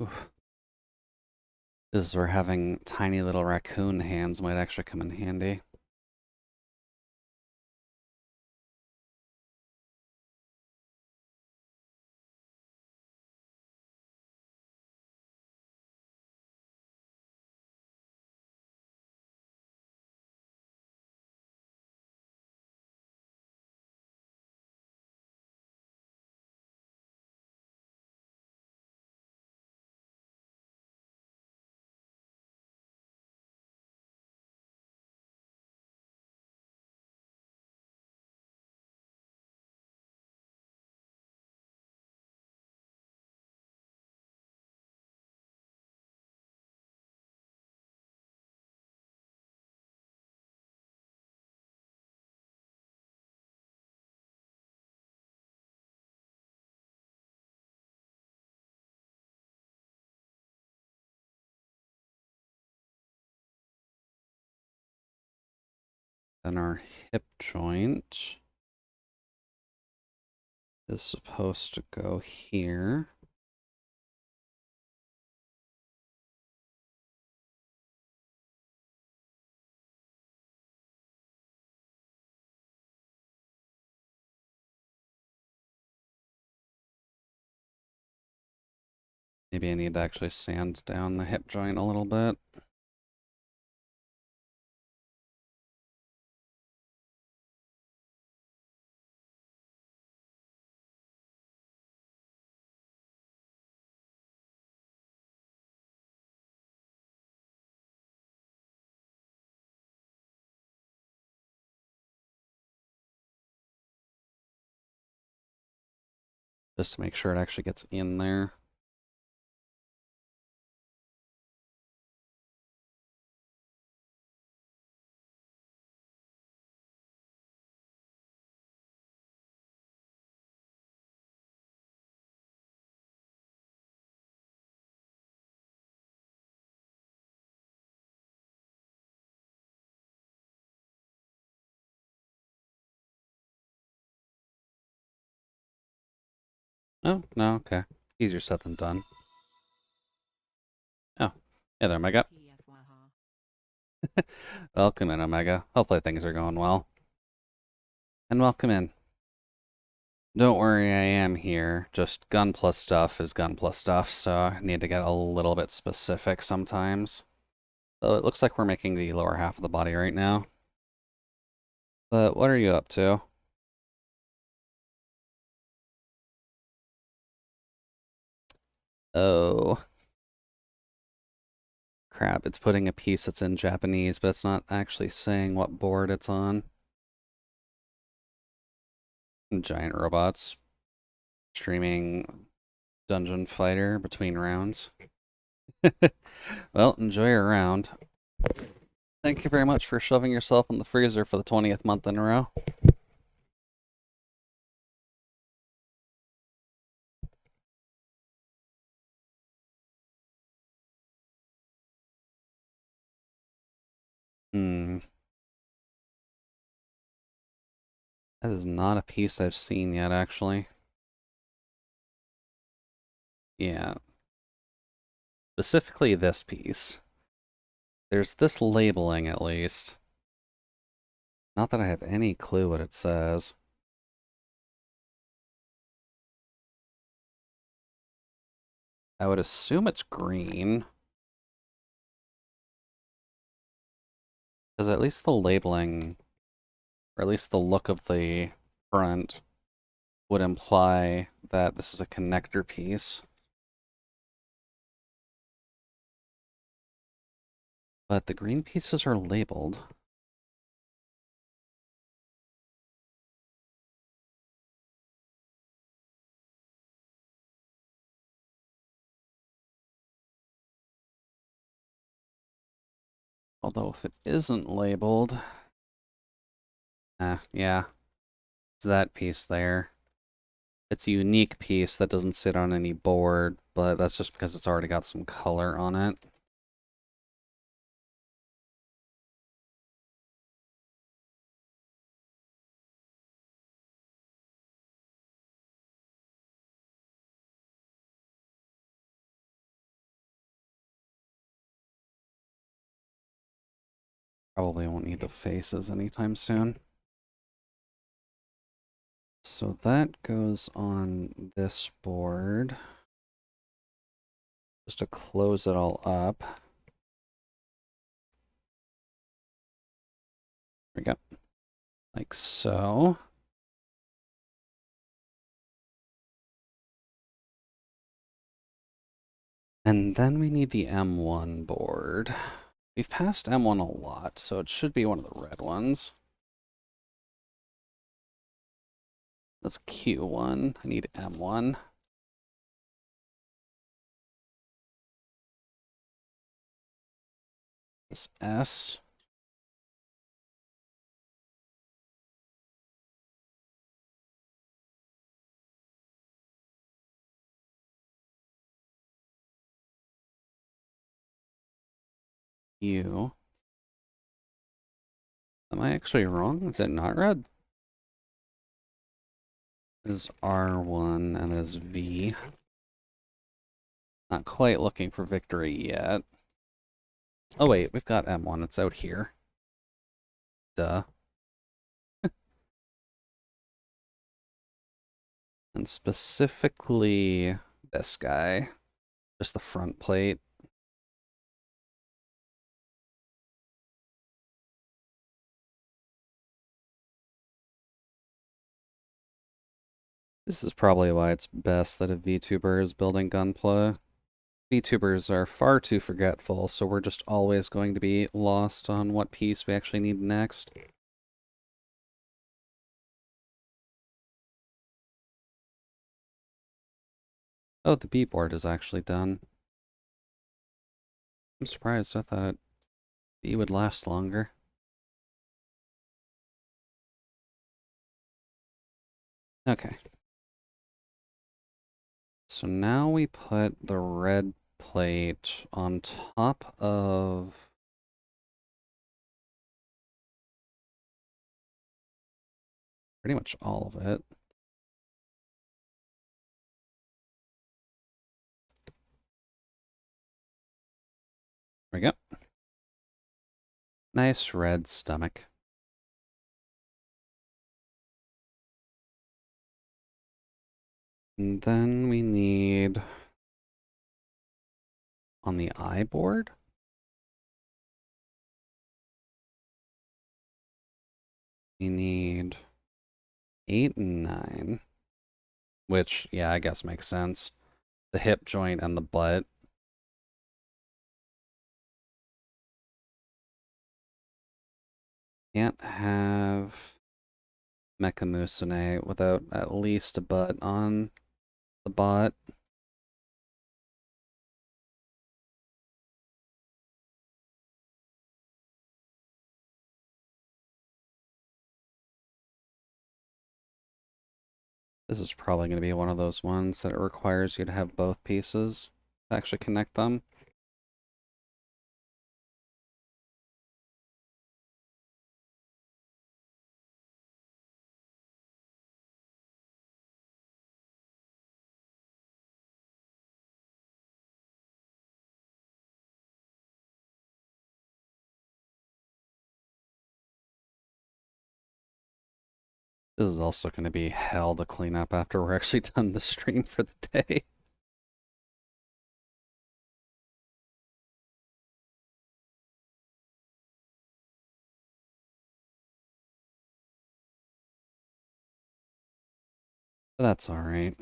Oof. This is where having tiny little raccoon hands might actually come in handy. Then our hip joint is supposed to go here. Maybe I need to actually sand down the hip joint a little bit. Just to make sure it actually gets in there. Oh, no, okay. Easier said than done. Oh, hey there, Omega. Welcome in, Omega. Hopefully things are going well. And welcome in. Don't worry, I am here. Just Gunpla stuff is Gunpla stuff, so I need to get a little bit specific sometimes. So it looks like we're making the lower half of the body right now. But what are you up to? Oh, crap. It's putting a piece that's in Japanese, but it's not actually saying what board it's on. Giant robots. Streaming dungeon fighter between rounds. Well, enjoy your round. Thank you very much for shoving yourself in the freezer for the 20th month in a row. Hmm. That is not a piece I've seen yet, actually. Yeah. Specifically this piece. There's this labeling, at least. Not that I have any clue what it says. I would assume it's green. Because at least the labeling, or at least the look of the front, would imply that this is a connector piece. But the green pieces are labeled. Although if it isn't labeled... yeah. It's that piece there. It's a unique piece that doesn't sit on any board, but that's just because it's already got some color on it. Probably won't need the faces anytime soon. So that goes on this board. Just to close it all up. There we go. Like so. And then we need the M1 board. We've passed M1 a lot, so it should be one of the red ones. That's Q1. I need M1. This S. U. Am I actually wrong? Is it not red? It is R1 and it is V. Not quite looking for victory yet. Oh wait, we've got M1. It's out here. Duh. And specifically this guy. Just the front plate. This is probably why it's best that a VTuber is building Gunpla. VTubers are far too forgetful, so we're just always going to be lost on what piece we actually need next. Oh, the B board is actually done. I'm surprised. I thought B would last longer. Okay. So now we put the red plate on top of... pretty much all of it. There we go. Nice red stomach. And then we need... on the I board? We need 8 and 9. Which, yeah, I guess makes sense. The hip joint and the butt. Can't have Mecha Musune without at least a butt on the bot. This is probably going to be one of those ones that it requires you to have both pieces to actually connect them. This is also going to be hell to clean up after we're actually done the stream for the day. But that's alright.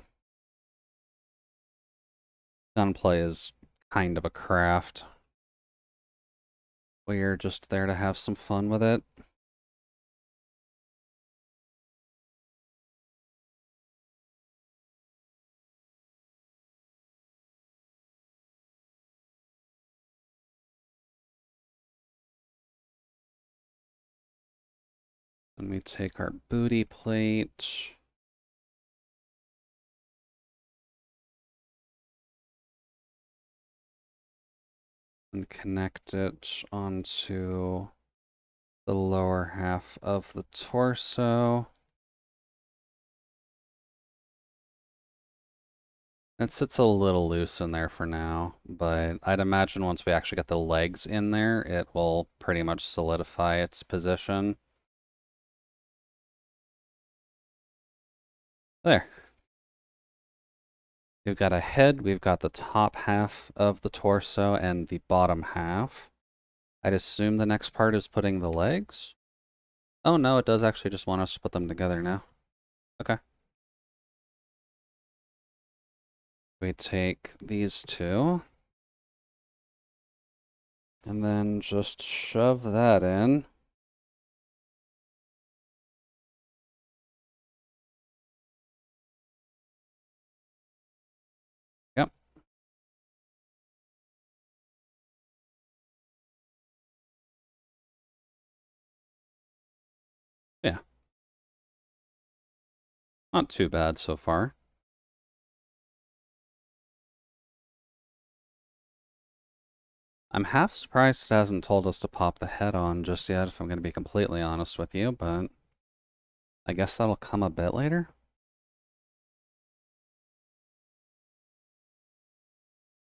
Gunplay is kind of a craft. We're just there to have some fun with it. Then we take our booty plate. and connect it onto the lower half of the torso. It sits a little loose in there for now, but I'd imagine once we actually get the legs in there, it will pretty much solidify its position. There. We've got a head, we've got the top half of the torso and the bottom half. I'd assume the next part is putting the legs. Oh no, it does actually just want us to put them together now. Okay. We take these two. And then just shove that in. Yep. Yeah. Not too bad so far. I'm half surprised it hasn't told us to pop the head on just yet, if I'm going to be completely honest with you, but I guess that'll come a bit later.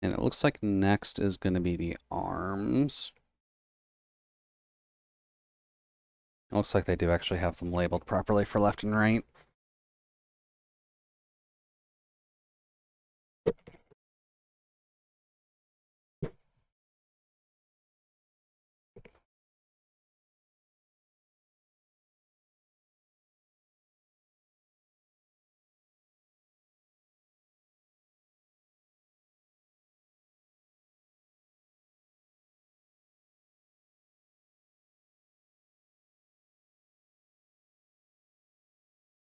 And it looks like next is going to be the arms. It looks like they do actually have them labeled properly for left and right.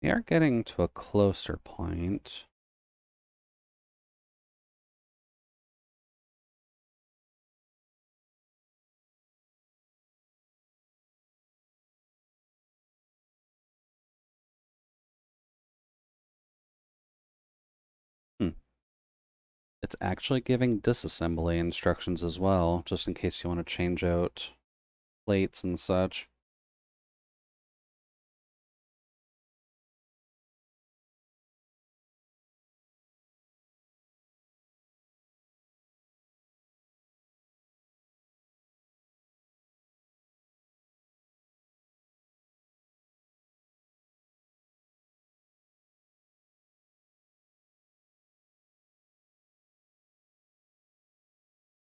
We are getting to a closer point. Hmm. It's actually giving disassembly instructions as well, just in case you want to change out plates and such.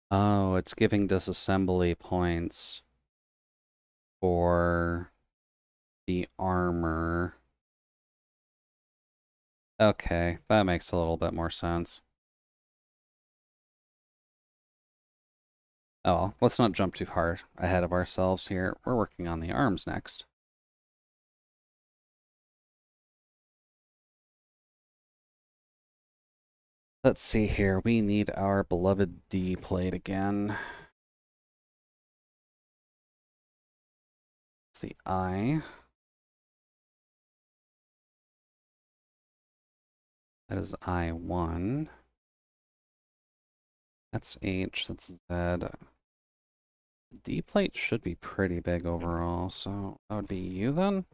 Oh, it's giving disassembly points for the armor. Okay, that makes a little bit more sense. Oh, well, let's not jump too hard ahead of ourselves here. We're working on the arms next. Let's see here. We need our beloved D plate again. It's the I. That is I1. That's H. That's Z. D plate should be pretty big overall, so that would be you then?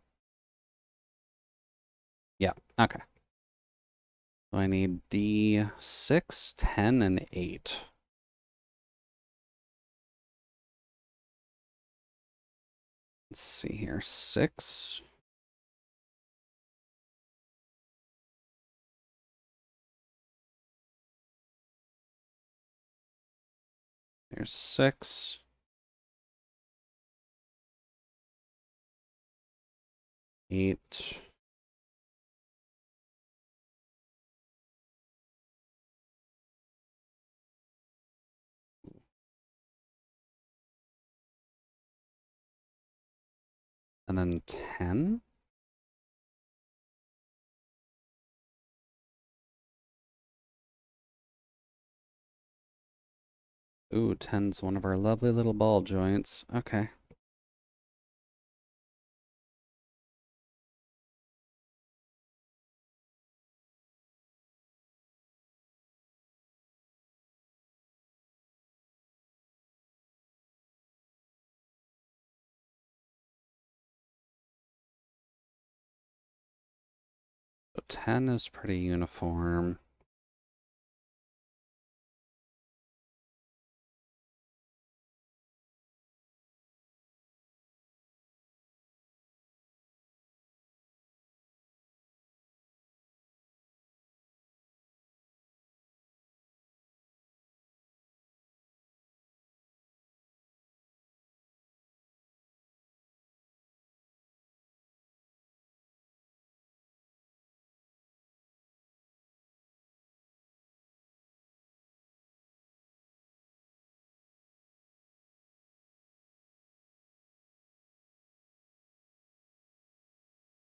Yeah, okay. So I need D6, 10, and 8. Let's see here. 6. There's 6. 8. And then 10. Ooh, 10's one of our lovely little ball joints. Okay. So 10 is pretty uniform.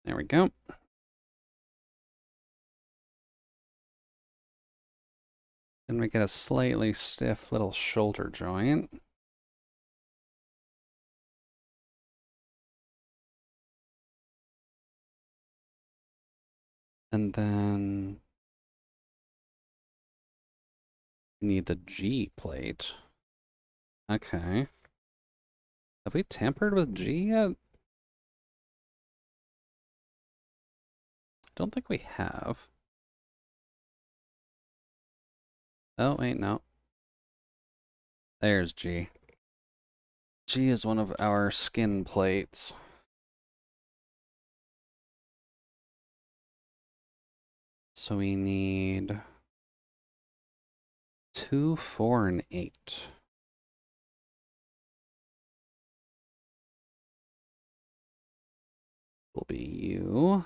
There we go. Then we get a slightly stiff little shoulder joint. And then we need the G plate. Okay. Have we tampered with G yet? Don't think we have. Oh, wait, no. There's G. G is one of our skin plates. So we need 2, 4, and 8. Will be you.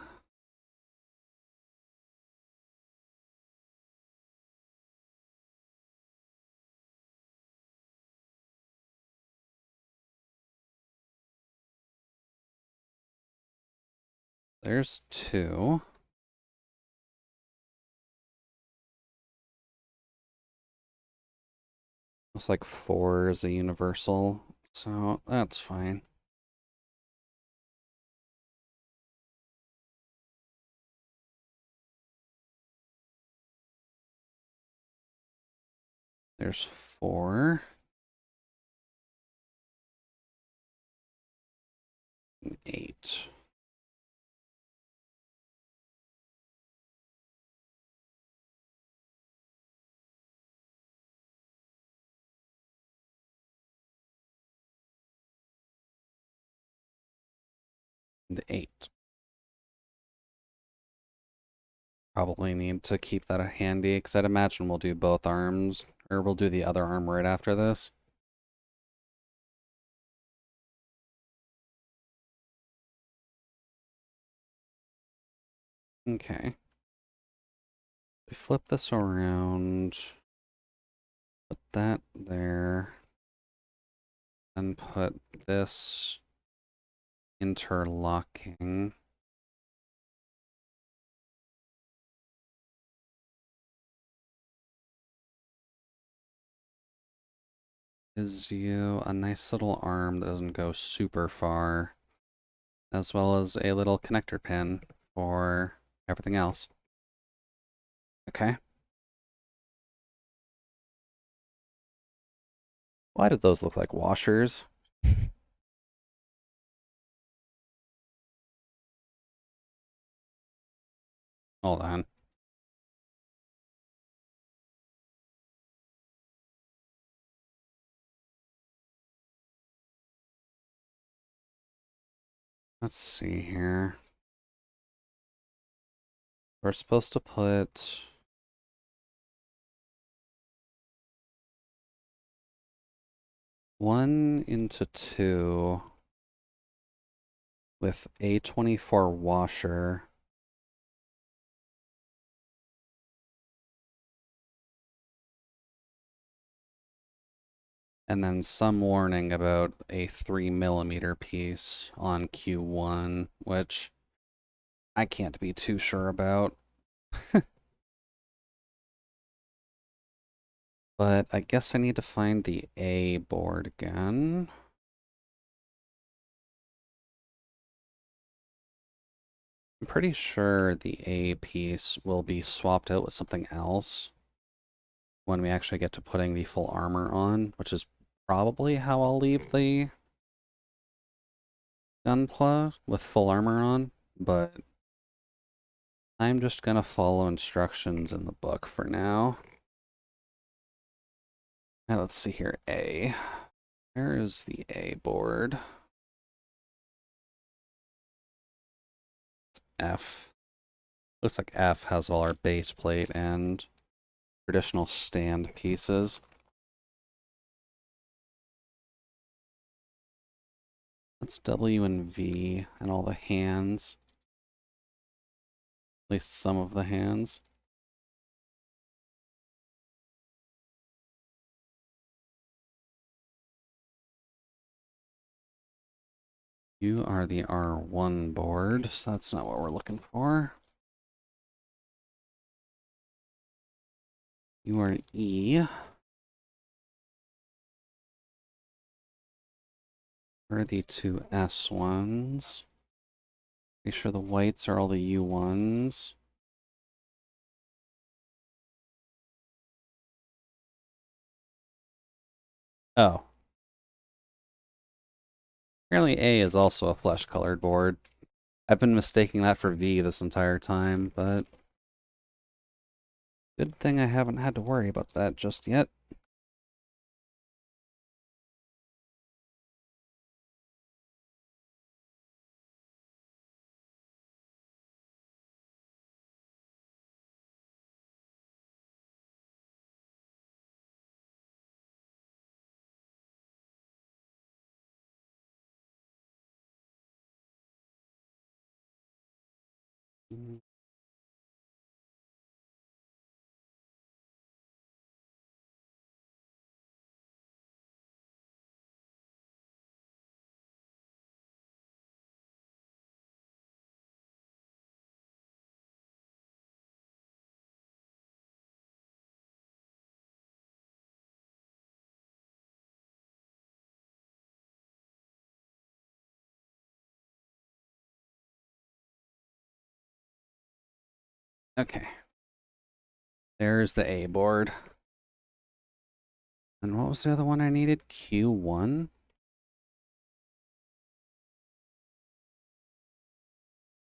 There's 2. Looks like 4 is a universal, so that's fine. There's 4. And 8. And 8. Probably need to keep that handy, because I'd imagine we'll do both arms, or we'll do the other arm right after this. Okay. We flip this around, put that there, then put this interlocking. Gives you a nice little arm that doesn't go super far, as well as a little connector pin for everything else. Okay. Why did those look like washers? Hold on. Let's see here. We're supposed to put one into 2 with A24 washer. And then some warning about a 3mm piece on Q1, which I can't be too sure about. But I guess I need to find the A board again. I'm pretty sure the A piece will be swapped out with something else when we actually get to putting the full armor on, which is probably how I'll leave the Gunpla with full armor on, but I'm just gonna follow instructions in the book for now. Now let's see here, A. Where is the A board? It's F. Looks like F has all our base plate and traditional stand pieces. That's W and V and all the hands. At least some of the hands. You are the R1 board, so that's not what we're looking for. You are E. Where are the two S ones? Make sure the whites are all the U ones. Oh. Apparently A is also a flesh-colored board. I've been mistaking that for V this entire time, but good thing I haven't had to worry about that just yet. Okay. There's the A board. And what was the other one I needed? Q1?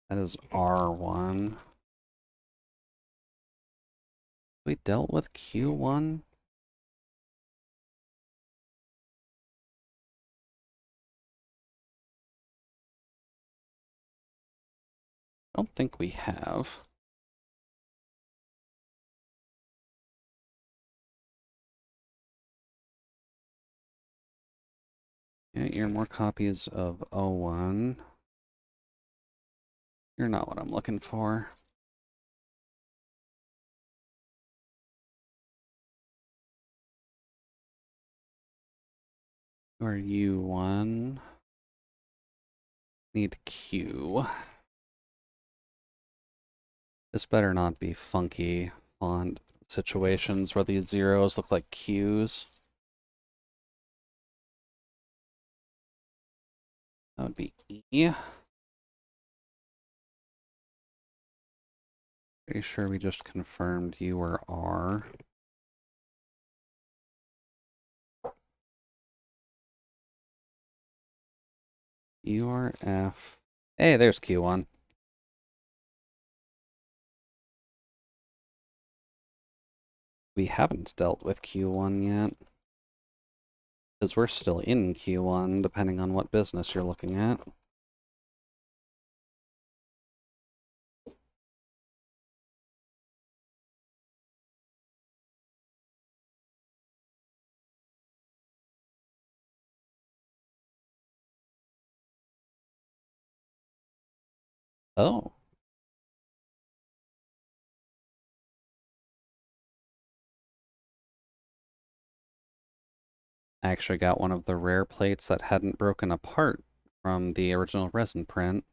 That is R1. We dealt with Q1? I don't think we have. Yeah, you're more copies of O1. You're not what I'm looking for. Or U1. Need Q. This better not be funky font situations where these zeros look like Qs. That would be E. Pretty sure we just confirmed you were R. You are F. Hey, there's Q1. We haven't dealt with Q1 yet. Because we're still in Q1, depending on what business you're looking at. Oh. I actually got one of the rare plates that hadn't broken apart from the original resin print.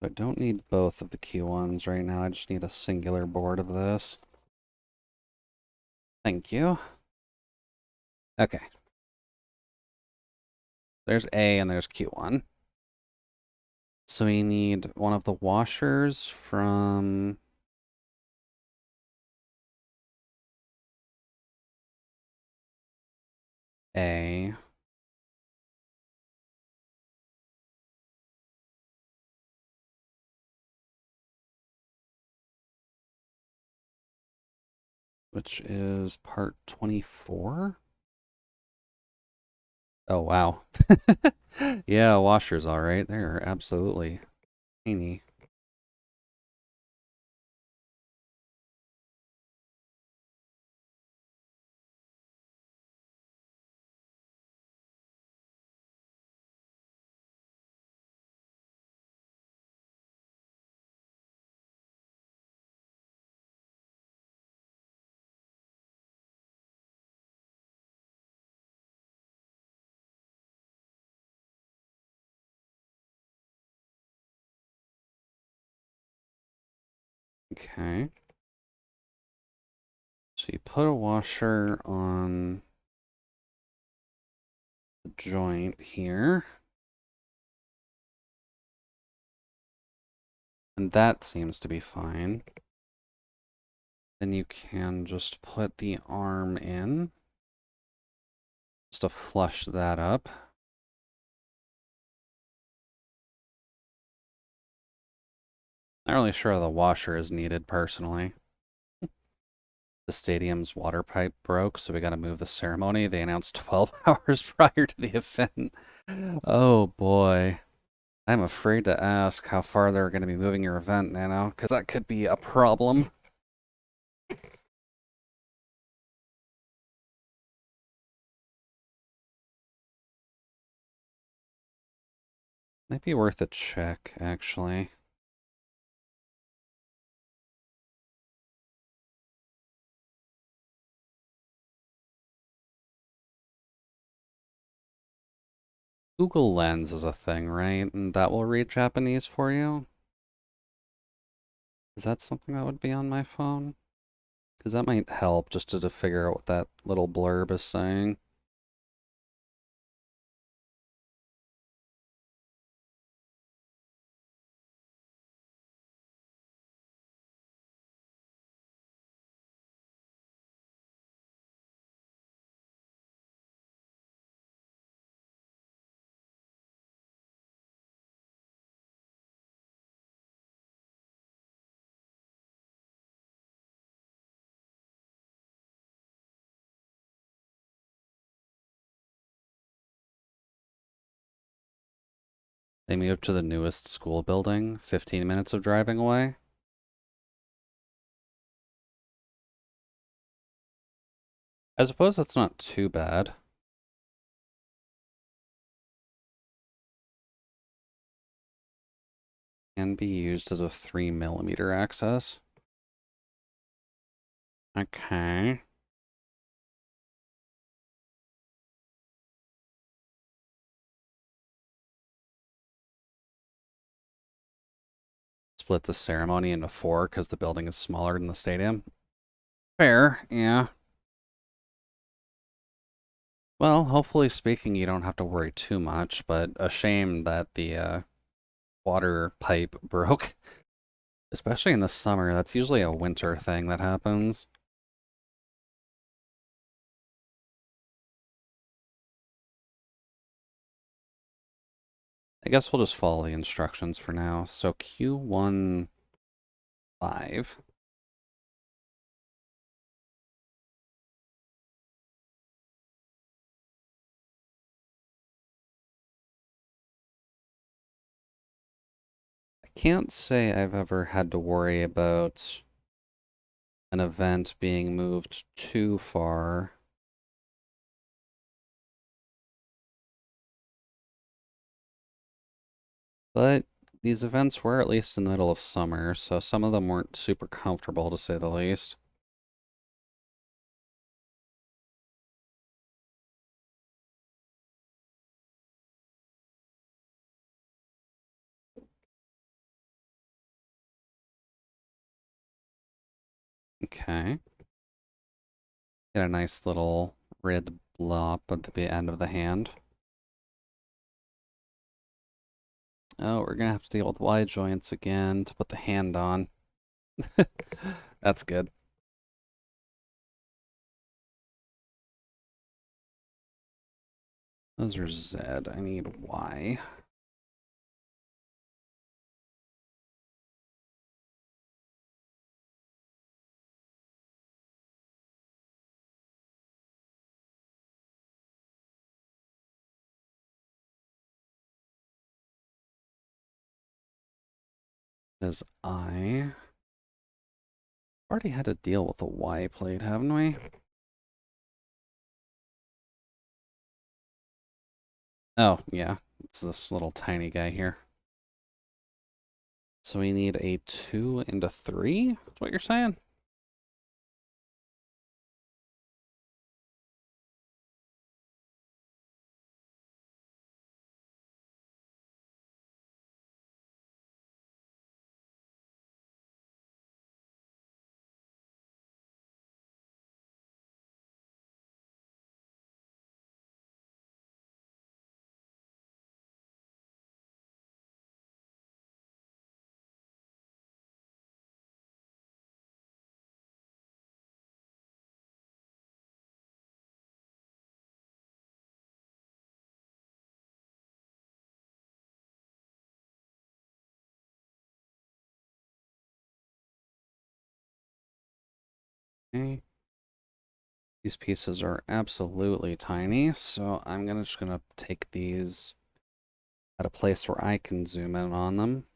I don't need both of the Q1s right now, I just need a singular board of this. Thank you. Okay. There's A and there's Q1. So we need one of the washers from A. which is part 24. Oh, wow. Yeah, washer's all right. They're absolutely tiny. Okay. So you put a washer on the joint here, and that seems to be fine. Then you can just put the arm in, just to flush that up. Not really sure the washer is needed personally. The stadium's water pipe broke, so we got to move the ceremony. They announced 12 hours prior to the event. Oh boy. I'm afraid to ask how far they're going to be moving your event, Nano, because that could be a problem. Might be worth a check, actually. Google Lens is a thing, right? And that will read Japanese for you? Is that something that would be on my phone? Because that might help just to figure out what that little blurb is saying. They moved to the newest school building, 15 minutes of driving away. I suppose that's not too bad. Can be used as a 3mm access. Okay. Split the ceremony into four because the building is smaller than the stadium. Fair, yeah. Well, hopefully speaking, you don't have to worry too much, but a shame that the water pipe broke, especially in the summer. That's usually a winter thing that happens. I guess we'll just follow the instructions for now. So Q15. I can't say I've ever had to worry about an event being moved too far. But these events were at least in the middle of summer, so some of them weren't super comfortable to say the least. Okay. Get a nice little red blob at the end of the hand. Oh, we're gonna have to deal with Y joints again to put the hand on. That's good. Those are Z. I need Y. Is I already had to deal with the Y plate, haven't we? Oh, yeah. It's this little tiny guy here. So we need a 2 and a 3? That's what you're saying? Okay. These pieces are absolutely tiny, so I'm just gonna take these at a place where I can zoom in on them.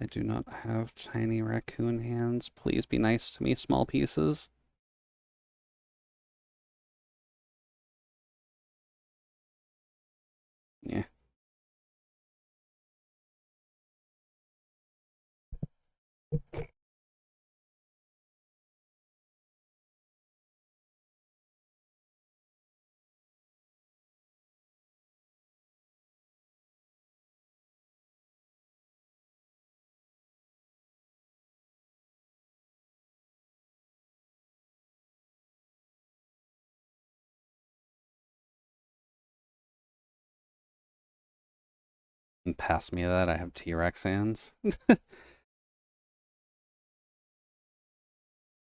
I do not have tiny raccoon hands. Please be nice to me, small pieces. Yeah. And pass me that, I have T-Rex hands.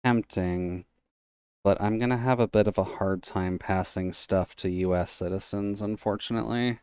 Tempting, but I'm gonna have a bit of a hard time passing stuff to US citizens, unfortunately.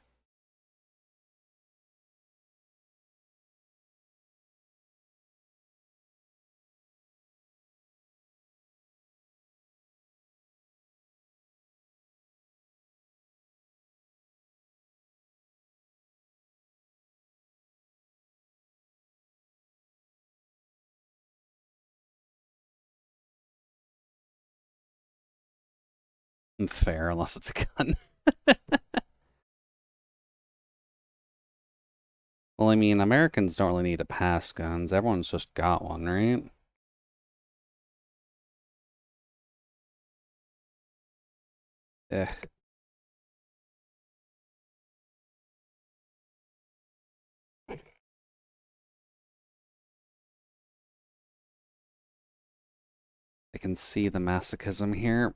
Fair, unless it's a gun. Well, I mean, Americans don't really need to pass guns. Everyone's just got one, right? Eh. I can see the masochism here.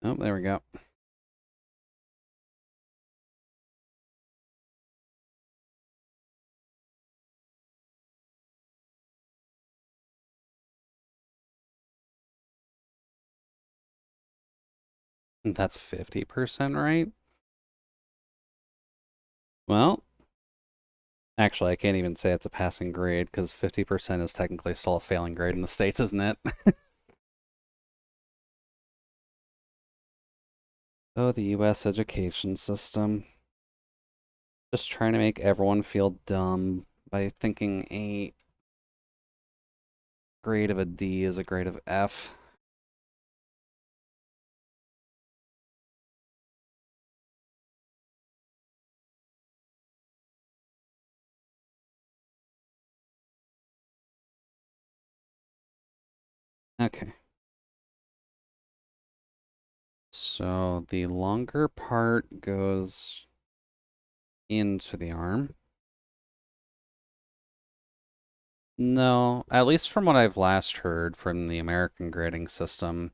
Oh, there we go. That's 50%, right? Well, actually, I can't even say it's a passing grade because 50% is technically still a failing grade in the States, isn't it? Oh, the US education system. Just trying to make everyone feel dumb by thinking a grade of a D is a grade of F. Okay. So the longer part goes into the arm. No, at least from what I've last heard from the American grading system,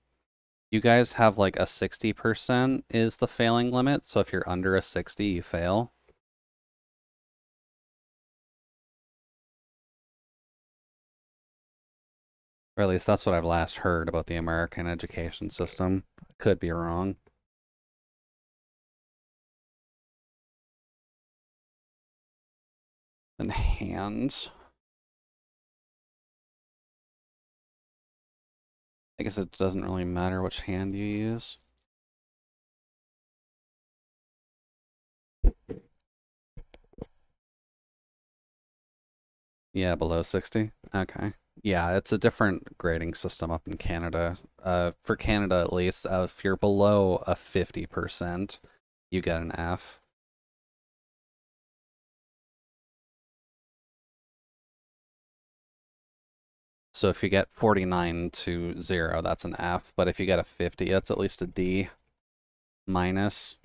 you guys have like a 60% is the failing limit. So if you're under a 60, you fail. Or at least that's what I've last heard about the American education system. Could be wrong. And hands. I guess it doesn't really matter which hand you use. Yeah, below 60. Okay. Yeah, it's a different grading system up in Canada. For Canada at least, if you're below a 50%, you get an F. So if you get 49 to 0, that's an F. But if you get a 50, that's at least a D minus.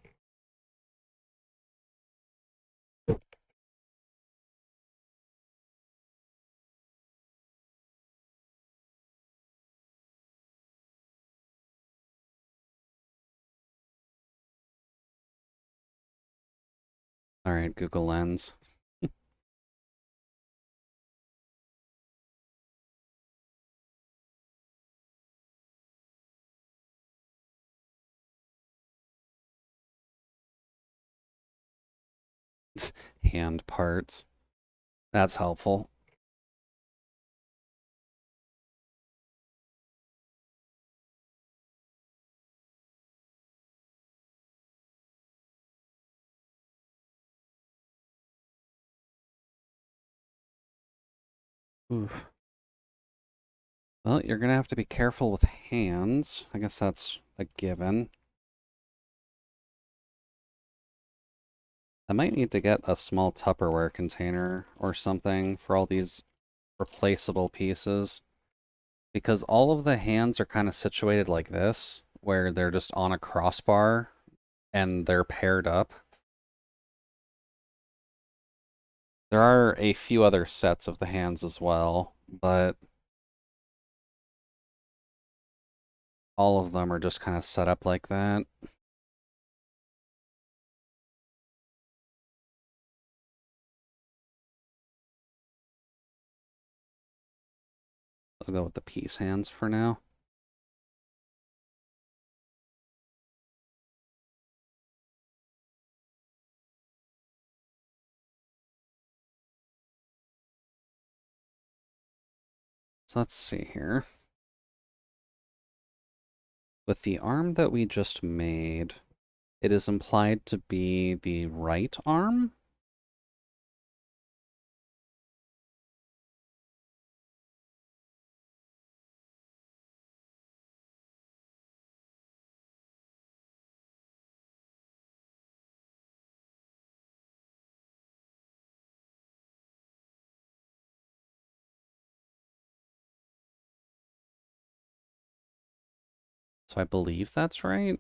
All right, Google Lens. Hand parts. That's helpful. Oof. Well, you're gonna have to be careful with hands. I guess that's a given. I might need to get a small Tupperware container or something for all these replaceable pieces, because all of the hands are kind of situated like this, where they're just on a crossbar and they're paired up. There are a few other sets of the hands as well, but all of them are just kind of set up like that. I'll go with the peace hands for now. So let's see here. With the arm that we just made, it is implied to be the right arm. So I believe that's right.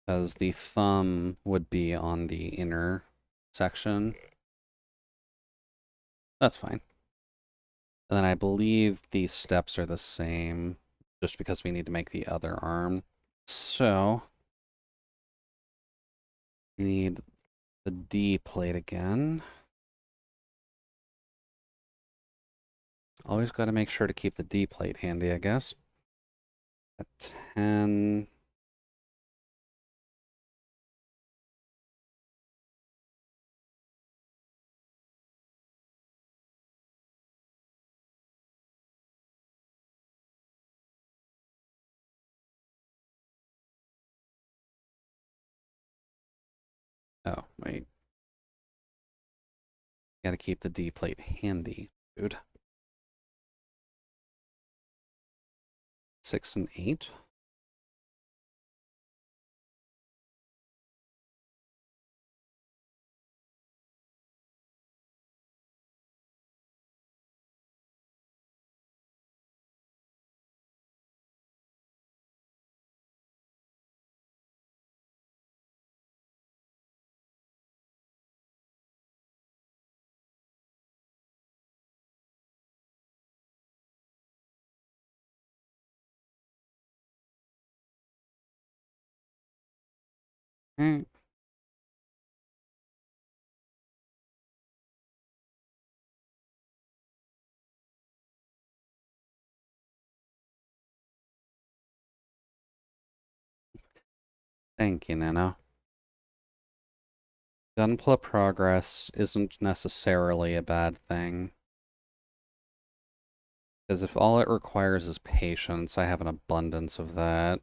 Because the thumb would be on the inner section. That's fine. And then I believe these steps are the same, just because we need to make the other arm. So we need the D plate again. Always got to make sure to keep the D plate handy, I guess. A 10. Oh, wait. Got to keep the D plate handy, dude. 6 and 8. Mm. Thank you, Nano. Gunpla progress isn't necessarily a bad thing. Because if all it requires is patience, I have an abundance of that.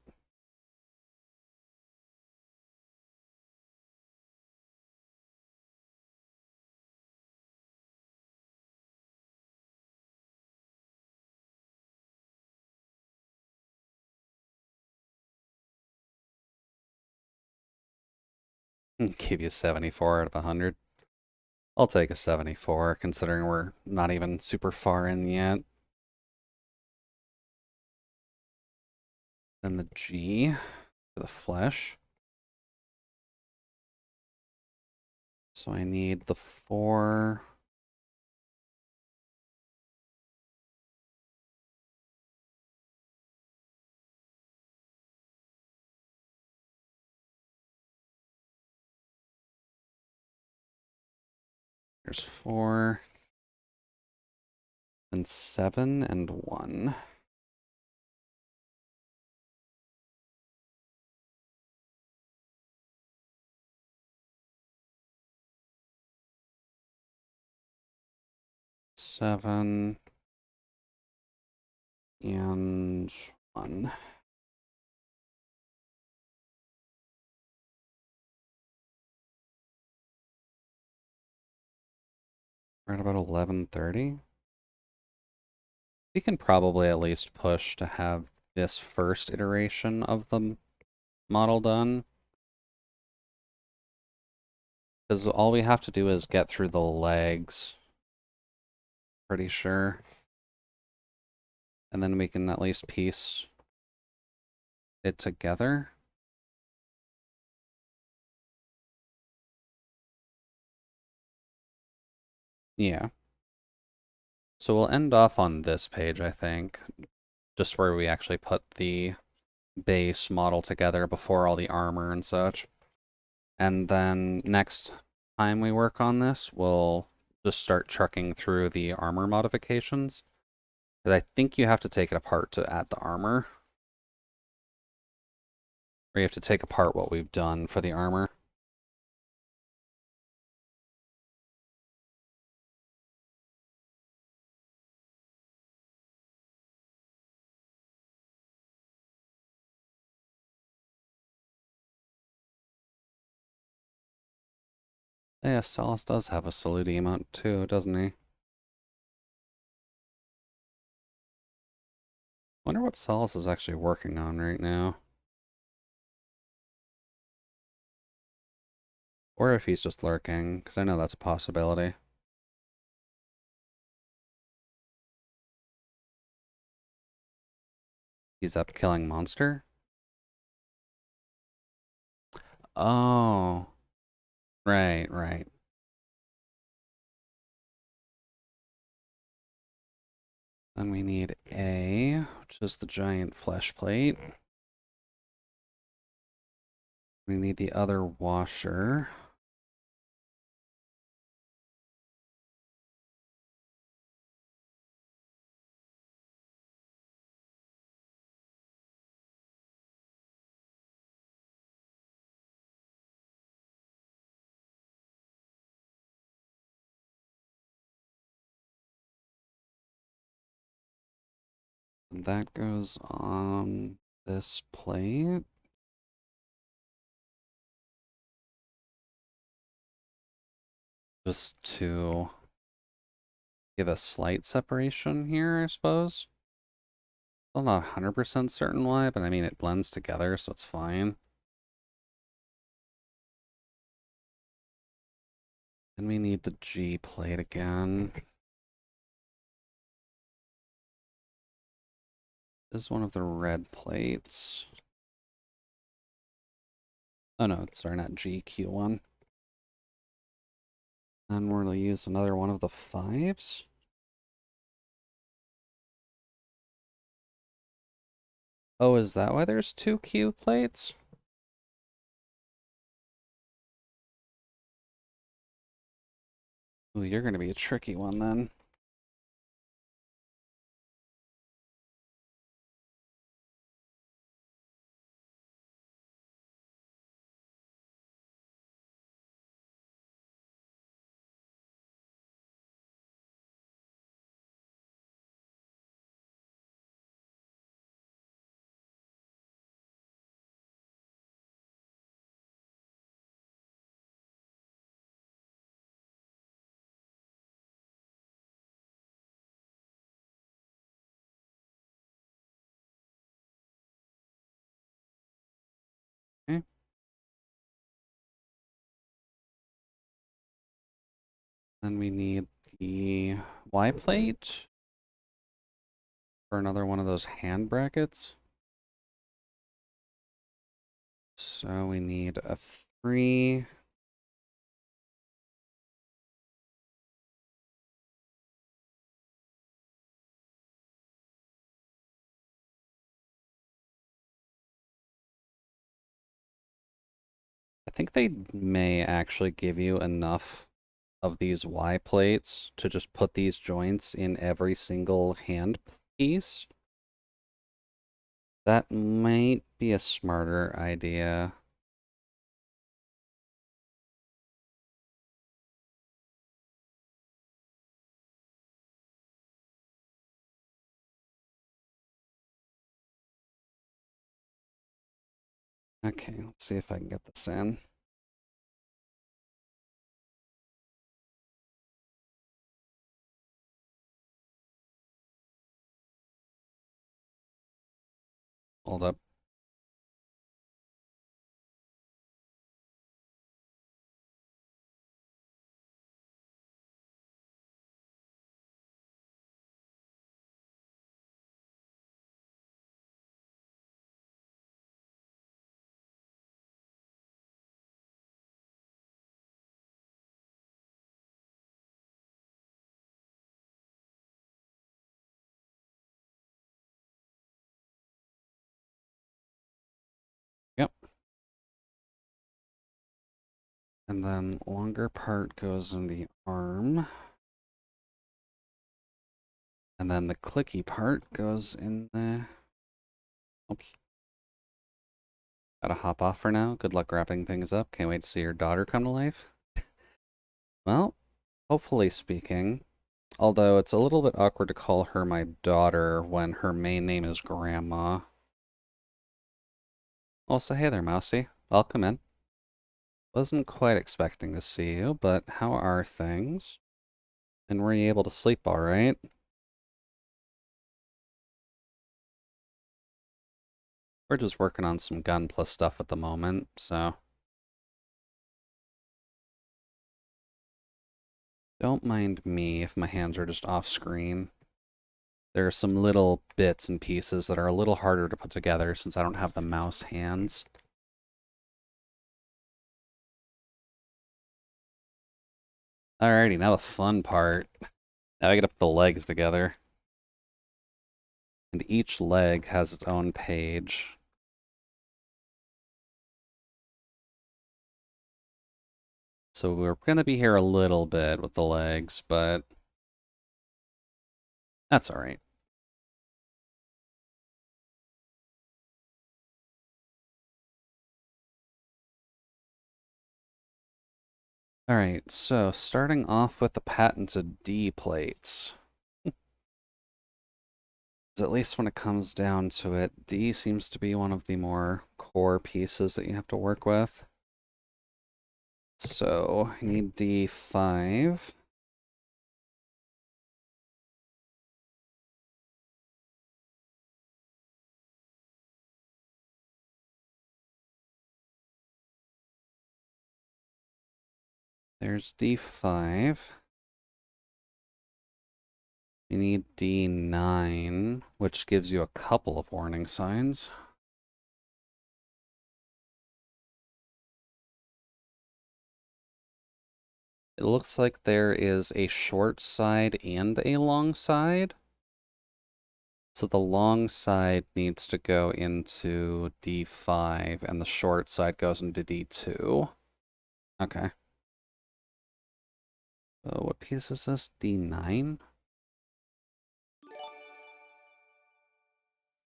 Give you 74 out of 100. I'll take a 74, considering we're not even super far in yet. Then the G for the flesh. So I need the 4. There's 4. And 7 and 1. Seven and 1. Right about 11:30. We can probably at least push to have this first iteration of the model done. Because all we have to do is get through the legs. Pretty sure. And then we can at least piece it together. Yeah. So we'll end off on this page, I think. Just where we actually put the base model together before all the armor and such. And then next time we work on this, we'll just start trucking through the armor modifications. Because I think you have to take it apart to add the armor. Or you have to take apart what we've done for the armor. Yeah, Salas does have a salute emote too, doesn't he? Wonder what Salas is actually working on right now. Or if he's just lurking, because I know that's a possibility. He's up killing monster? Oh. Right, right. Then we need A, which is the giant flesh plate. We need the other washer. And that goes on this plate. Just to give a slight separation here, I suppose. Still not 100% certain why, but I mean, it blends together, so it's fine. And we need the G plate again. This is one of the red plates. Oh no, sorry, not G, Q1. Then we're going to use another one of the 5s. Oh, is that why there's 2 Q plates? Ooh, you're going to be a tricky one then. Okay. Then we need the Y plate for another one of those hand brackets. So we need a 3. I think they may actually give you enough of these Y plates to just put these joints in every single hand piece. That might be a smarter idea. Okay, let's see if I can get this in. Hold up. Yep. And then longer part goes in the arm. And then the clicky part goes in the... Oops. Gotta hop off for now. Good luck wrapping things up. Can't wait to see your daughter come to life. Well, hopefully speaking. Although it's a little bit awkward to call her my daughter when her main name is Grandma. Also, hey there, Mousy. Welcome in. Wasn't quite expecting to see you, but how are things? And were you able to sleep all right? We're just working on some Gunpla stuff at the moment, so don't mind me if my hands are just off screen. There are some little bits and pieces that are a little harder to put together since I don't have the mouse hands. Alrighty, now the fun part. Now I gotta put the legs together. And each leg has its own page. So we're gonna be here a little bit with the legs, but that's alright. Alright, so starting off with the patented D plates. At least when it comes down to it, D seems to be one of the more core pieces that you have to work with. So you need D5. There's D5. You need D9, which gives you a couple of warning signs. It looks like there is a short side and a long side. So the long side needs to go into D5, and the short side goes into D2. Okay. What piece is this? D9?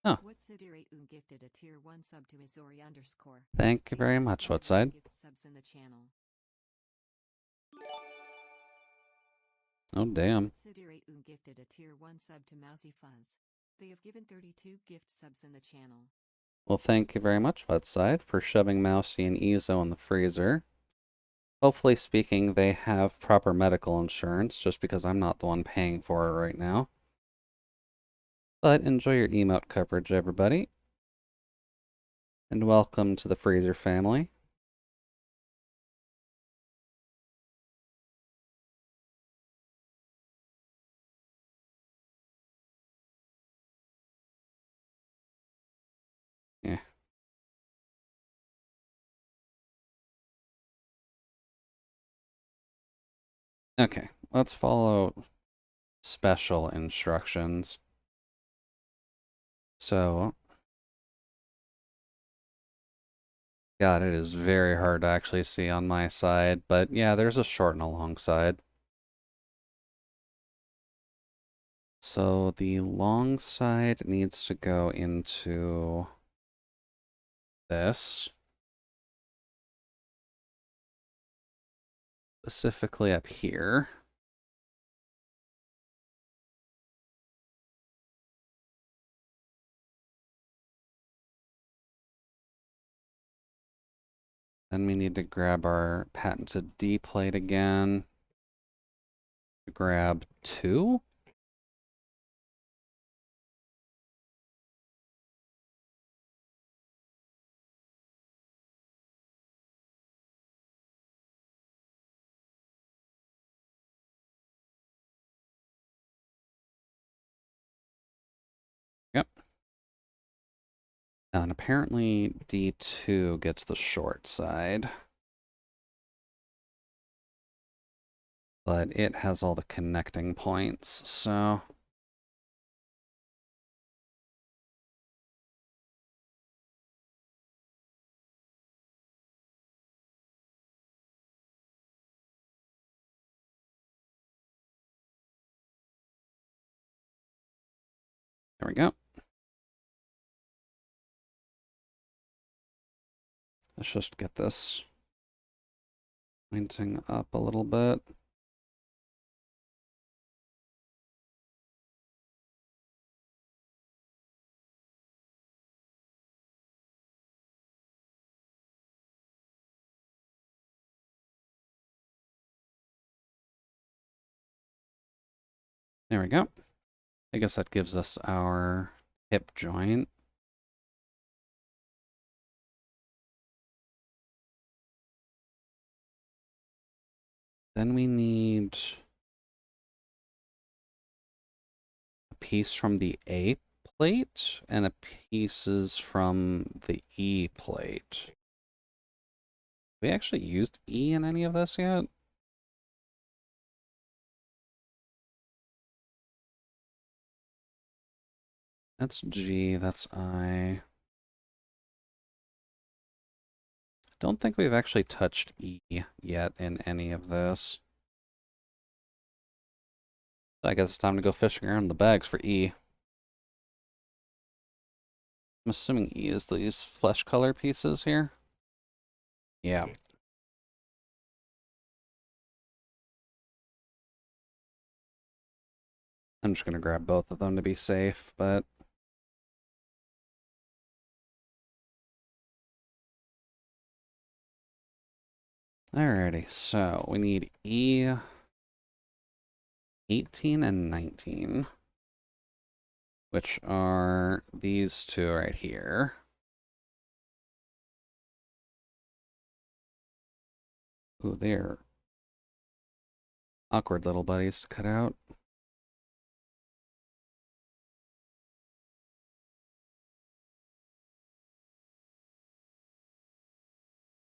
Oh, What Sudiri gifted a tier 1 sub to Missouri underscore. thank you very much. What side? Gift subs in the channel. Oh, damn. Sudiri gifted a tier 1 sub to Mousy Fuzz. They have given 32 gift subs in the channel. Well, thank you very much, Wetside, for shoving Mousy and Ezo in the freezer. Hopefully speaking, they have proper medical insurance, just because I'm not the one paying for it right now. But enjoy your emote coverage, everybody. And welcome to the Freezer family. Yeah. Okay, let's follow special instructions. So, God, it is very hard to actually see on my side, but yeah, there's a short and a long side. So the long side needs to go into this. Specifically up here. Then we need to grab our patented D plate again. Grab 2. Yep. And apparently D2 gets the short side. But it has all the connecting points, so... There we go. Let's just get this pointing up a little bit. There we go. I guess that gives us our hip joint. Then we need a piece from the A plate and a pieces from the E plate. We actually used E in any of this yet? That's G, that's I. Don't think we've actually touched E yet in any of this. I guess it's time to go fishing around the bags for E. I'm assuming E is these flesh color pieces here. Yeah. I'm just gonna grab both of them to be safe, but... Alrighty, so we need E 18 and 19, which are these two right here. Ooh, they're awkward little buddies to cut out.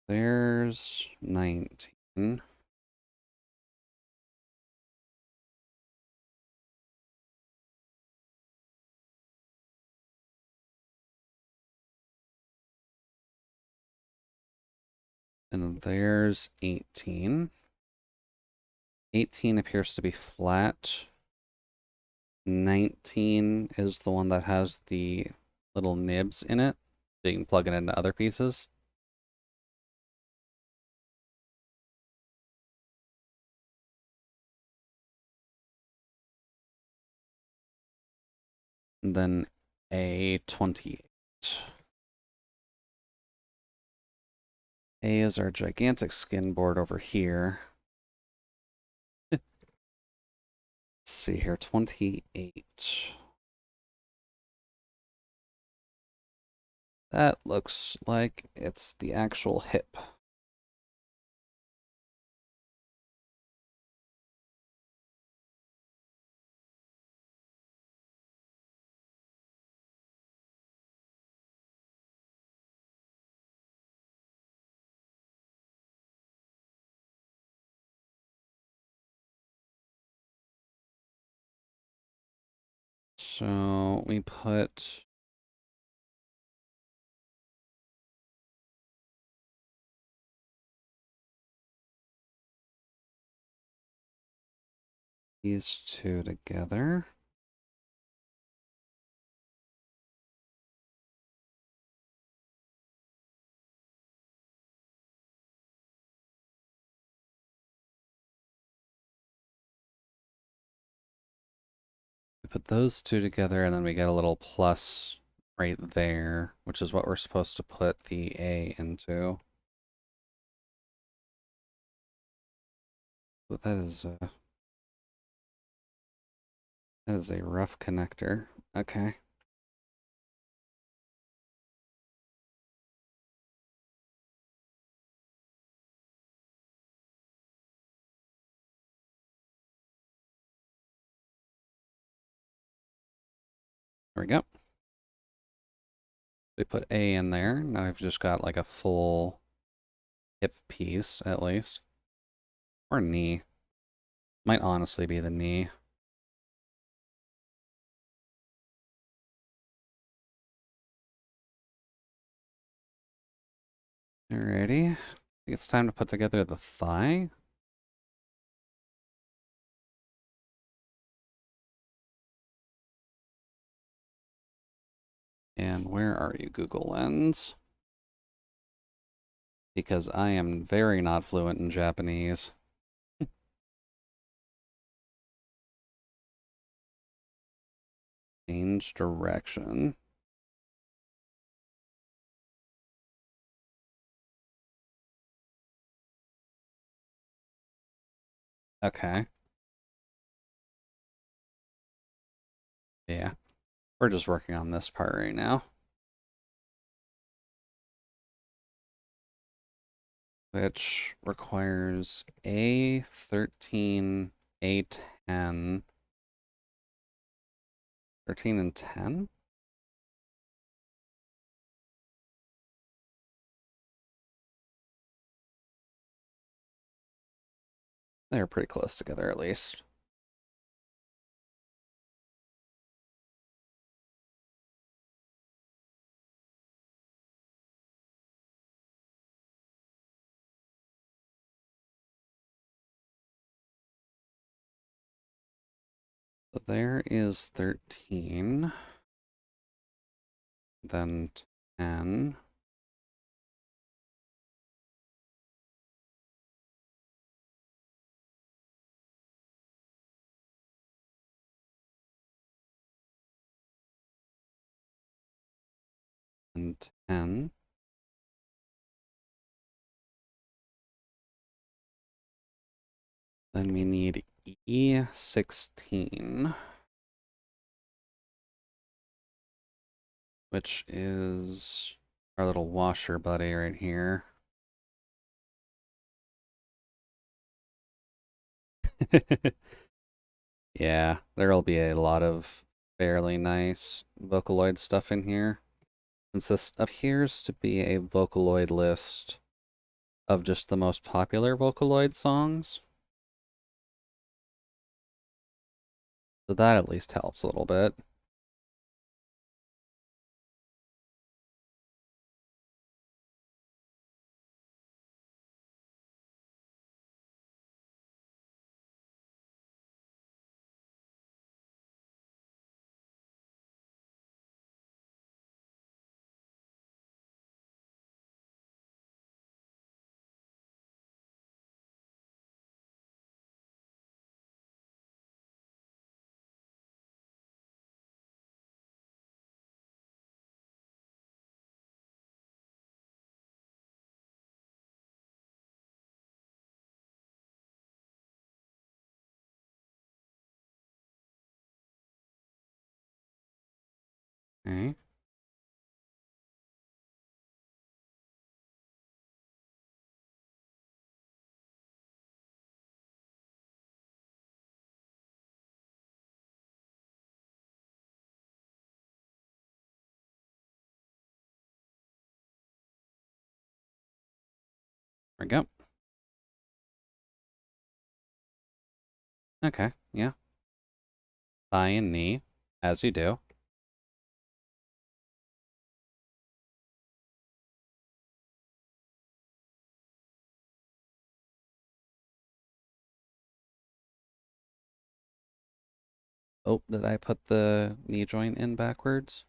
There's 19. And there's 18. 18 appears to be flat. 19 is the one that has the little nibs in it, so you can plug it into other pieces. And then A28. A is our gigantic skin board over here. Let's see here, 28. That looks like it's the actual hip. So we put these two together. We put those two together, and then we get a little plus right there, which is what we're supposed to put the A into. But that is a rough connector. Okay. There we go. We put A in there. Now I've just got like a full hip piece, at least. Or knee. Might honestly be the knee. Alrighty. I think it's time to put together the thigh. And where are you, Google Lens? Because I am very not fluent in Japanese. Change direction. Okay. Yeah. We're just working on this part right now. Which requires A13, A10. 13 and 10? They're pretty close together, at least. So there is 13. Then 10. And 10. Then we need E16, which is our little washer buddy right here. Yeah, there'll be a lot of fairly nice Vocaloid stuff in here. Since this appears to be a Vocaloid list of just the most popular Vocaloid songs. So that at least helps a little bit. Okay. There we go. Okay, yeah. Thigh and knee, as you do. Oh, did I put the knee joint in backwards?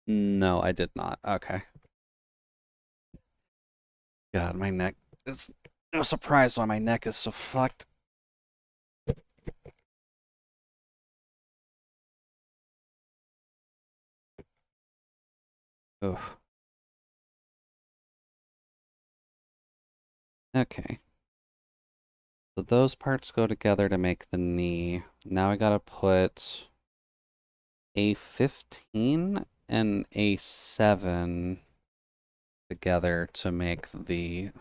No, I did not. Okay. God, my neck is no surprise why my neck is so fucked. Oof. Okay. So those parts go together to make the knee. Now I gotta put a 15 and a 7 together to make the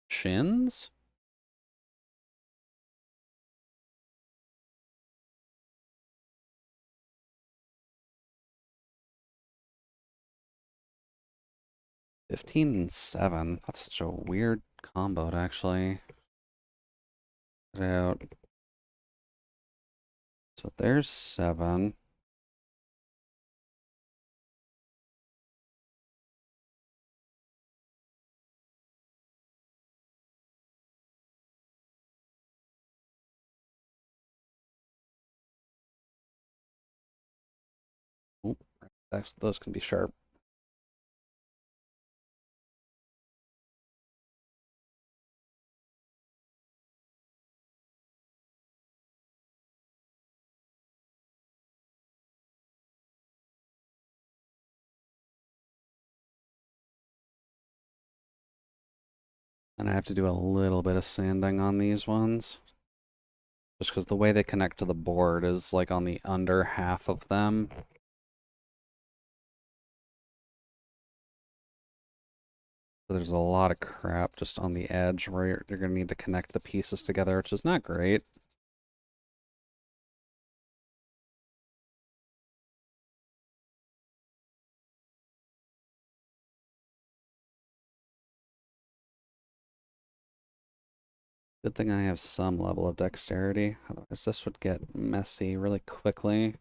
shins. Fifteen and 7. That's such a weird combo to actually put out. So there's 7. Oop, those can be sharp. And I have to do a little bit of sanding on these ones. Just because the way they connect to the board is like on the under half of them. So there's a lot of crap just on the edge where you're going to need to connect the pieces together, which is not great. Good thing I have some level of dexterity, otherwise this would get messy really quickly.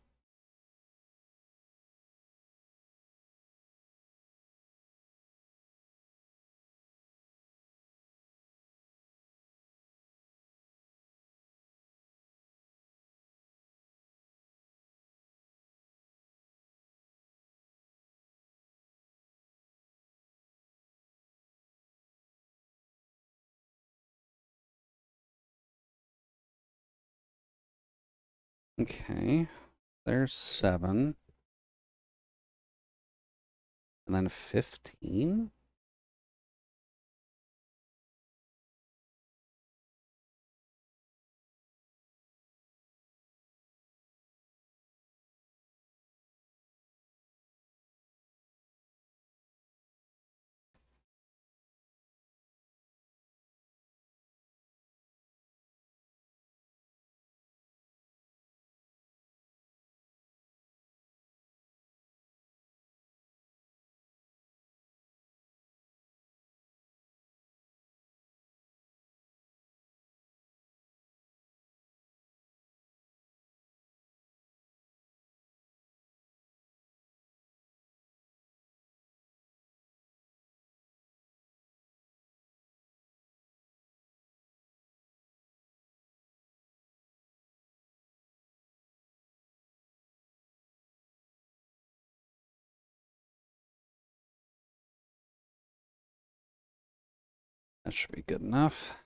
Okay, there's 7. And then 15? That should be good enough.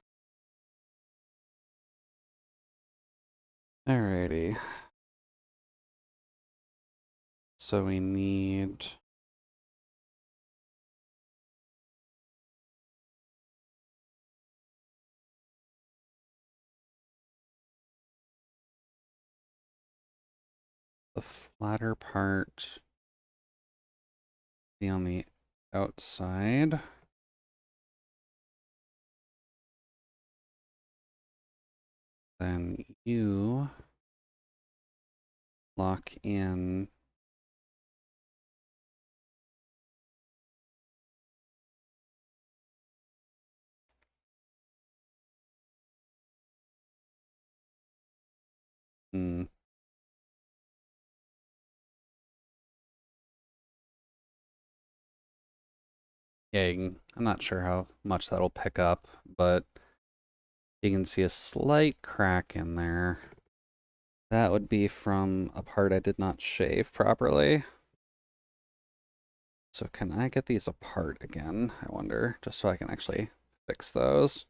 Alrighty. So we need flatter part be on the outside. Then you lock in hmm, yeah, I'm not sure how much that'll pick up, but you can see a slight crack in there. That would be from a part I did not shave properly. So can I get these apart again, I wonder, just so I can actually fix those?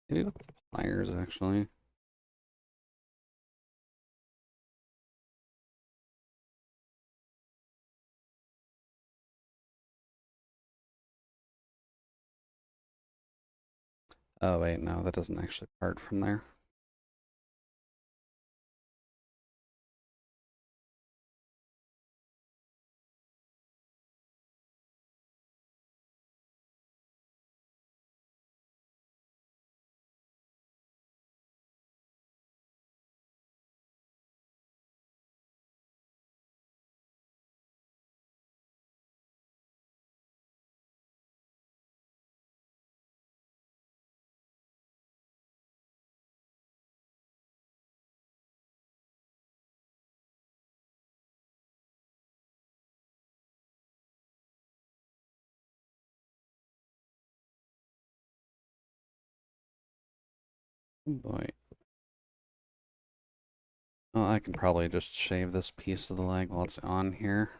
Maybe with the pliers, actually. Oh, wait, no, that doesn't actually part from there. Oh, boy. Well, I can probably just shave this piece of the leg while it's on here.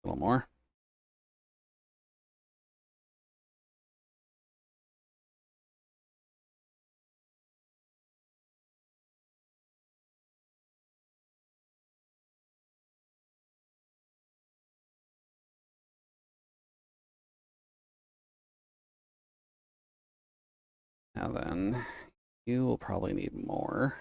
A little more. Now then, you will probably need more.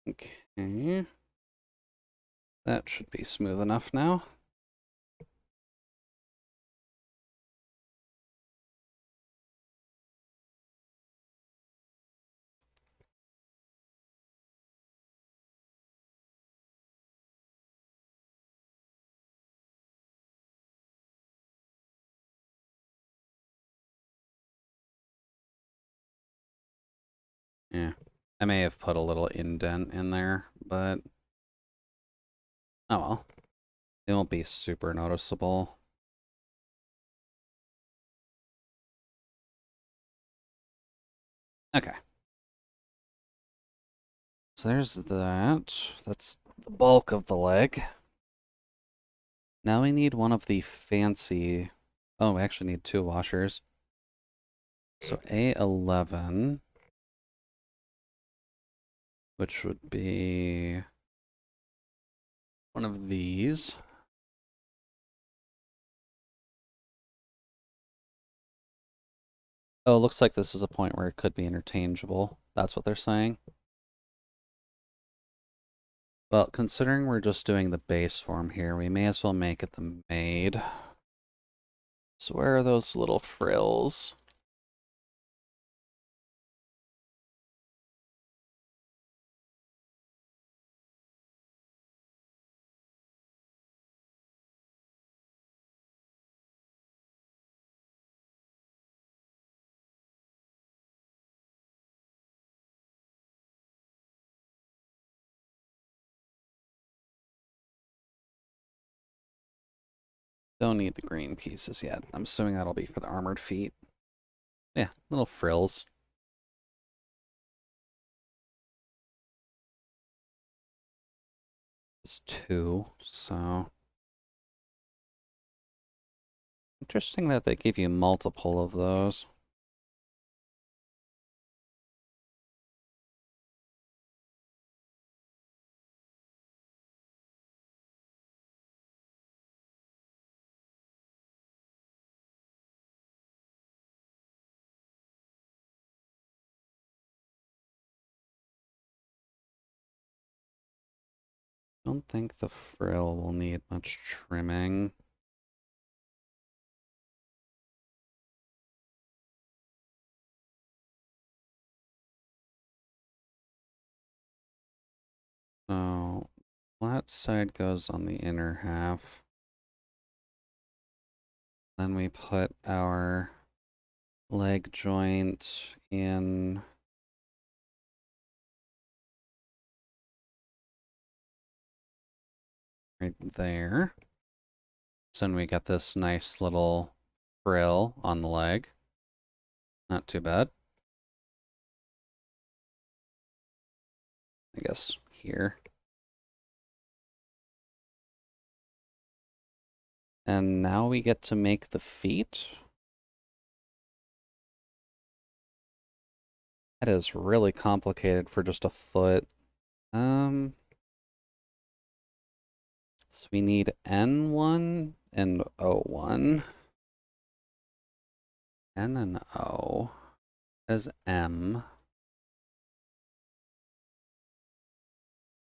Okay. That should be smooth enough now. Yeah. I may have put a little indent in there, but oh well. It won't be super noticeable. Okay. So there's that. That's the bulk of the leg. Now we need one of the fancy... Oh, we actually need two washers. So A11, which would be one of these. Oh, it looks like this is a point where it could be interchangeable. That's what they're saying. Well, considering we're just doing the base form here, we may as well make it the maid. So where are those little frills? Don't need the green pieces yet. I'm assuming that'll be for the armored feet. Yeah, little frills. It's 2, so... Interesting that they give you multiple of those. Don't think the frill will need much trimming. So, flat side goes on the inner half. Then we put our leg joint in right there. So then we get this nice little frill on the leg. Not too bad. I guess here. And now we get to make the feet. That is really complicated for just a foot. So we need N1 and O1. N and O as M.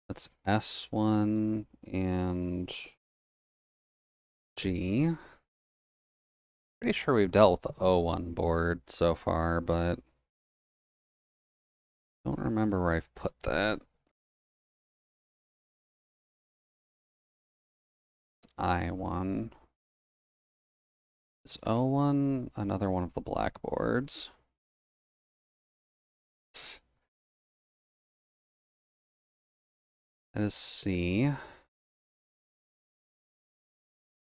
That's S1 and G. Pretty sure we've dealt with the O1 board so far, but don't remember where I've put that. I1. Is O1 another one of the blackboards? That is C.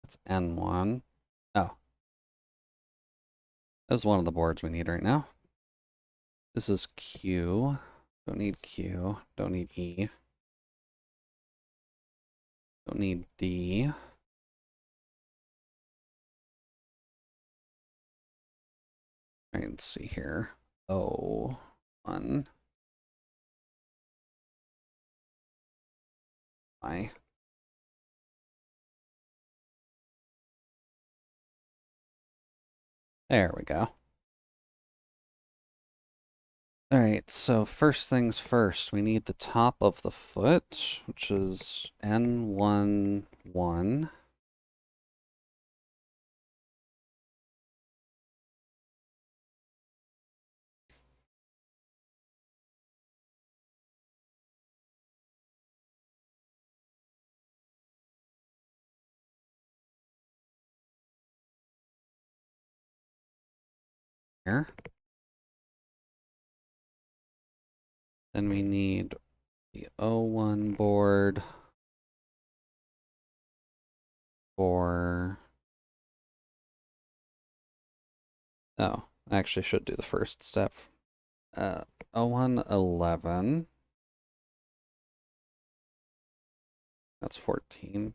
That's N1. Oh. That is one of the boards we need right now. This is Q. Don't need Q. Don't need E. Don't need D. All right, let's see here. O1. I. There we go. All right, so first things first, we need the top of the foot, which is N1, 1. Here. Then we need the O1 board for... Oh, I actually should do the first step. O1, 11. That's 14.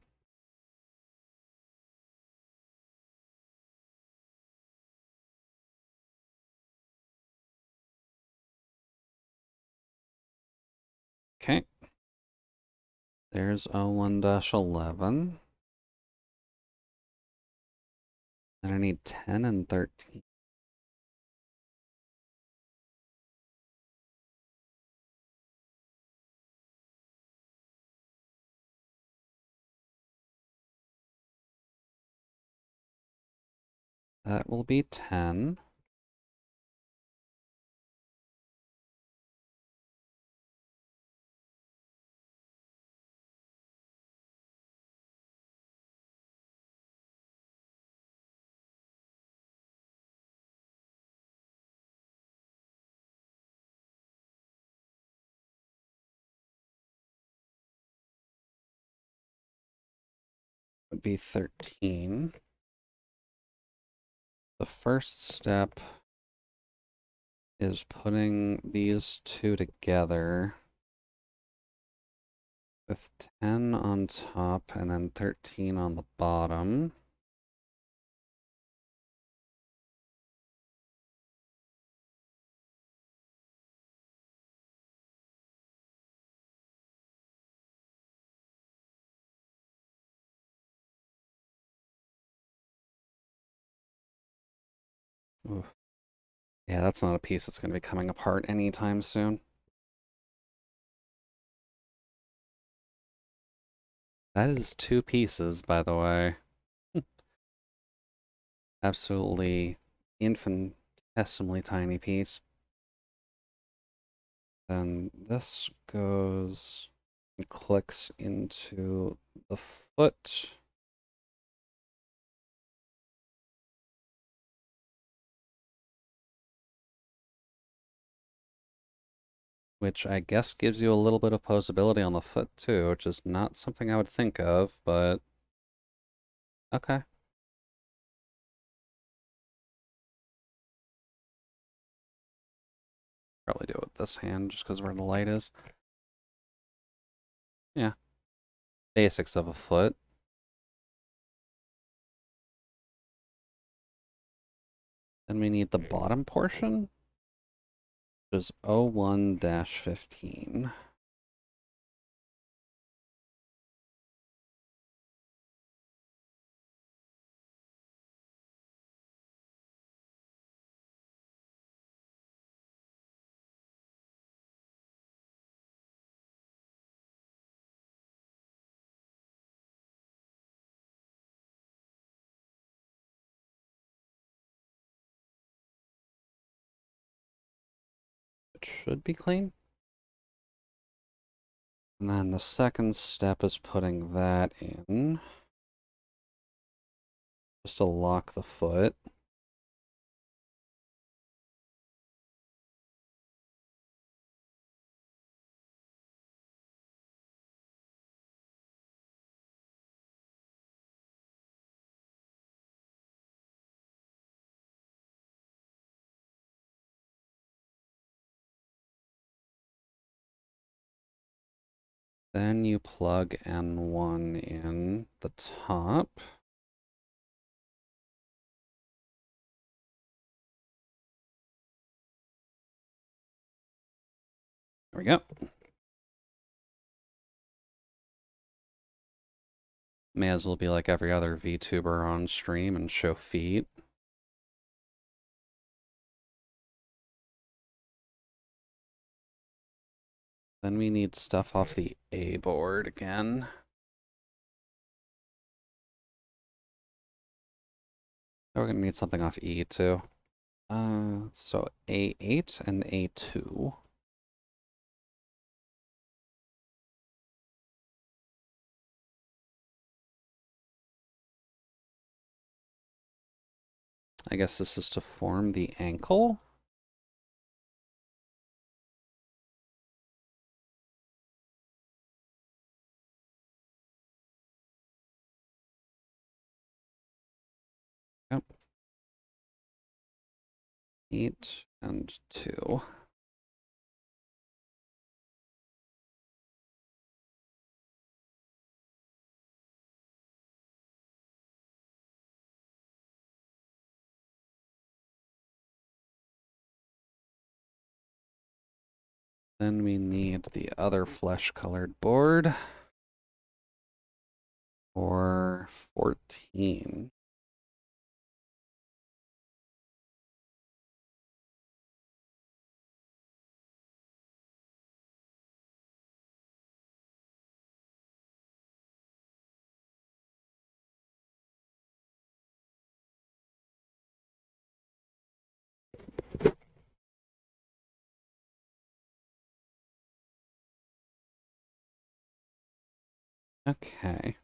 Okay. There's 01-11. And I need 10 and 13. That will be 10. Would be 13. The first step is putting these two together with 10 on top and then 13 on the bottom. Oof. Yeah, that's not a piece that's going to be coming apart anytime soon. That is 2 pieces, by the way. Absolutely infinitesimally tiny piece. Then this goes and clicks into the foot. Which I guess gives you a little bit of posability on the foot too, which is not something I would think of, but okay. Probably do it with this hand just because where the light is. Yeah. Basics of a foot. Then we need the bottom portion, which is 01-15. It should be clean. And then the second step is putting that in, just to lock the foot. Then you plug N1 in the top. There we go. May as well be like every other VTuber on stream and show feet. Then we need stuff off the A board again. Oh, we're gonna need something off E too. So A8 and A2. I guess this is to form the ankle. Yep. 8 and 2. Then we need the other flesh-colored board. for 14. Okay.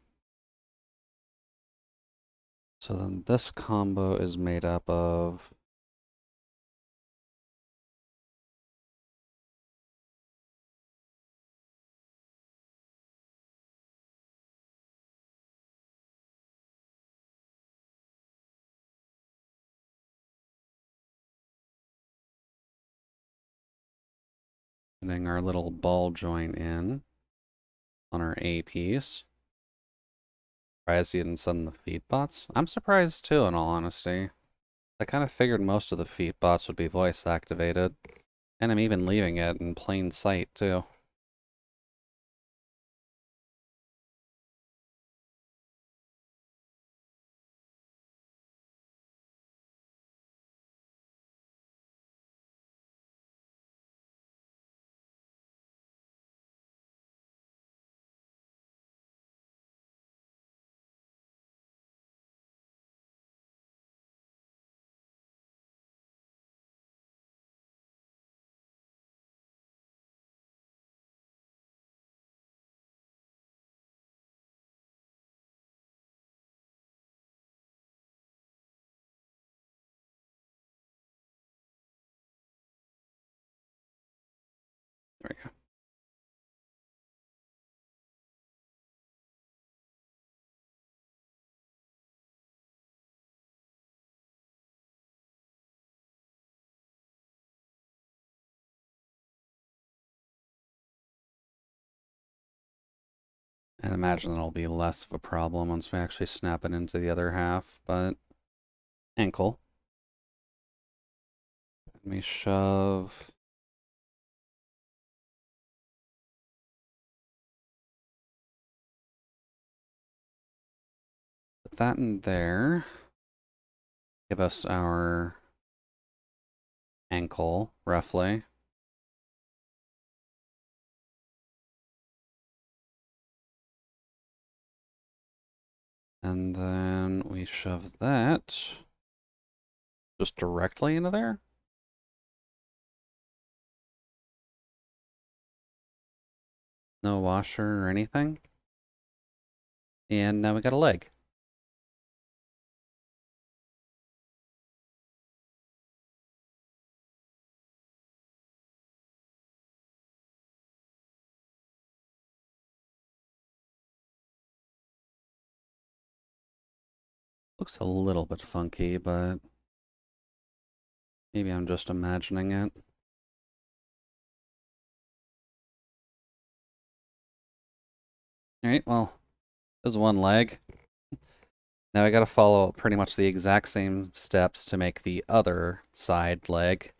So then this combo is made up of putting our little ball joint in on our A piece. Surprised you didn't send the feed bots. I'm surprised too, in all honesty. I kind of figured most of the feed bots would be voice activated. And I'm even leaving it in plain sight too. There we go. And imagine it'll be less of a problem once we actually snap it into the other half, but ankle. Let me shove put that in there. Give us our ankle, roughly. And then we shove that just directly into there. No washer or anything. And now we got a leg. Looks a little bit funky, but maybe I'm just imagining it. Alright, well, there's one leg. Now I gotta follow pretty much the exact same steps to make the other side leg.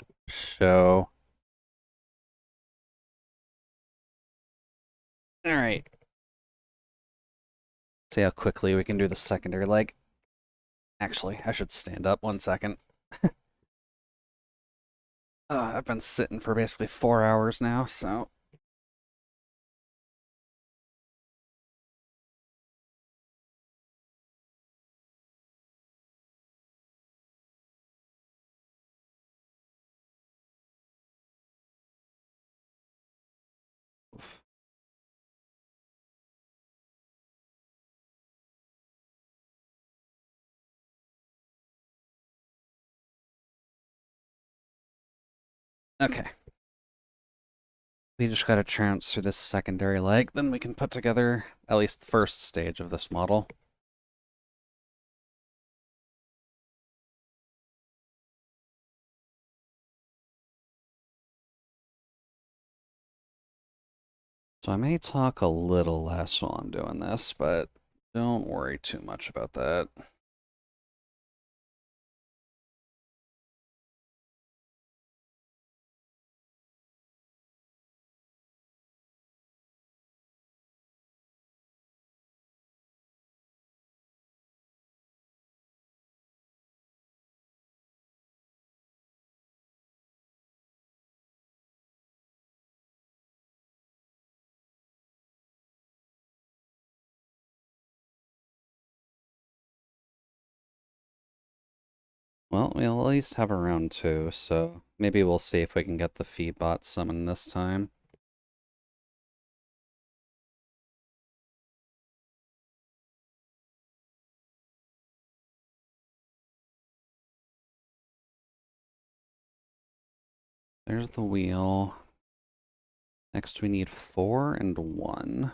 So, alright. See how quickly we can do the secondary leg. Actually, I should stand up 1 second. I've been sitting for basically 4 hours now, so. Okay. We just gotta transfer this secondary leg, then we can put together at least the first stage of this model. So I may talk a little less while I'm doing this, but don't worry too much about that. Well, we'll at least have a round 2, so maybe we'll see if we can get the feed bot summoned this time. There's the wheel. Next we need 4 and 1.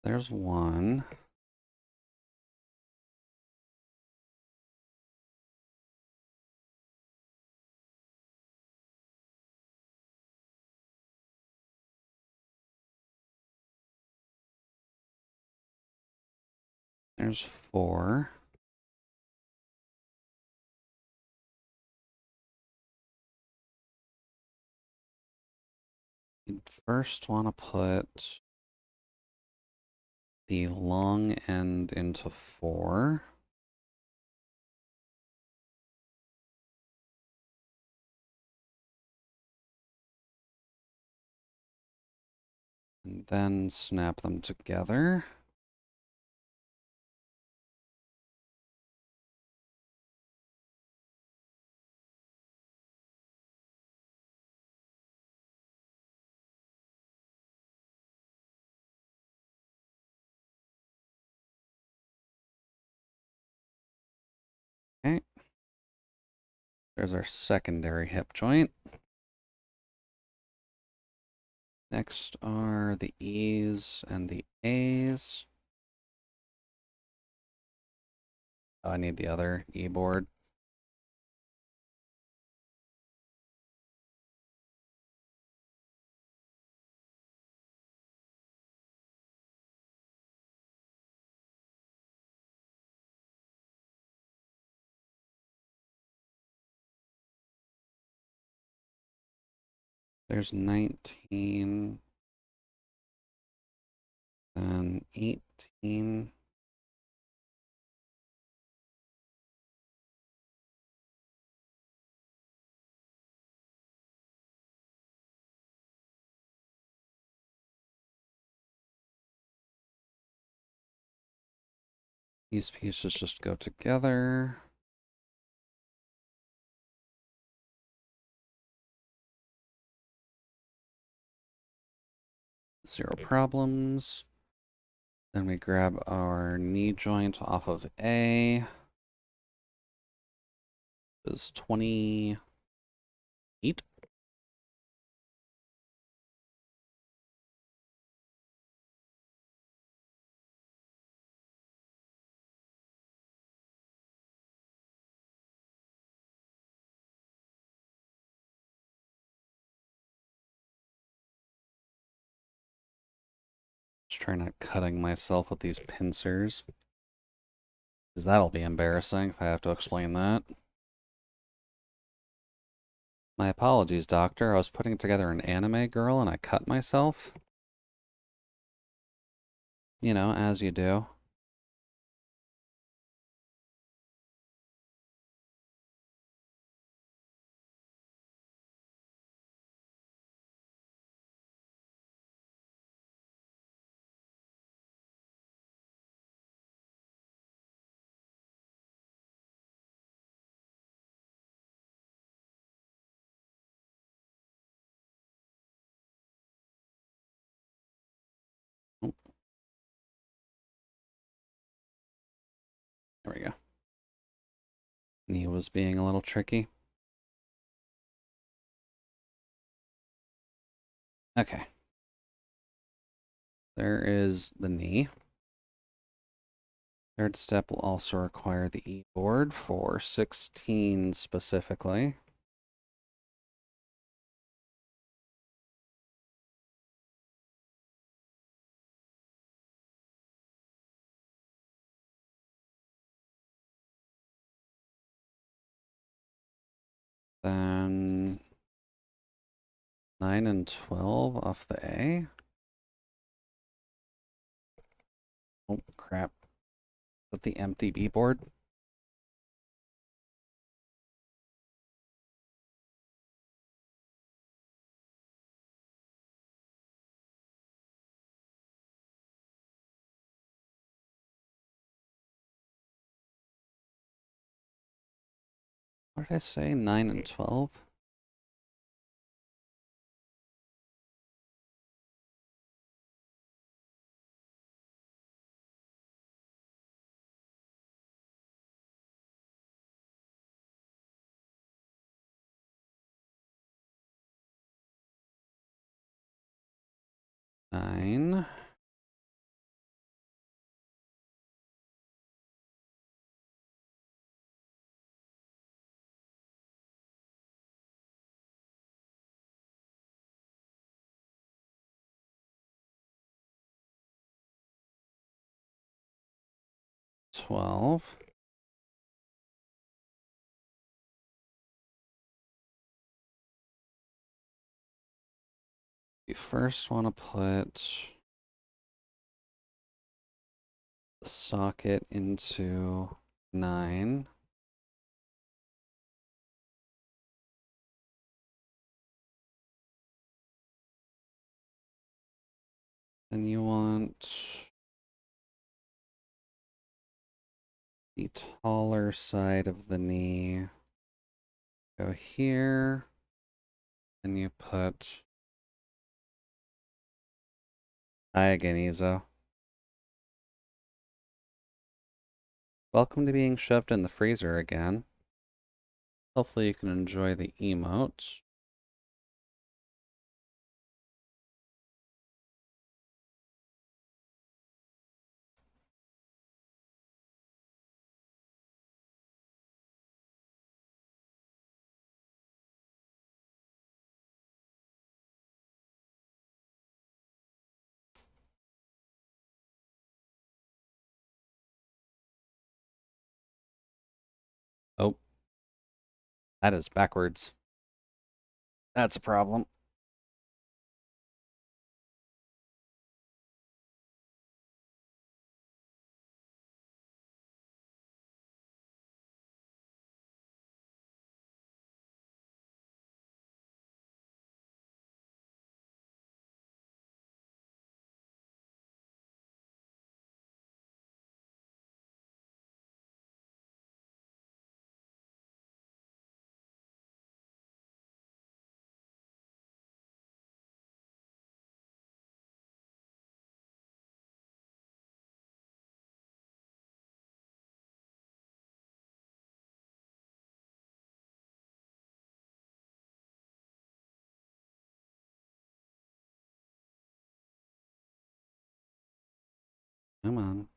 There's 1. There's 4. You'd first want to put the long end into 4. And then snap them together. Okay. There's our secondary hip joint. Next are the E's and the A's. Oh, I need the other E board. There's 19, then 18. These pieces just go together. Zero problems. Then we grab our knee joint off of A. Is 28. Just trying not cutting myself with these pincers. Because that'll be embarrassing if I have to explain that. My apologies, doctor. I was putting together an anime girl and I cut myself. You know, as you do. Oh, there we go. Knee was being a little tricky. Okay. There is the knee. Third step will also require the E board for 16 specifically. Then 9 and 12 off the A. Oh, crap. Is that the empty B board? What did I say? 9 and 12? Nine. $12. You first want to put the socket into 9. Then you want the taller side of the knee. Go here. And you put... Hi again, Izo. Welcome to being shoved in the freezer again. Hopefully you can enjoy the emotes. Oh, that is backwards. That's a problem. Come on.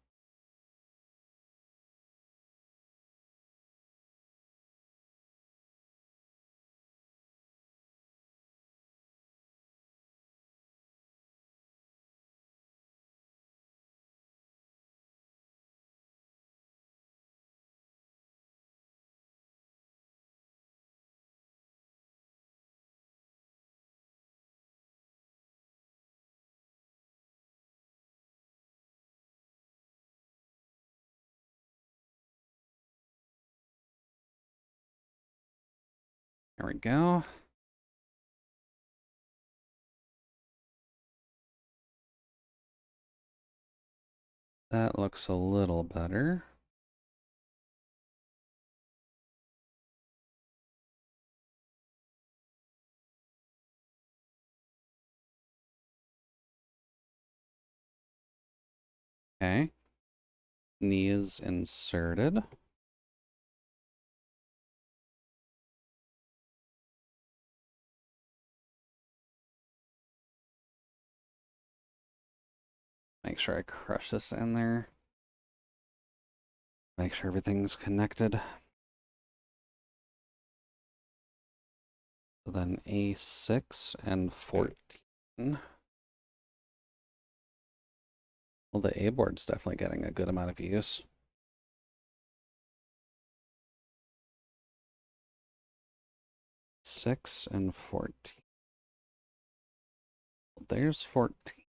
There we go. That looks a little better. Okay. Knee is inserted. Make sure I crush this in there. Make sure everything's connected. So then A6 and 14. Well, the A board's definitely getting a good amount of use. Six and 14. Well, there's 14.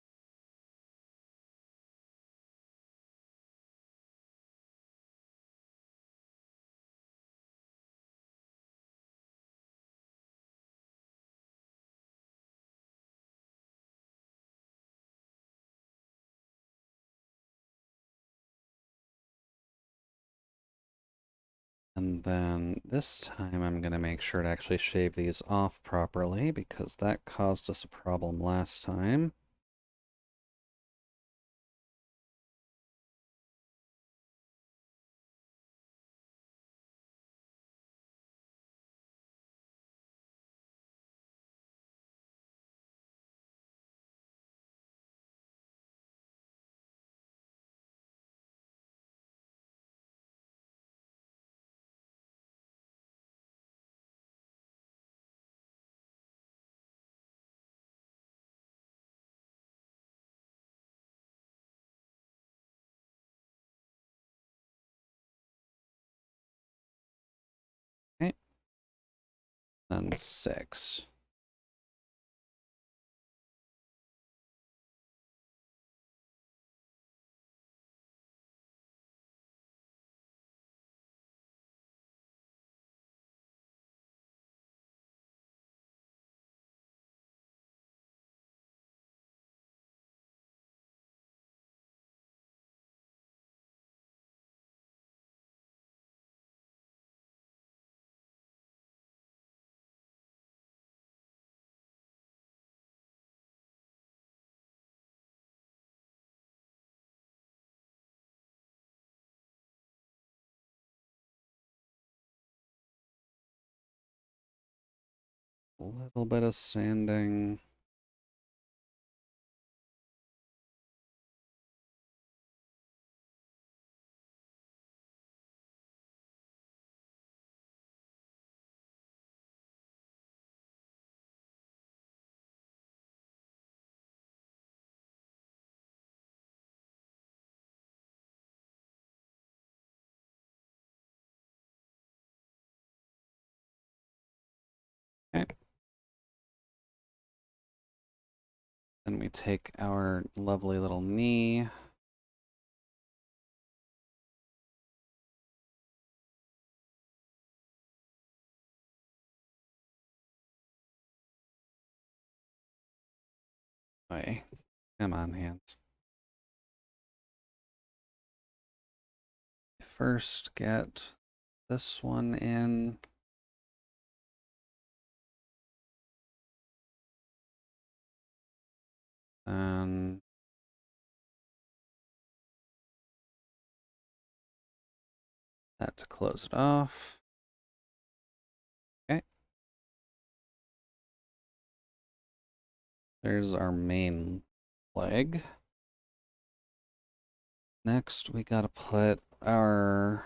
And then this time I'm going to make sure to actually shave these off properly because that caused us a problem last time. Okay, then 6. A little bit of sanding. Okay. Then we take our lovely little knee. Wait, come on, hands. First get this one in. Then that to close it off. Okay. There's our main leg. Next, we gotta put our...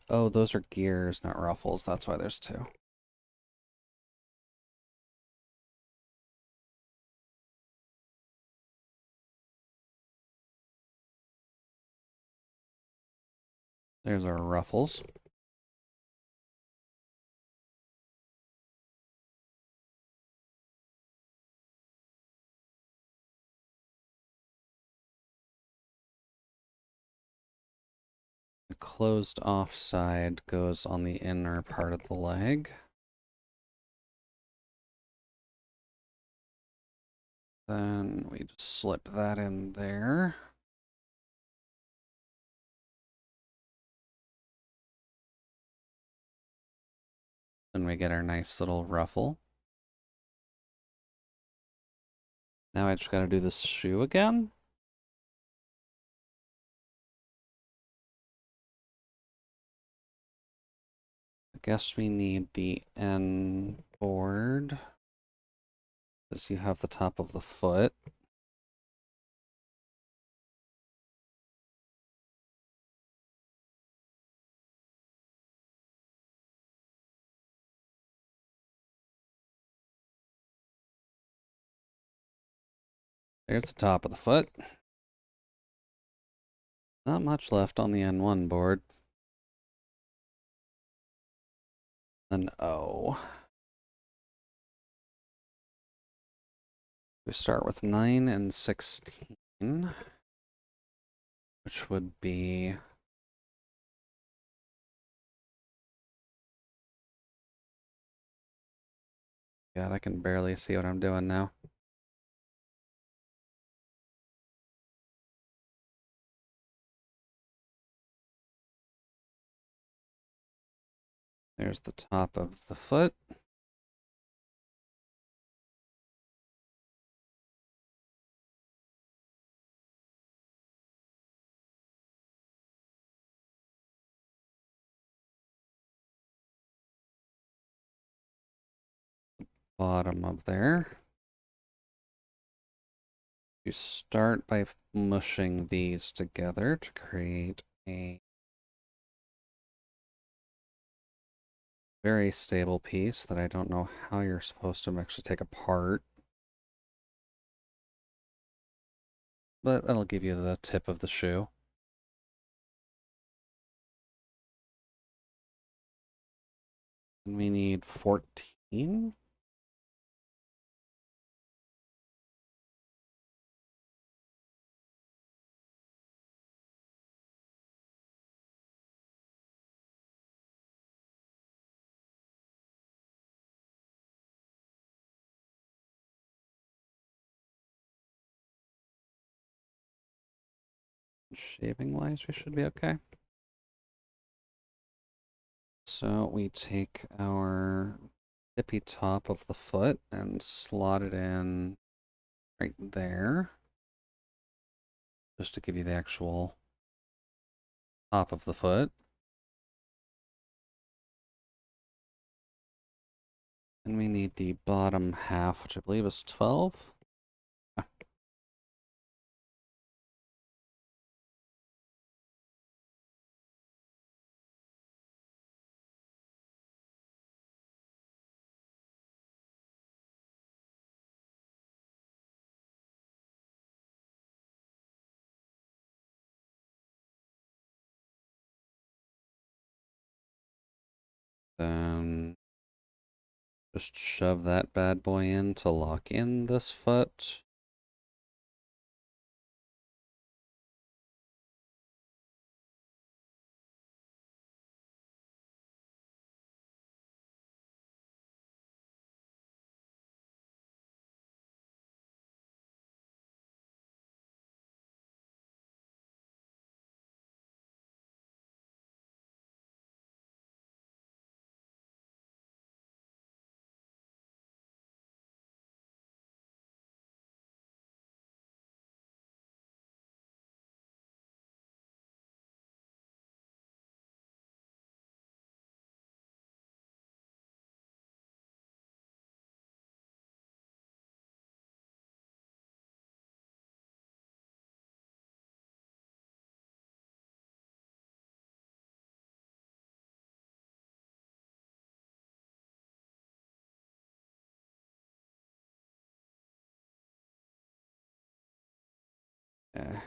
Oh, those are gears, not ruffles. That's why there's 2. There's our ruffles. The closed off side goes on the inner part of the leg. Then we just slip that in there. Then we get our nice little ruffle. Now I just gotta do this shoe again. I guess we need the N board. Because you have the top of the foot. There's the top of the foot. Not much left on the N1 board. An O. We start with 9 and 16, which would be... God, I can barely see what I'm doing now. There's the top of the foot. Bottom of there. You start by mushing these together to create a very stable piece that I don't know how you're supposed to actually take apart. But that'll give you the tip of the shoe. And we need 14. Shaving wise, we should be okay. So we take our tippy top of the foot and slot it in right there. Just to give you the actual top of the foot. And we need the bottom half, which I believe is 12. Then just shove that bad boy in to lock in this foot. Yeah.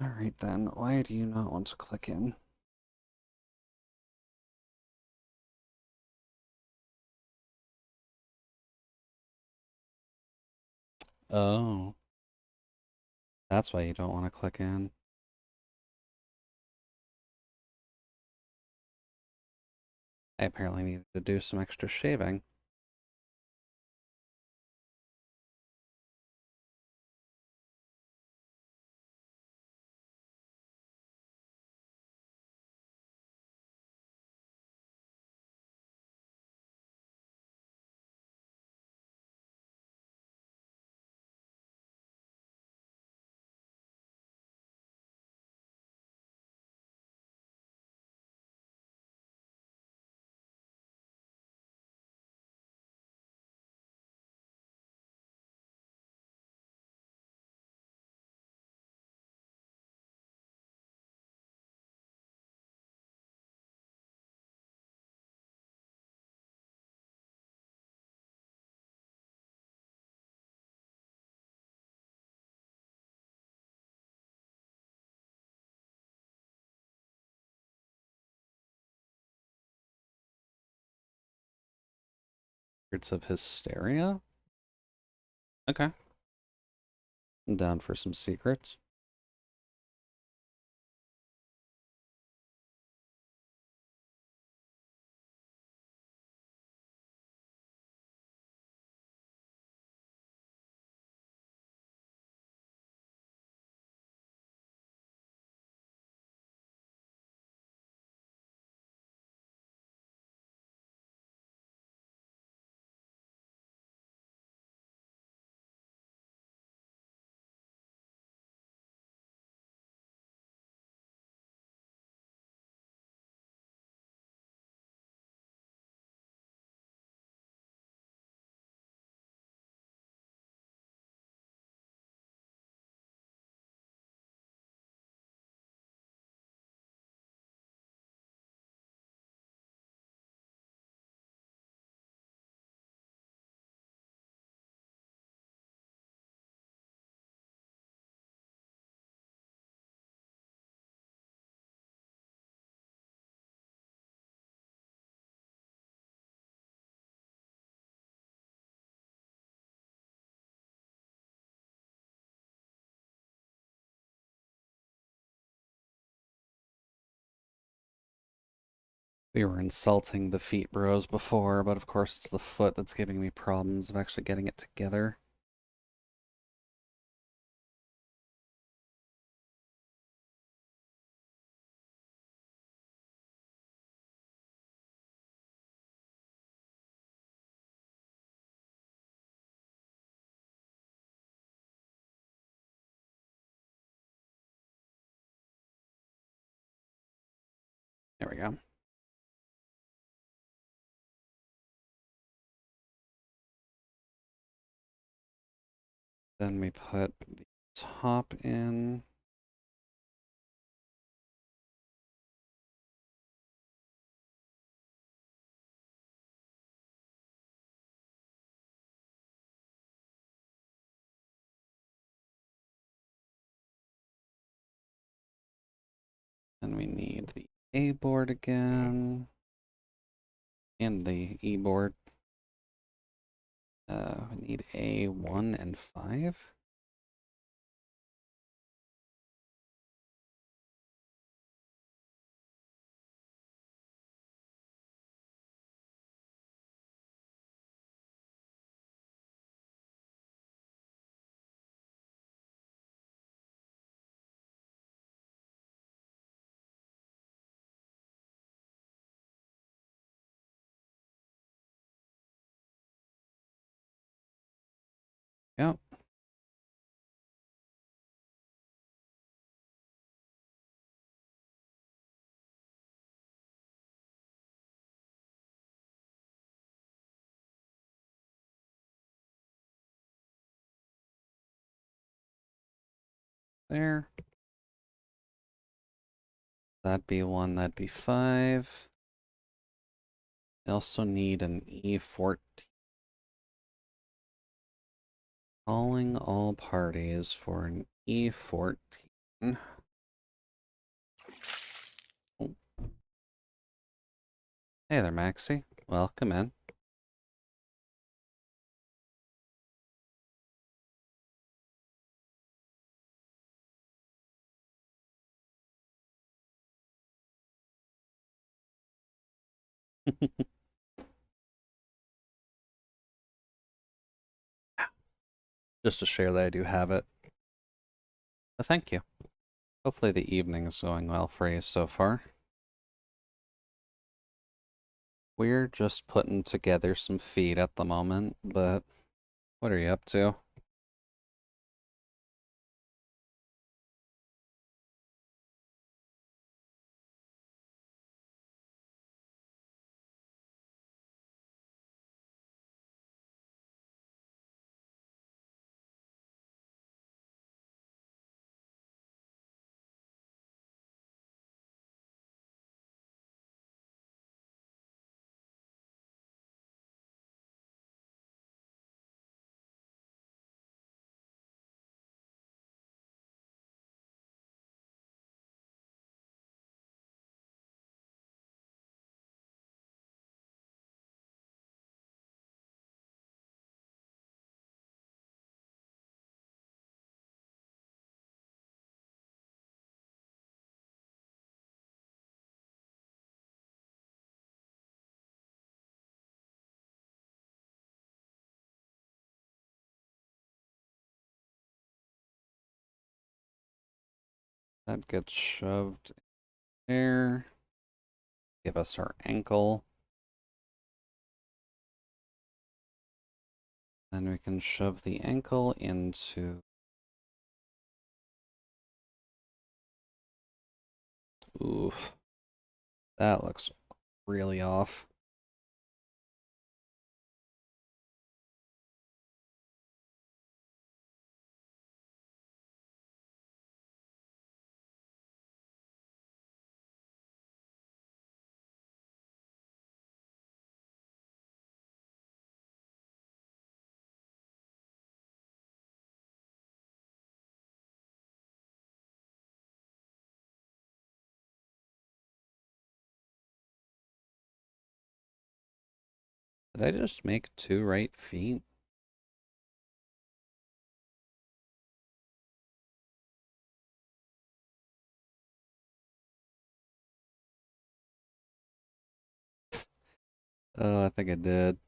Alright then, why do you not want to click in? Oh, that's why you don't want to click in. I apparently needed to do some extra shaving. Words of hysteria? Okay. I'm down for some secrets. We were insulting the feet bros before, but of course it's the foot that's giving me problems of actually getting it together. There we go. Then we put the top in. Then we need the A board again. And the E board. We need A1 and 5. Yep. There. That'd be 1, that'd be 5. I also need an E14. Calling all parties for an E14. Oh. Hey there, Maxie. Welcome in. Just to share that I do have it. But thank you. Hopefully the evening is going well for you so far. We're just putting together some feet at the moment, but what are you up to? That gets shoved there. Give us our ankle. Then we can shove the ankle into... Oof. That looks really off. Did I just make 2 right feet? Oh, I think I did.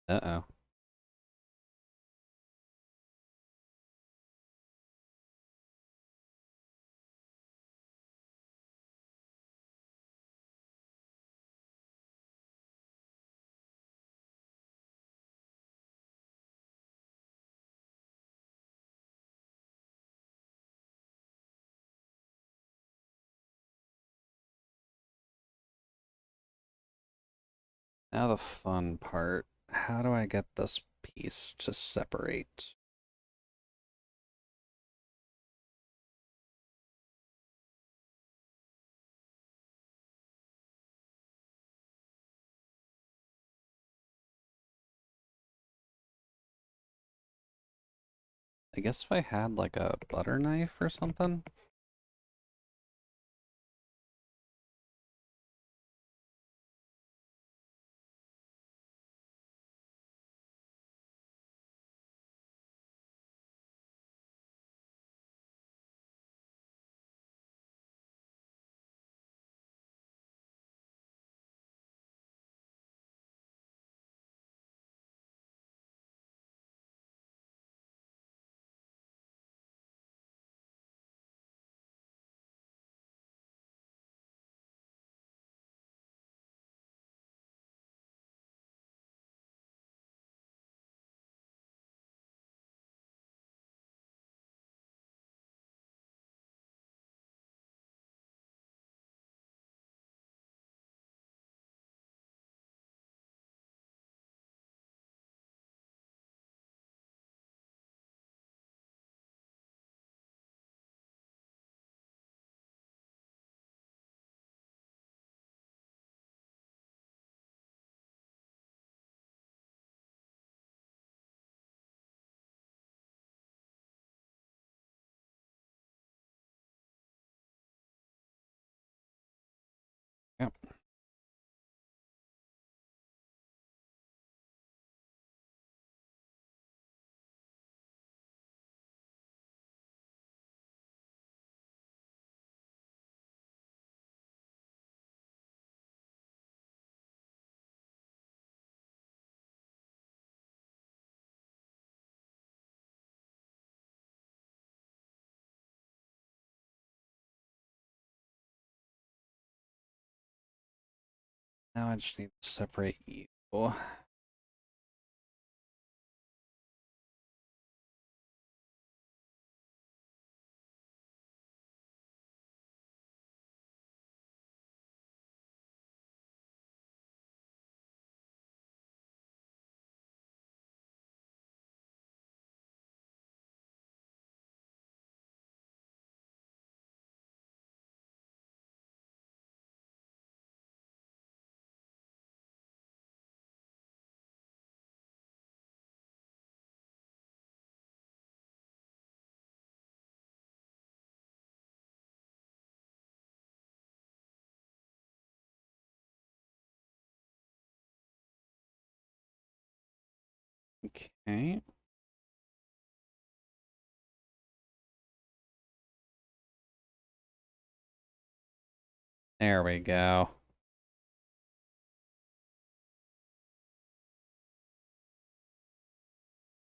Uh-oh. Now the fun part. How do I get this piece to separate? I guess if I had like a butter knife or something. Yep. Now I just need to separate you. Okay. There we go.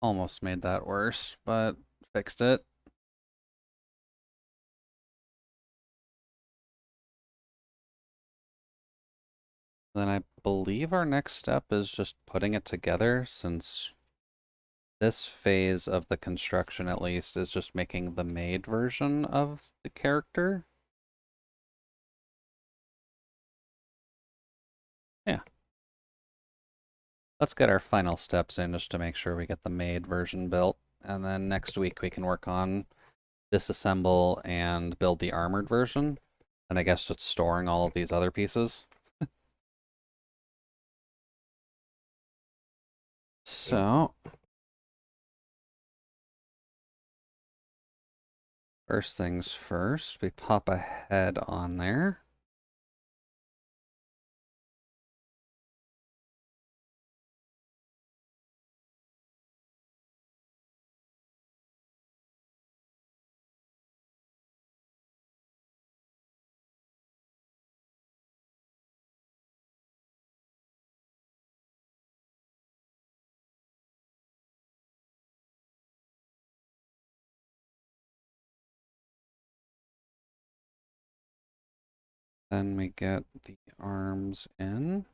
Almost made that worse, but fixed it. Then I believe our next step is just putting it together, since this phase of the construction, at least, is just making the made version of the character. Yeah. Let's get our final steps in just to make sure we get the made version built. And then next week we can work on disassemble and build the armored version. And I guess just storing all of these other pieces. So, first things first, we pop a head on there. Then we get the arms in.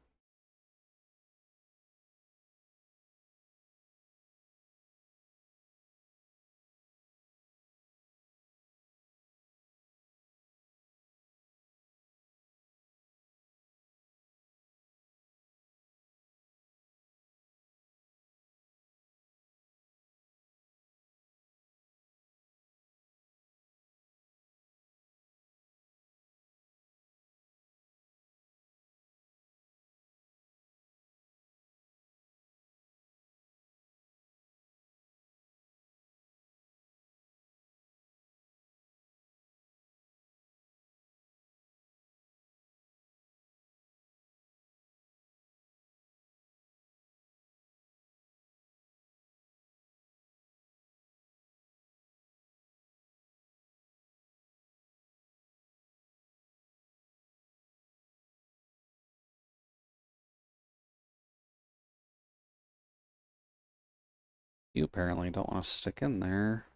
You apparently don't want to stick in there.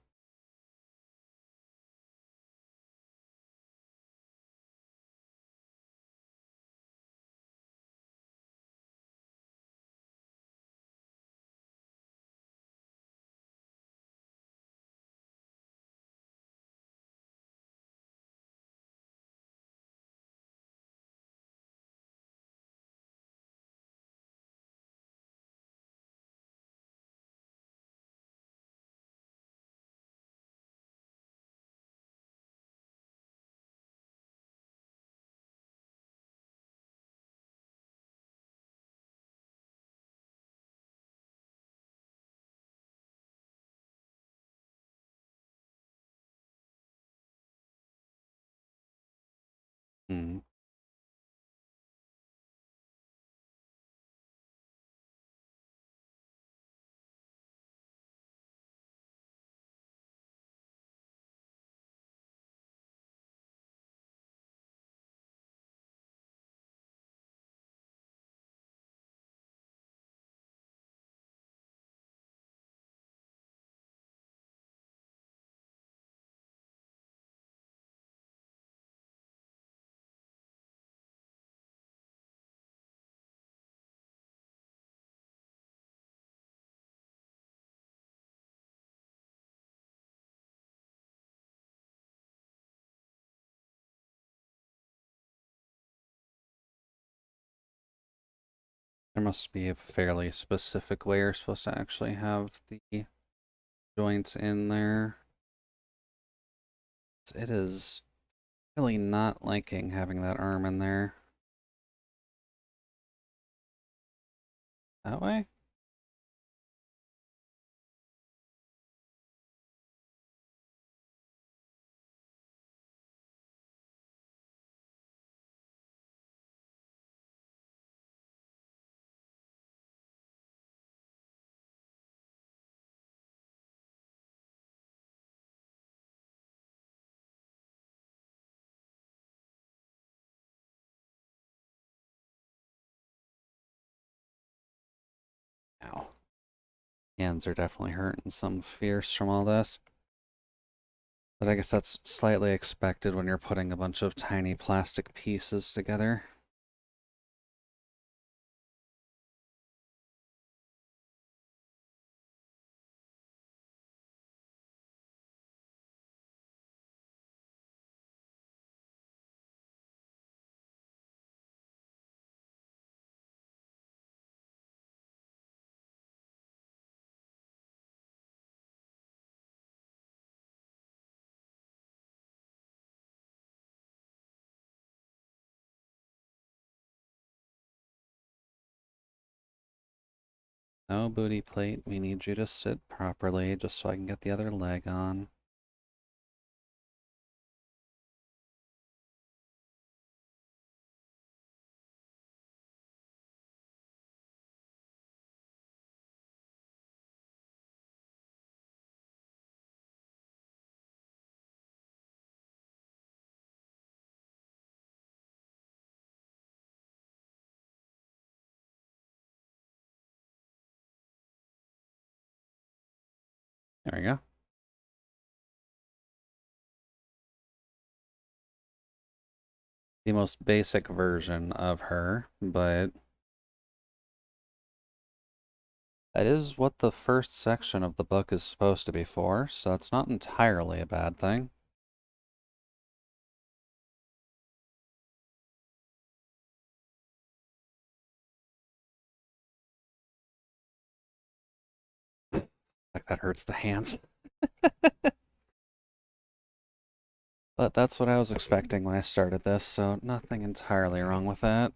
Hmm. There must be a fairly specific way you're supposed to actually have the joints in there. It is really not liking having that arm in there. That way? Ow. Hands are definitely hurting some fierce from all this. But I guess that's slightly expected when you're putting a bunch of tiny plastic pieces together. No booty plate. We need you to sit properly just so I can get the other leg on. There we go. the most basic version of her, but that is what the first section of the book is supposed to be for, so it's not entirely a bad thing. Like that hurts the hands. But that's what I was expecting when I started this, so nothing entirely wrong with that.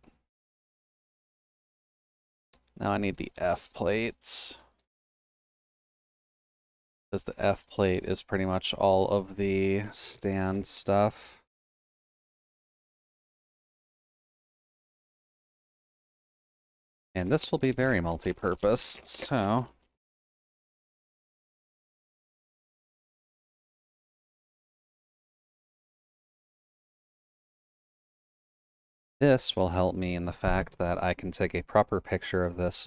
Now I need the F plates, because the F plate is pretty much all of the stand stuff. And this will be very multi-purpose, so this will help me in the fact that I can take a proper picture of this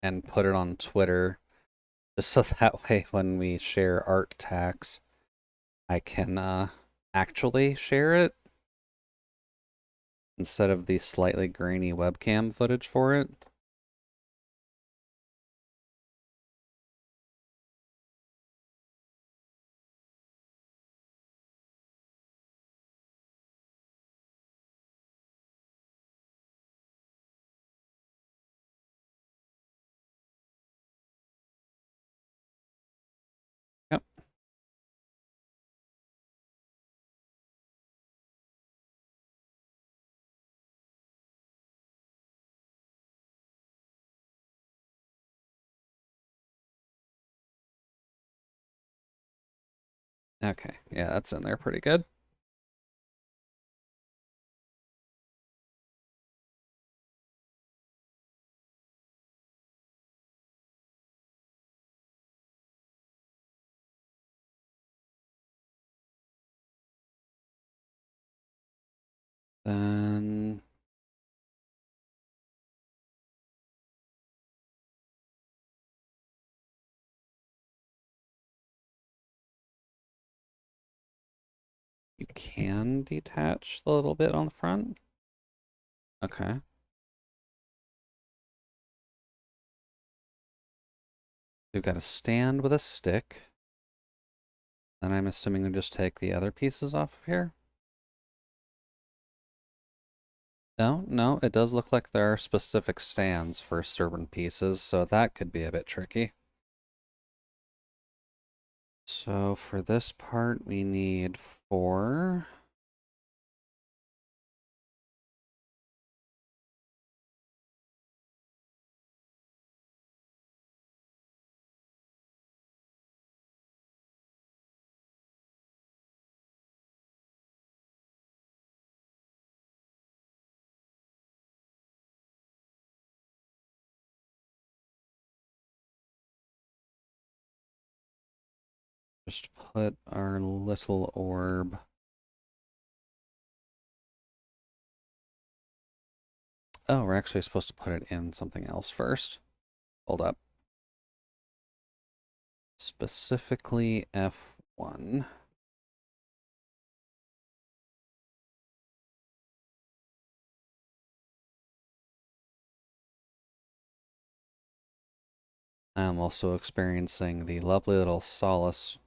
and put it on Twitter, just so that way when we share art tags, I can actually share it instead of the slightly grainy webcam footage for it. Yep. Okay, yeah, that's in there pretty good. Then you can detach the little bit on the front. Okay. We've got a stand with a stick. Then I'm assuming we just take the other pieces off of here. No, no, it does look like there are specific stands for certain pieces, so that could be a bit tricky. So for this part, we need 4. Just put our little orb. Oh, we're actually supposed to put it in something else first. Hold up. Specifically F1. I'm also experiencing the lovely little solace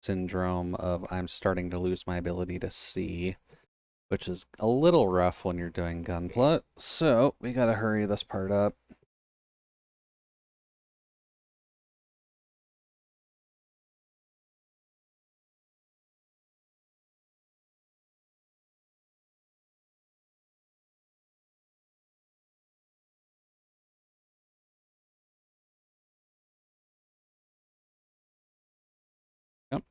syndrome of I'm starting to lose my ability to see, which is a little rough when you're doing Gunpla, so we gotta hurry this part up. Yep.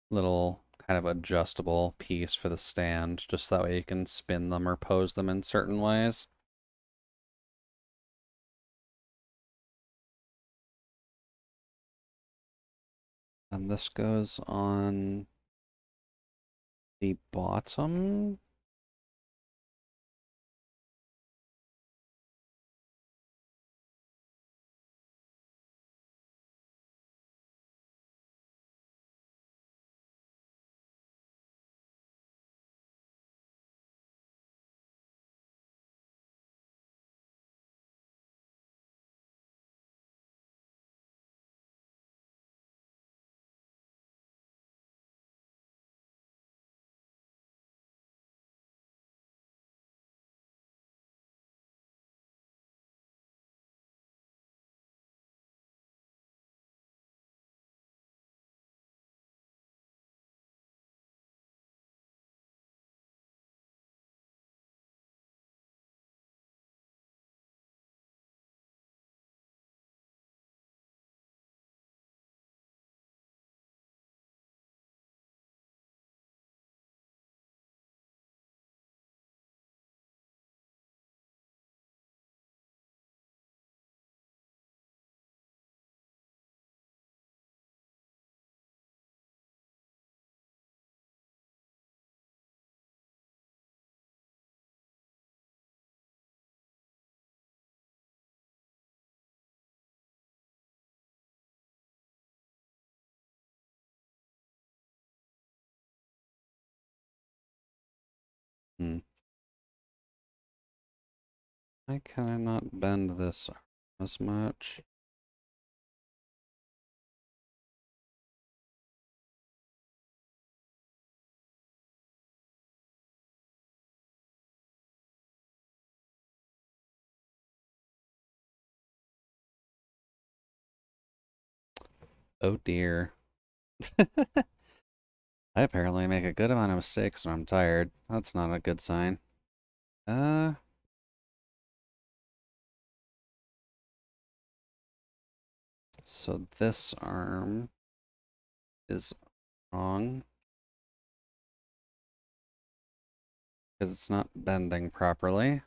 Little kind of adjustable piece for the stand, just that way you can spin them or pose them in certain ways. And this goes on the bottom. Hmm. Why can I not bend this as much? Oh dear. I apparently make a good amount of mistakes when I'm tired. That's not a good sign. Uh, so this arm is wrong because it's not bending properly.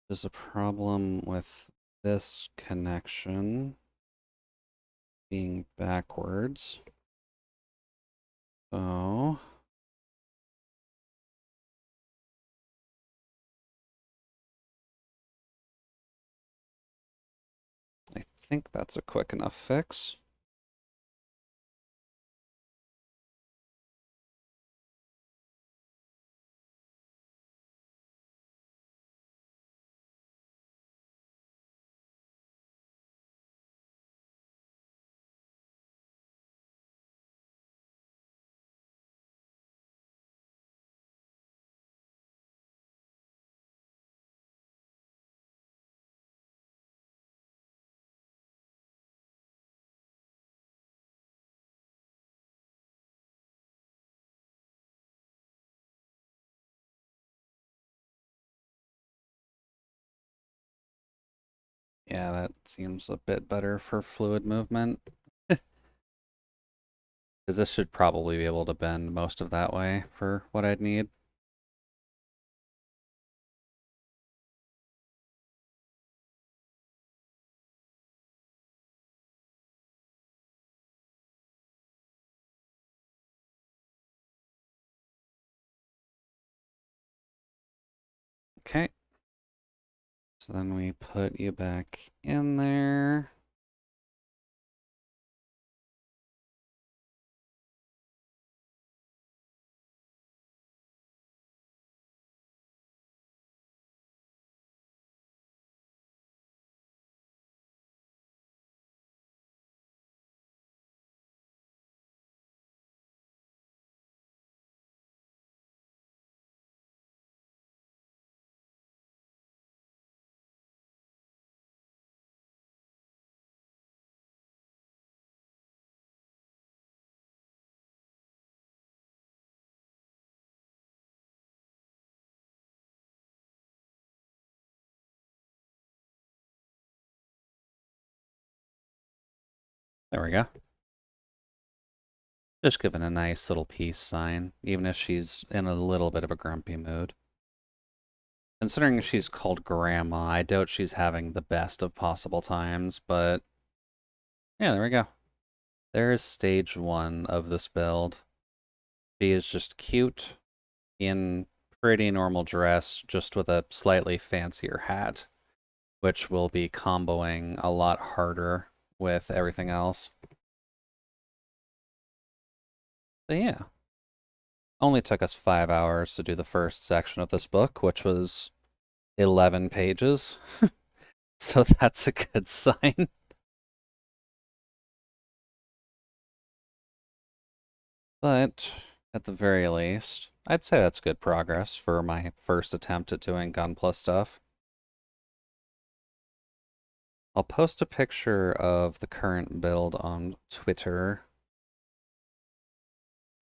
There's a problem with this connection being backwards. So I think that's a quick enough fix. Yeah, that seems a bit better for fluid movement. Because this should probably be able to bend most of that way for what I'd need. Okay. So then we put you back in there. There we go. Just giving a nice little peace sign, even if she's in a little bit of a grumpy mood. Considering she's called Grandma, I doubt she's having the best of possible times, but yeah, there we go. There's stage one of this build. She is just cute in pretty normal dress, just with a slightly fancier hat, which will be comboing a lot harder with everything else. But yeah, only took us 5 hours to do the first section of this book, which was 11 pages. So that's a good sign. But at the very least, I'd say that's good progress for my first attempt at doing Gunpla stuff. I'll post a picture of the current build on Twitter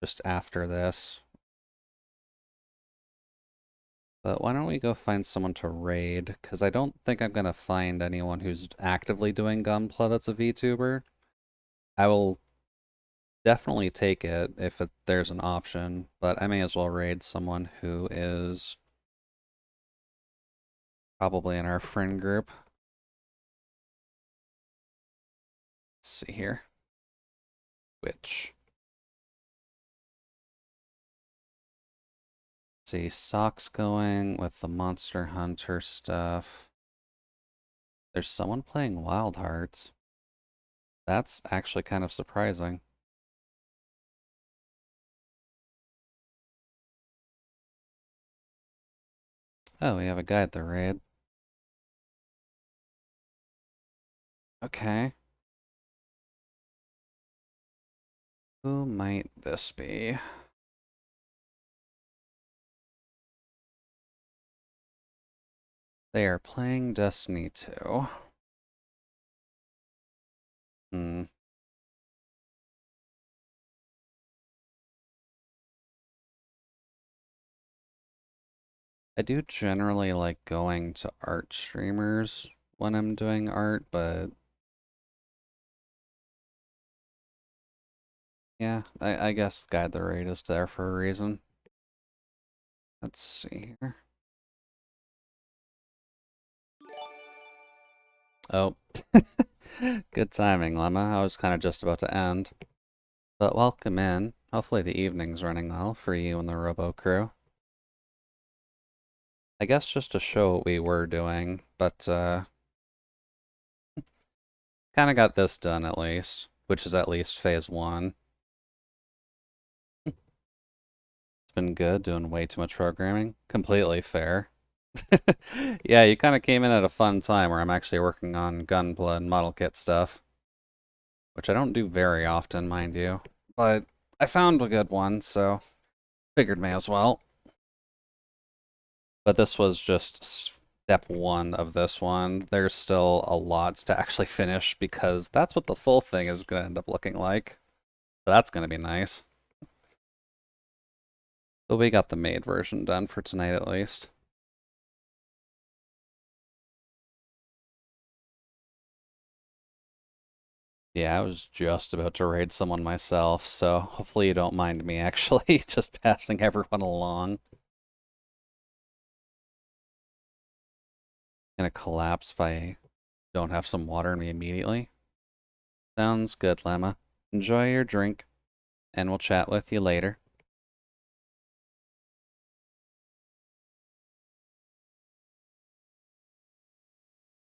just after this. But why don't we go find someone to raid? Because I don't think I'm going to find anyone who's actively doing Gunpla that's a VTuber. I will definitely take it if there's an option, but I may as well raid someone who is probably in our friend group. Let's see here. Which? See, Socks going with the Monster Hunter stuff. There's someone playing Wild Hearts. That's actually kind of surprising. Oh, we have a guide the raid. Okay. Who might this be? They are playing Destiny 2. Hmm. I do generally like going to art streamers when I'm doing art, but yeah, I guess Guide the Raid is there for a reason. Let's see here. Oh, good timing, Lemma. I was kind of just about to end. But welcome in. Hopefully the evening's running well for you and the Robo crew. I guess just to show what we were doing, but kind of got this done at least, which is at least phase one. It's been good, doing way too much programming. Completely fair. Yeah, you kind of came in at a fun time where I'm actually working on Gunpla and model kit stuff, which I don't do very often, mind you. But I found a good one, so figured may as well. But this was just step one of this one. There's still a lot to actually finish because that's what the full thing is going to end up looking like. So that's going to be nice. But we got the made version done for tonight at least. Yeah, I was just about to raid someone myself, so hopefully you don't mind me actually just passing everyone along. Gonna collapse if I don't have some water in me immediately. Sounds good, Lemma. Enjoy your drink, and we'll chat with you later.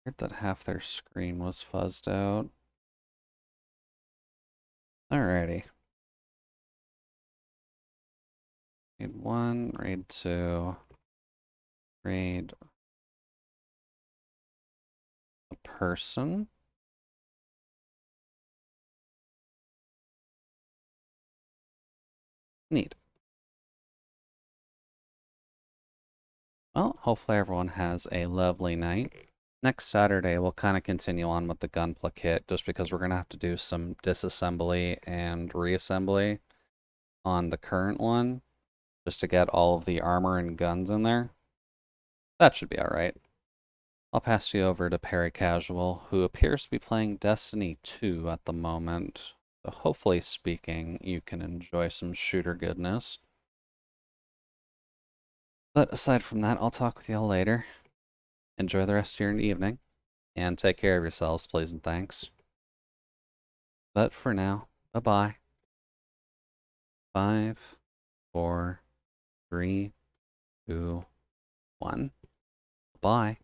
Heard that half their screen was fuzzed out. Alrighty. Raid 1, raid 2, raid a person. Neat. Well, hopefully everyone has a lovely night. Next Saturday, we'll kind of continue on with the Gunpla kit, just because we're going to have to do some disassembly and reassembly on the current one, just to get all of the armor and guns in there. That should be alright. I'll pass you over to Perry Casual, who appears to be playing Destiny 2 at the moment. So hopefully speaking, you can enjoy some shooter goodness. But aside from that, I'll talk with y'all later. Enjoy the rest of your evening, and take care of yourselves, please and thanks. But for now, bye-bye. 5, 4, 3, 2, 1. Bye.